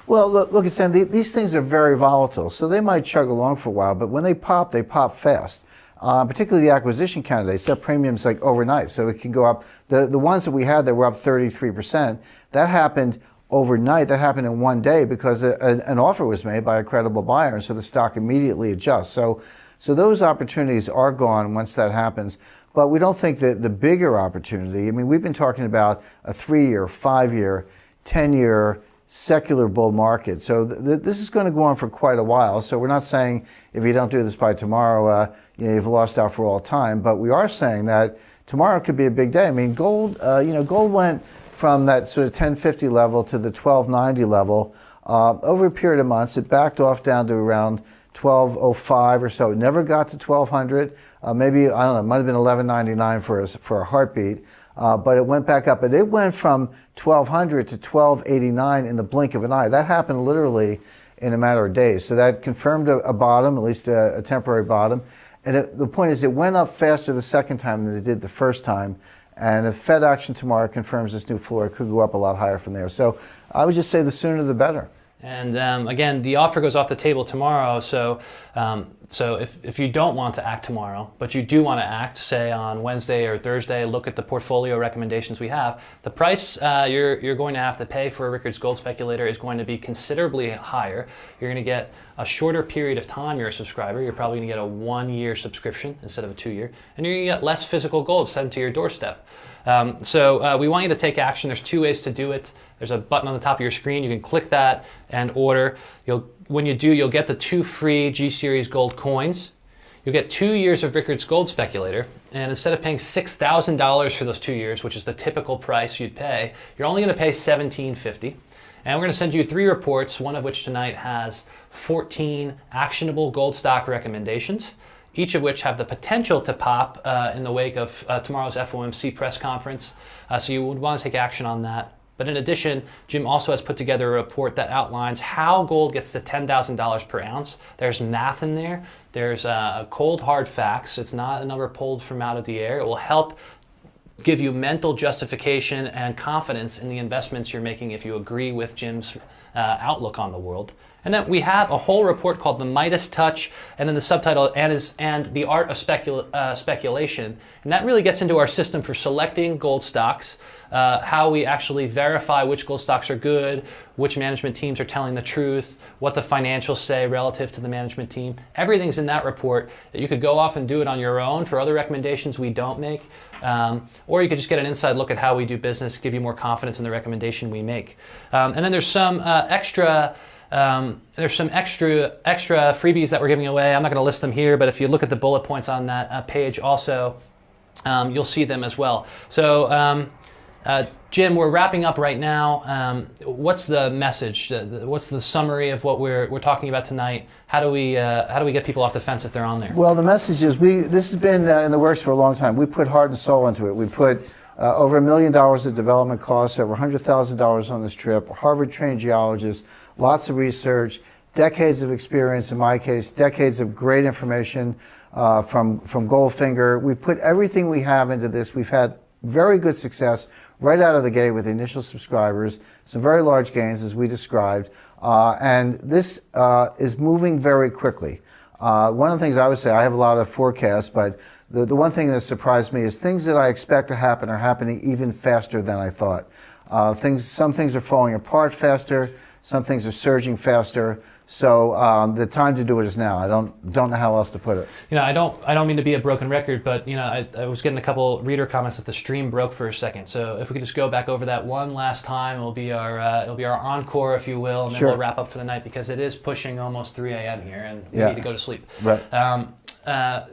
Well, look, Sam, these things are very volatile, so they might chug along for a while, but when they pop fast. Particularly the acquisition candidates, that premium's like overnight, so it can go up. The ones that we had that were up 33%, that happened overnight. That happened in one day because an offer was made by a credible buyer, and so the stock immediately adjusts. So those opportunities are gone once that happens. But we don't think that the bigger opportunity, I mean, we've been talking about a 3-year, 5-year, 10-year secular bull market. So this is going to go on for quite a while. So we're not saying if you don't do this by tomorrow, you've lost out for all time. But we are saying that tomorrow could be a big day. I mean, gold, gold went from that sort of 1050 level to the 1290 level over a period of months. It backed off down to around 1205 or so. It never got to 1200. Maybe, I don't know, it might have been 1199 for a heartbeat. But it went back up. But it went from 1200 to 1289 in the blink of an eye. That happened literally in a matter of days. So that confirmed a bottom, at least a temporary bottom. And the point is, it went up faster the second time than it did the first time. And if Fed action tomorrow confirms this new floor, it could go up a lot higher from there. So I would just say the sooner the better. And again, the offer goes off the table tomorrow. So if you don't want to act tomorrow, but you do want to act, say on Wednesday or Thursday, look at the portfolio recommendations we have. The price you're going to have to pay for a Rickards Gold Speculator is going to be considerably higher. You're going to get a shorter period of time you're a subscriber. You're probably going to get a 1-year subscription instead of a 2-year. And you're going to get less physical gold sent to your doorstep. So we want you to take action. There's 2 ways to do it. There's a button on the top of your screen. You can click that and order. When you do, you'll get the 2 free G-Series gold coins. You'll get 2 years of Rickards Gold Speculator. And instead of paying $6,000 for those 2 years, which is the typical price you'd pay, you're only going to pay $1,750. And we're going to send you 3 reports, one of which tonight has 14 actionable gold stock recommendations, each of which have the potential to pop in the wake of tomorrow's FOMC press conference. So you would want to take action on that. But in addition, Jim also has put together a report that outlines how gold gets to $10,000 per ounce. There's math in there. There's cold, hard facts. It's not a number pulled from out of the air. It will help give you mental justification and confidence in the investments you're making if you agree with Jim's outlook on the world. And then we have a whole report called The Midas Touch, and then the subtitle, and the Art of Speculation. And that really gets into our system for selecting gold stocks, how we actually verify which gold stocks are good, which management teams are telling the truth, what the financials say relative to the management team. Everything's in that report. You could go off and do it on your own for other recommendations we don't make, or you could just get an inside look at how we do business, give you more confidence in the recommendation we make. And then there's some extra freebies that we're giving away. I'm not going to list them here, but if you look at the bullet points on that page also, you'll see them as well. So Jim, we're wrapping up right now. What's the message? What's the summary of what we're talking about tonight? How do we get people off the fence if they're on there? Well, the message is this has been in the works for a long time. We put heart and soul into it. We put over $1 million of development costs, over $100,000 on this trip, Harvard-trained geologists, lots of research, decades of experience, in my case, decades of great information from Goldfinger. We put everything we have into this. We've had very good success right out of the gate with the initial subscribers, some very large gains as we described, and this is moving very quickly. One of the things I would say, I have a lot of forecasts, but the one thing that surprised me is things that I expect to happen are happening even faster than I thought. Some things are falling apart faster, some things are surging faster. So the time to do it is now. I don't know how else to put it. You know, I don't mean to be a broken record, but you know, I was getting a couple reader comments that the stream broke for a second. So if we could just go back over that one last time, it'll be our encore, if you will, and then we'll wrap up for the night because it is pushing almost 3 a.m. here, and we need to go to sleep. Right.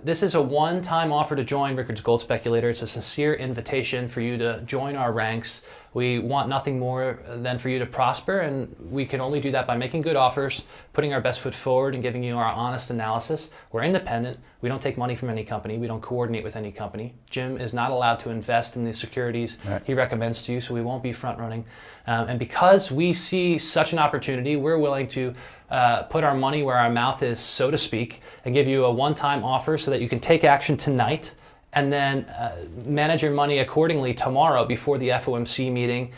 This is a one-time offer to join Rickards Gold Speculator. It's a sincere invitation for you to join our ranks. We want nothing more than for you to prosper, and we can only do that by making good offers, putting our best foot forward, and giving you our honest analysis. We're independent. We don't take money from any company. We don't coordinate with any company. Jim is not allowed to invest in the securities he recommends to you, so we won't be front-running. And because we see such an opportunity, we're willing to put our money where our mouth is, so to speak, and give you a one-time offer so that you can take action tonight and then manage your money accordingly tomorrow before the FOMC meeting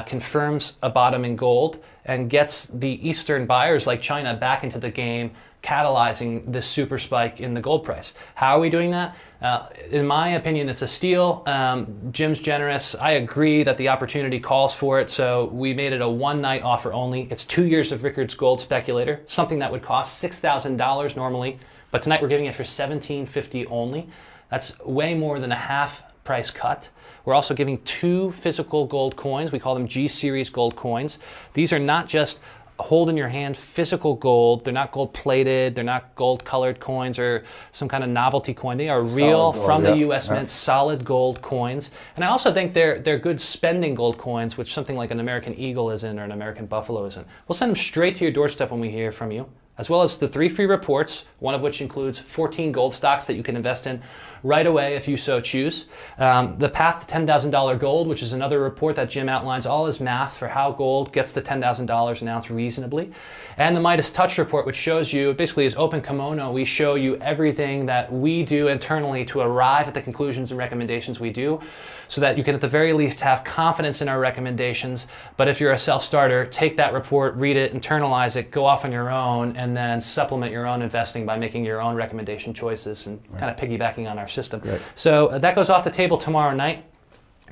confirms a bottom in gold and gets the Eastern buyers like China back into the game catalyzing this super spike in the gold price. How are we doing that? In my opinion, it's a steal. Jim's generous. I agree that the opportunity calls for it, so we made it a one-night offer only. It's 2 years of Rickards Gold Speculator, something that would cost $6,000 normally, but tonight we're giving it for $1,750 only. That's way more than a half price cut. We're also giving 2 physical gold coins. We call them G-Series gold coins. These are not just hold in your hand physical gold. They're not gold plated. They're not gold colored coins or some kind of novelty coin. They are real gold, from the U.S. Mint, solid gold coins. And I also think they're good spending gold coins, which something like an American Eagle isn't or an American Buffalo isn't. We'll send them straight to your doorstep when we hear from you, as well as the 3 free reports, one of which includes 14 gold stocks that you can invest in right away if you so choose. The Path to $10,000 Gold, which is another report that Jim outlines all his math for how gold gets to $10,000 an ounce reasonably. And the Midas Touch report, which shows you, basically is open kimono, we show you everything that we do internally to arrive at the conclusions and recommendations we do, so that you can at the very least have confidence in our recommendations. But if you're a self-starter, take that report, read it, internalize it, go off on your own, and then supplement your own investing by making your own recommendation choices and kind of piggybacking on our system. Right. So that goes off the table tomorrow night.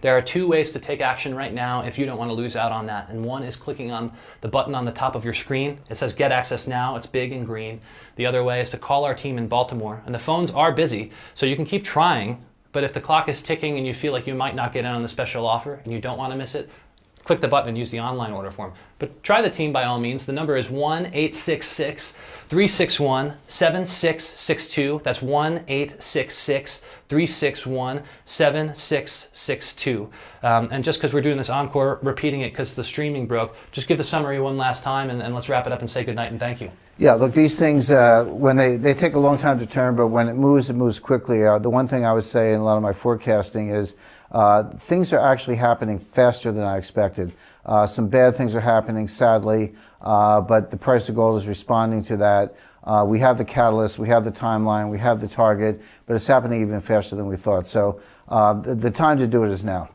There are 2 ways to take action right now if you don't want to lose out on that. And one is clicking on the button on the top of your screen. It says Get Access Now. It's big and green. The other way is to call our team in Baltimore. And the phones are busy, so you can keep trying. But if the clock is ticking and you feel like you might not get in on the special offer and you don't want to miss it, click the button and use the online order form. But try the team by all means. The number is 1-866-361-7662. That's 1-866-361-7662. And just because we're doing this encore, repeating it because the streaming broke, just give the summary one last time and let's wrap it up and say goodnight and thank you. Yeah, look, these things, when they take a long time to turn, but when it moves quickly. The one thing I would say in a lot of my forecasting is things are actually happening faster than I expected. Some bad things are happening, sadly, but the price of gold is responding to that. We have the catalyst, we have the timeline, we have the target, but it's happening even faster than we thought. So the time to do it is now.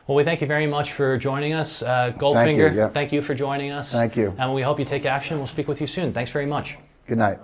Well, we thank you very much for joining us. Goldfinger, Thank you, thank you for joining us. Thank you. And we hope you take action. We'll speak with you soon. Thanks very much. Good night.